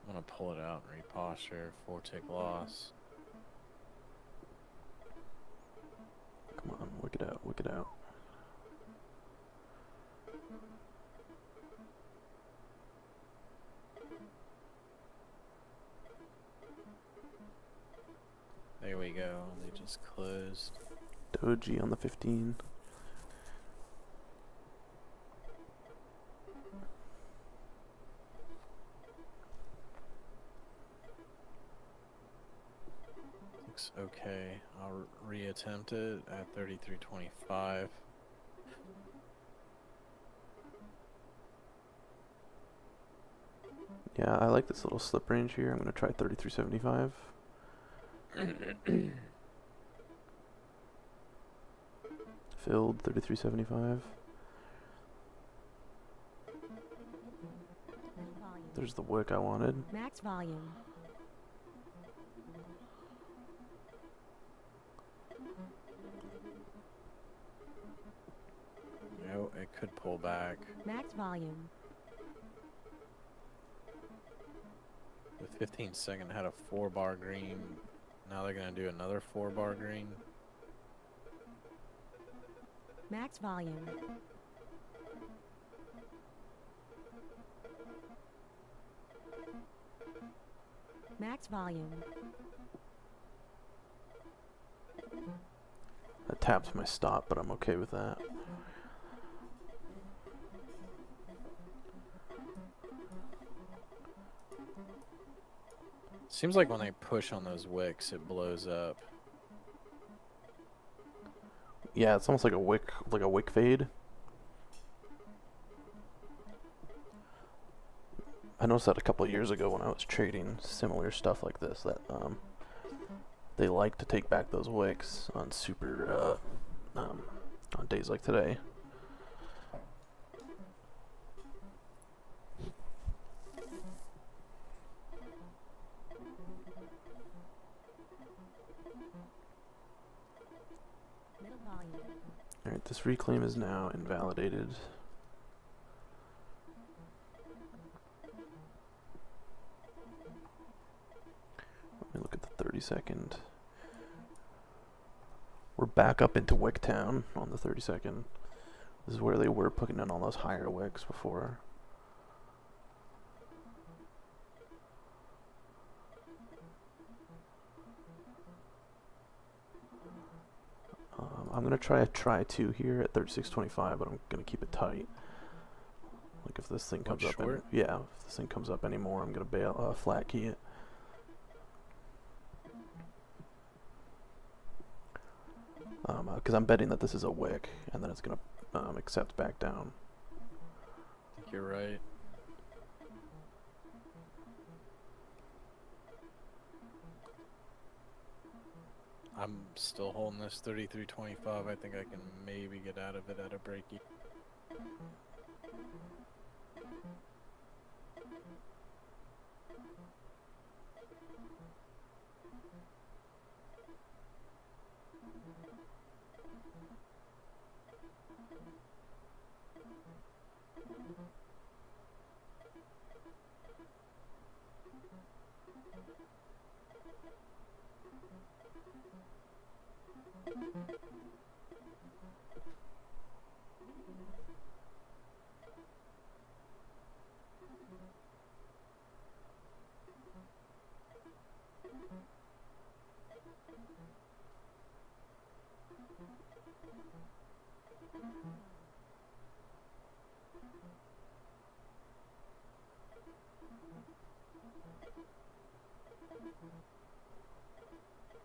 I'm gonna pull it out and reposture. 4-tick loss. Come on, wick it out, wick it out. There we go. They just closed. Doji on the 15. Looks okay. I'll reattempt it at 3325. Yeah, I like this little slip range here. I'm going to try 3375. Filled 3375. Volume. There's the wick I wanted. Max volume. No, it could pull back. Max volume. The 15-second had a 4-bar green. Now they're gonna do another 4-bar green. Max volume. Max volume. That taps my stop, but I'm okay with that. Seems like when they push on those wicks, it blows up. Yeah, it's almost like a wick fade. I noticed that a couple of years ago when I was trading similar stuff like this, that they like to take back those wicks on super on days like today. Middle volume. Alright, this reclaim is now invalidated. Let me look at the 30-second. We're back up into Wicktown on the 30-second. This is where they were putting in all those higher wicks before. I'm gonna try a try-2 here at 36.25, but I'm gonna keep it tight. Like if this thing comes up, yeah, if this thing comes up anymore, I'm gonna bail, flat key it. Because I'm betting that this is a wick, and then it's gonna accept back down. I think you're right. I'm still holding this 33.25. I think I can maybe get out of it at a break.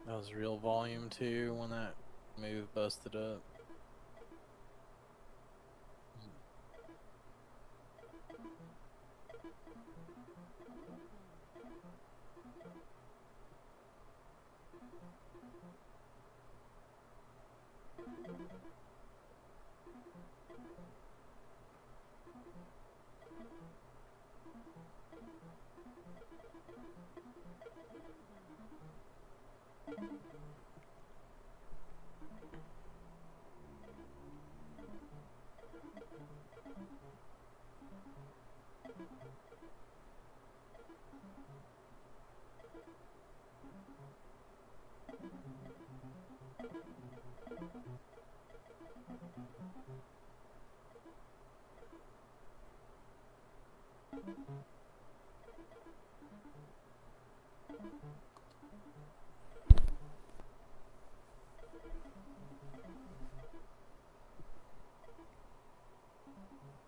That was real volume too when that move busted up.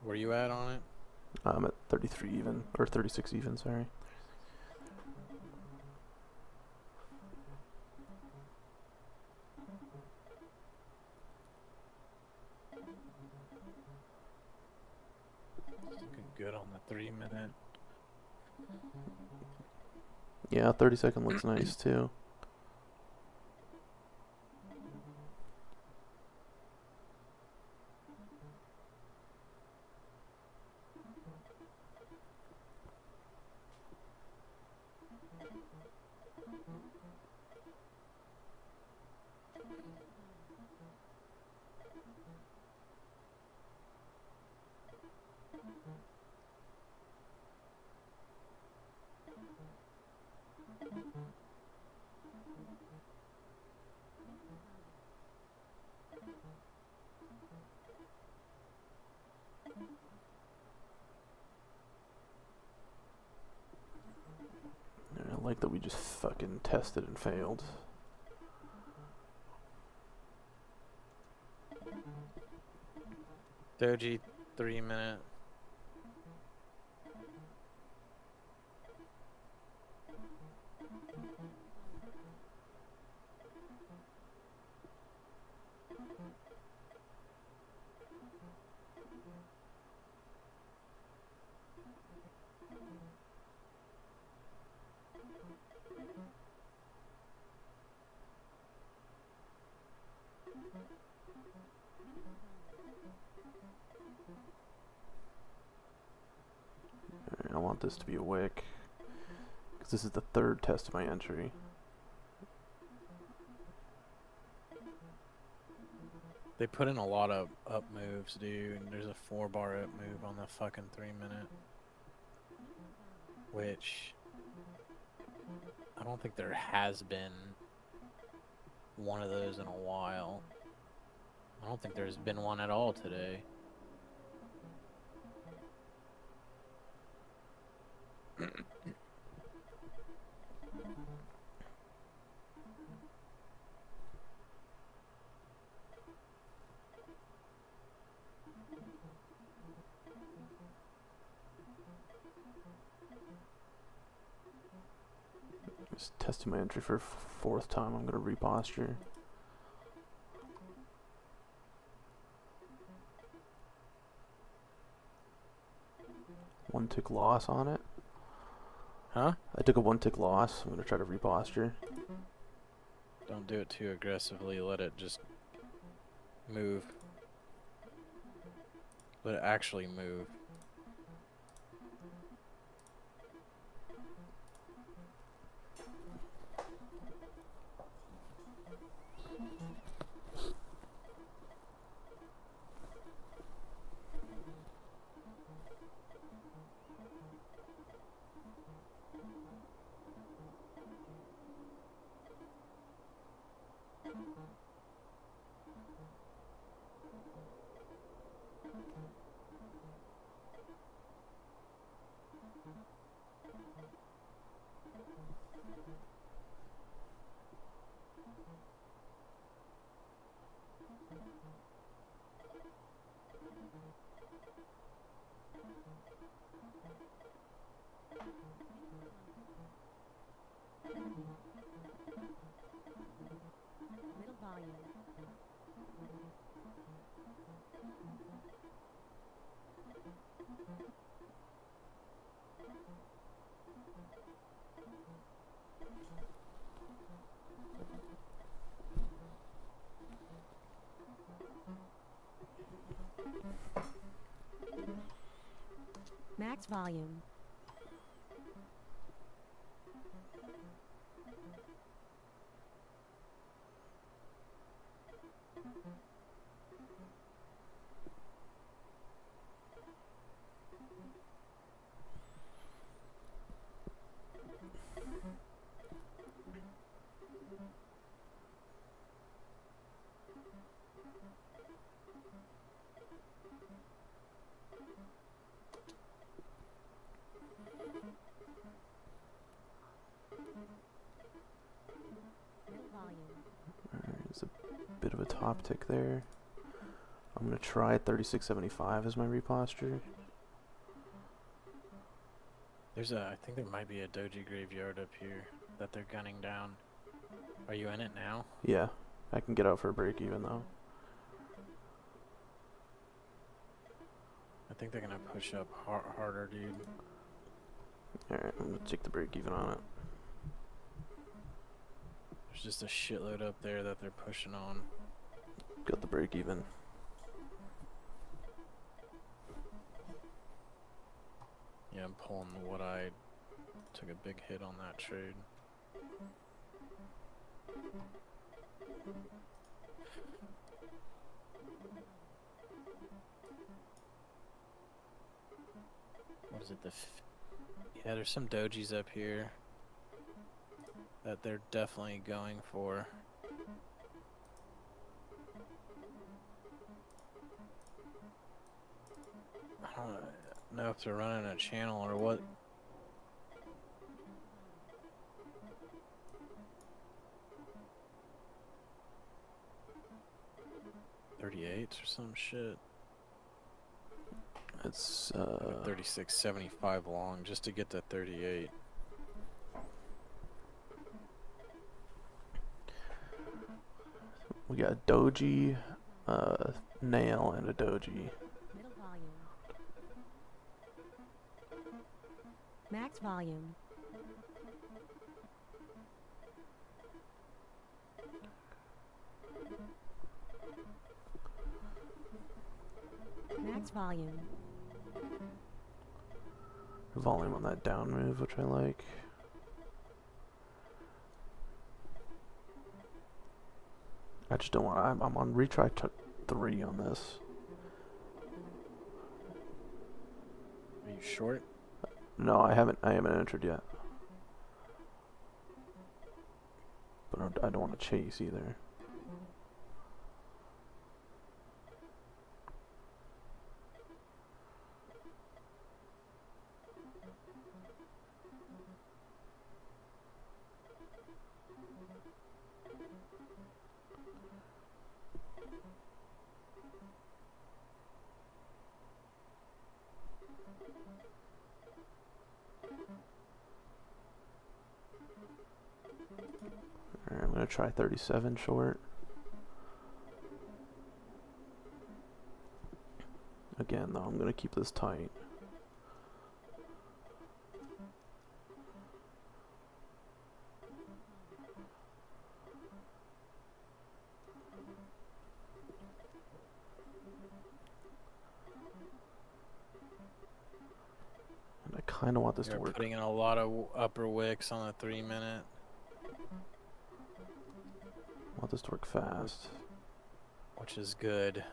Where you at on it? I'm at 33 even, or 36 even, sorry. Looking good on the 3 minute. Yeah, 30-second looks nice too. I like that we just fucking tested and failed. Doji 3 minute. I want this to be a wick, because this is the third test of my entry. They put in a lot of up moves, dude. There's a 4-bar up move on the fucking 3 minute. Which I don't think there has been one of those in a while. I don't think there's been one at all today. Just testing my entry for fourth time. I'm gonna reposture. One tick loss on it. Huh? I took a 1 tick loss. I'm gonna try to reposture. Don't do it too aggressively. Let it just move. Let it actually move. Middle volume. Max volume. Middle volume. Alright, there's a bit of a top tick there. I'm gonna try 3675 as my reposture. I think there might be a doji graveyard up here that they're gunning down. Are you in it now? Yeah, I can get out for a break even though. I think they're gonna push up harder, dude. Alright, I'm gonna take the break even on it. There's just a shitload up there that they're pushing on. Got the break even. Yeah, I'm pulling what I took a big hit on that trade. What is it? Yeah, there's some dojis up here that they're definitely going for. I don't know if they're running a channel or what. .38s or some shit. It's 36.75 long just to get to 38. we got a doji, nail, and a doji. Middle volume. Max volume. Max volume. Volume on that down move, which I like. I just don't want. I'm on retry 3 on this. Are you short? No, I haven't entered yet. But I don't want to chase either. Alright, I'm gonna try 37 short. Again, though, I'm gonna keep this tight. kind of want this to You're work. putting in a lot of upper wicks on the 3 minute. I want this to work fast. Which is good.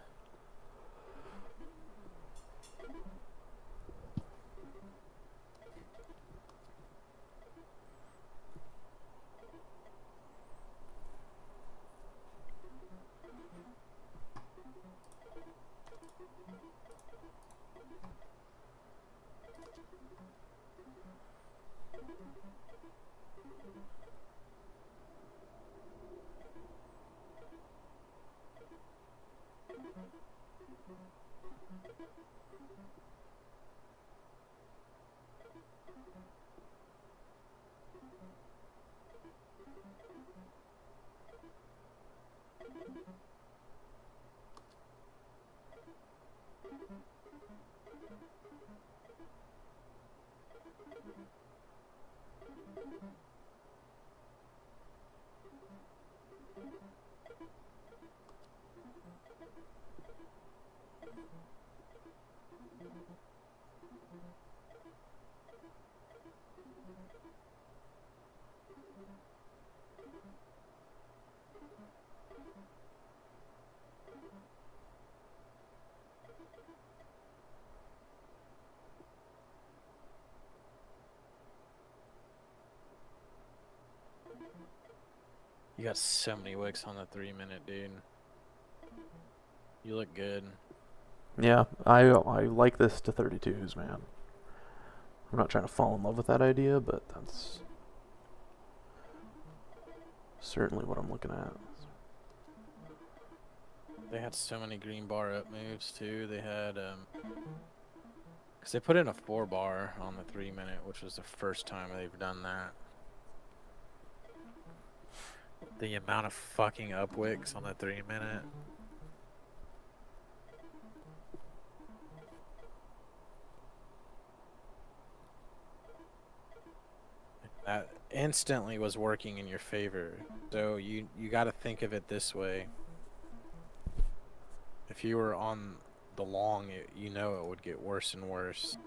You got so many wicks on the 3 minute, dude. You look good. Yeah, I like this to 32s, man. I'm not trying to fall in love with that idea, but that's certainly what I'm looking at. They had so many green bar up moves too. They had because they put in a 4 bar on the 3 minute, which was the first time they've done that. The amount of fucking up wicks on the 3 minute. That instantly was working in your favor. So you got to think of it this way. If you were on the long, you know it would get worse and worse.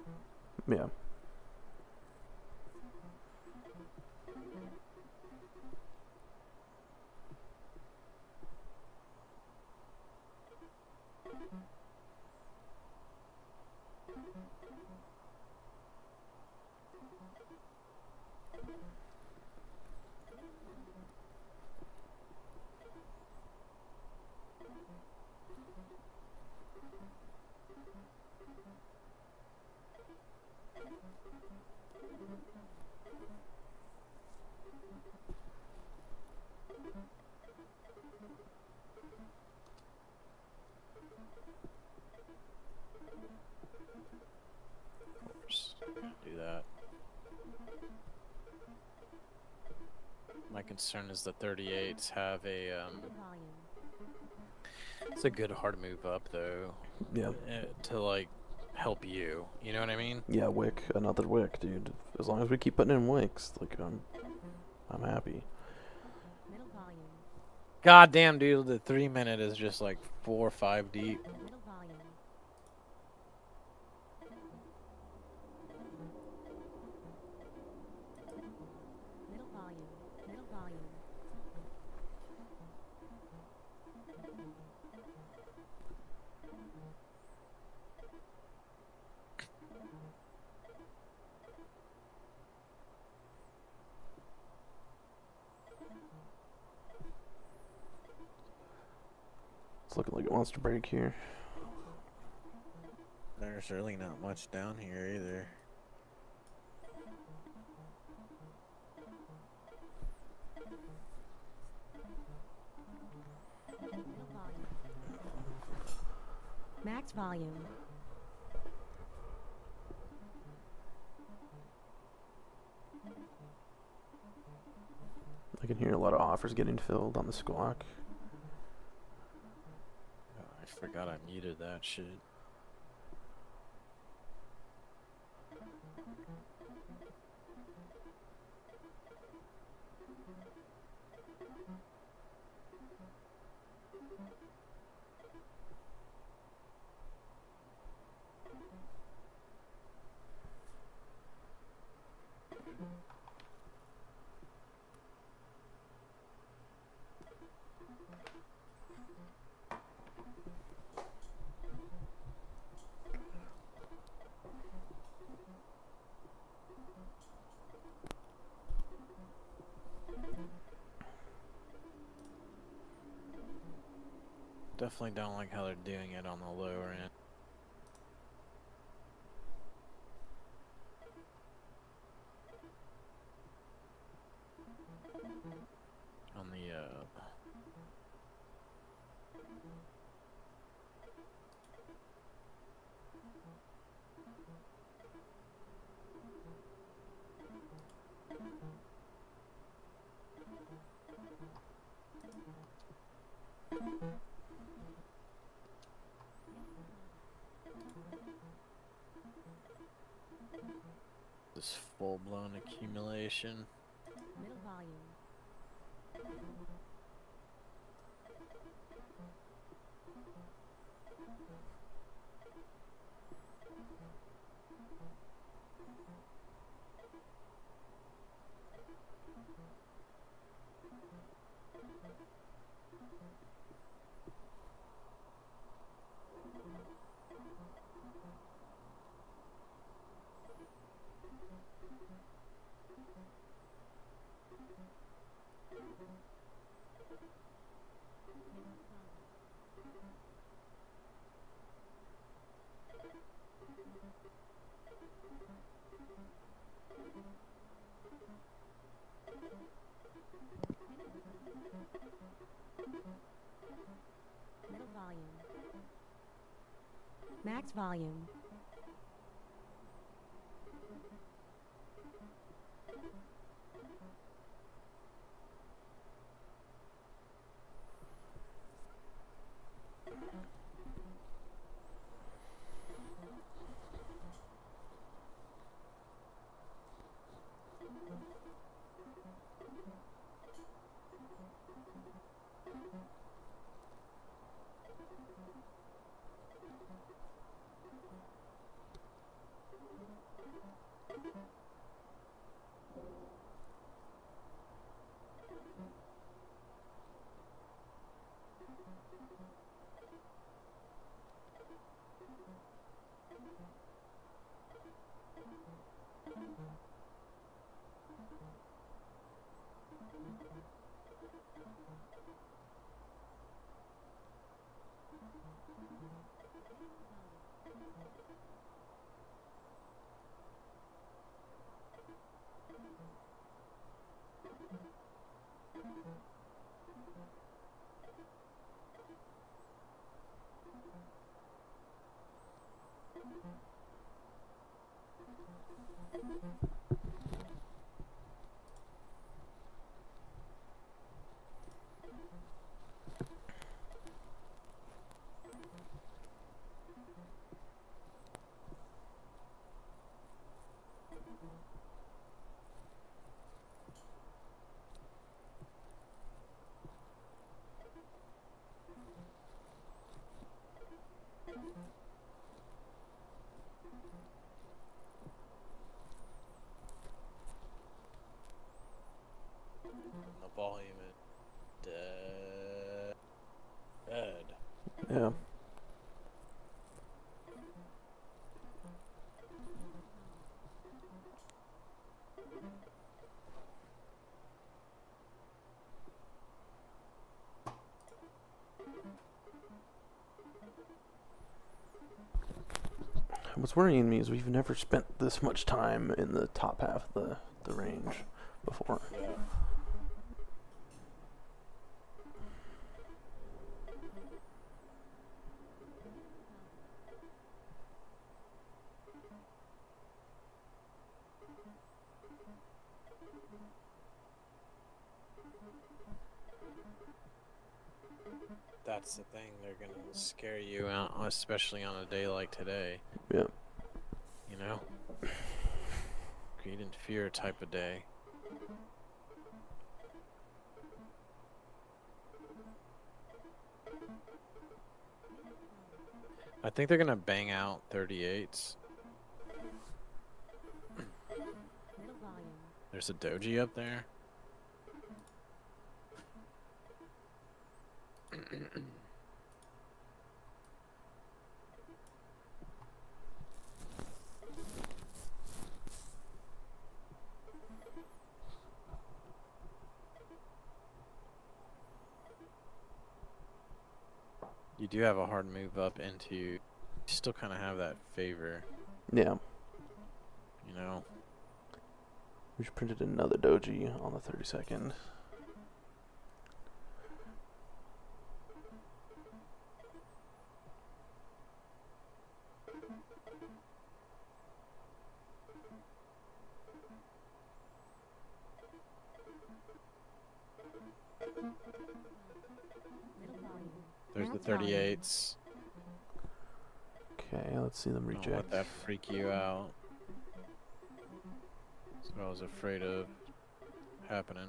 Yeah. Do that. My concern is the 38s have a Middle volume. it's a good hard move up though. Yeah. To like help you. You know what I mean? Yeah, wick, another wick, dude. As long as we keep putting in wicks, like I'm happy. Middle volume. God damn, dude, the 3 minute is just like 4 or 5 deep. Middle volume. Middle volume. Middle volume. It's looking like it wants to break here. There's really not much down here either. Middle volume. Max volume. I can hear a lot of offers getting filled on the squawk. Oh, I forgot I muted that shit. Definitely don't like how they're doing it on the lower end. On the this full-blown accumulation. Middle volume. Middle volume. Max volume. The volume is dead. Yeah. What's worrying me is we've never spent this much time in the top half of the range before. Yeah. That's the thing, they're gonna scare you out, especially on a day like today. Yeah. You know? Greed and fear type of day. I think they're gonna bang out 38s. Middle volume. There's a doji up there. do have a hard move up into. You still kind of have that favor, Yeah. you know. We just printed another doji on the 32nd. Middle volume. There's the Max volume. 38s. Okay, let's see them Don't reject. let that freak you out. That's what I was afraid of happening.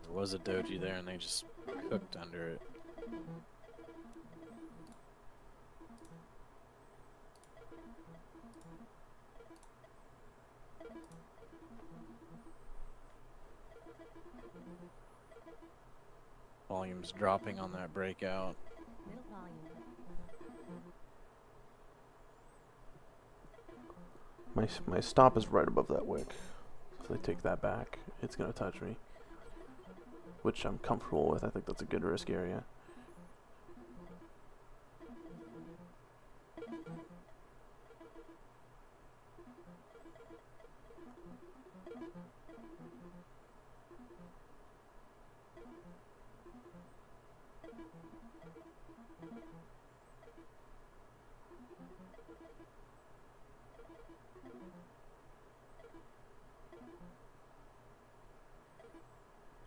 There was a doji there and they just cooked under it. Volume's dropping on that breakout. Middle volume. My stop is right above that wick. So if I take that back, it's gonna touch me. Which I'm comfortable with. I think that's a good risk area.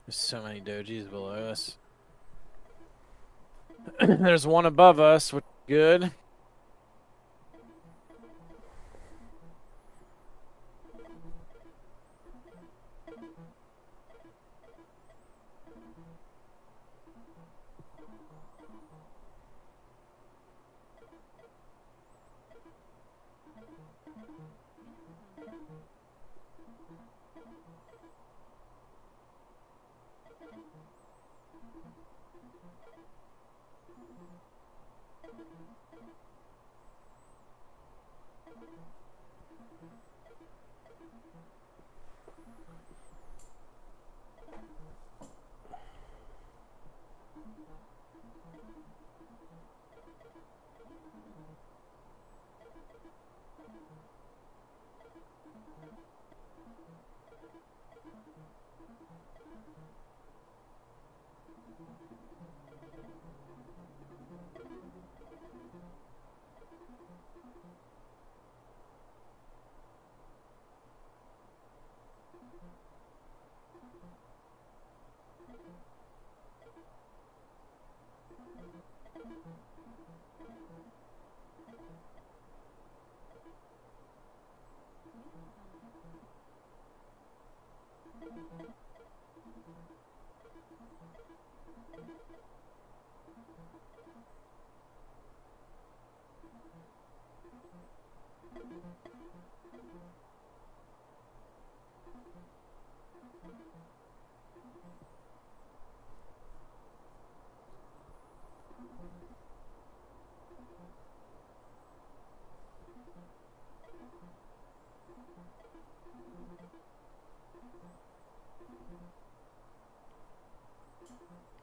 There's so many dojis below us. There's one above us, which is good.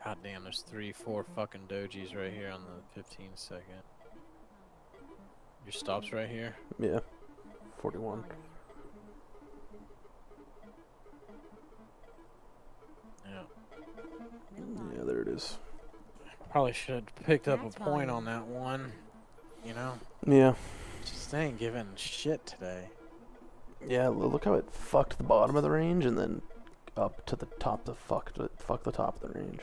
God damn, there's 3-4 fucking dojis right here on the 15-second. Your stop's right here? Yeah. 41. Yeah. Yeah, there it is. Probably should have picked up a That's point fine. on that one. You know? Yeah. Just ain't giving shit today. Yeah, look how it fucked the bottom of the range and then up to the top to fuck the top of the range.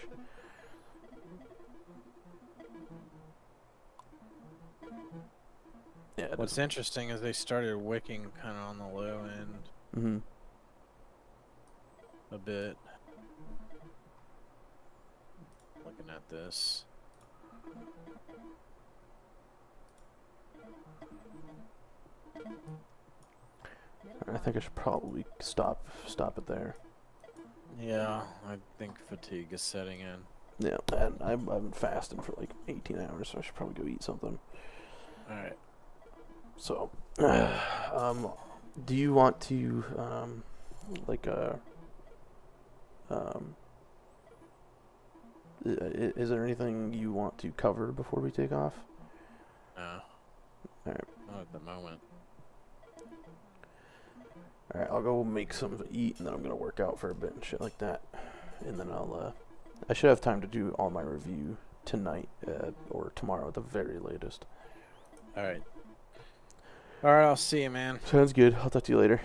Yeah. What's interesting is they started wicking kind of on the low end Mm-hmm. a bit. Looking at this. I think I should probably stop it there. Yeah, I think fatigue is setting in. Yeah, and I've been fasting for like 18 hours, so I should probably go eat something. All right. So, do you want to, is there anything you want to cover before we take off? No. Alright. Not at the moment. Alright, I'll go make something to eat, and then I'm gonna work out for a bit and shit like that. And then I should have time to do all my review tonight, or tomorrow at the very latest. All right. All right, I'll see you, man. Sounds good. I'll talk to you later.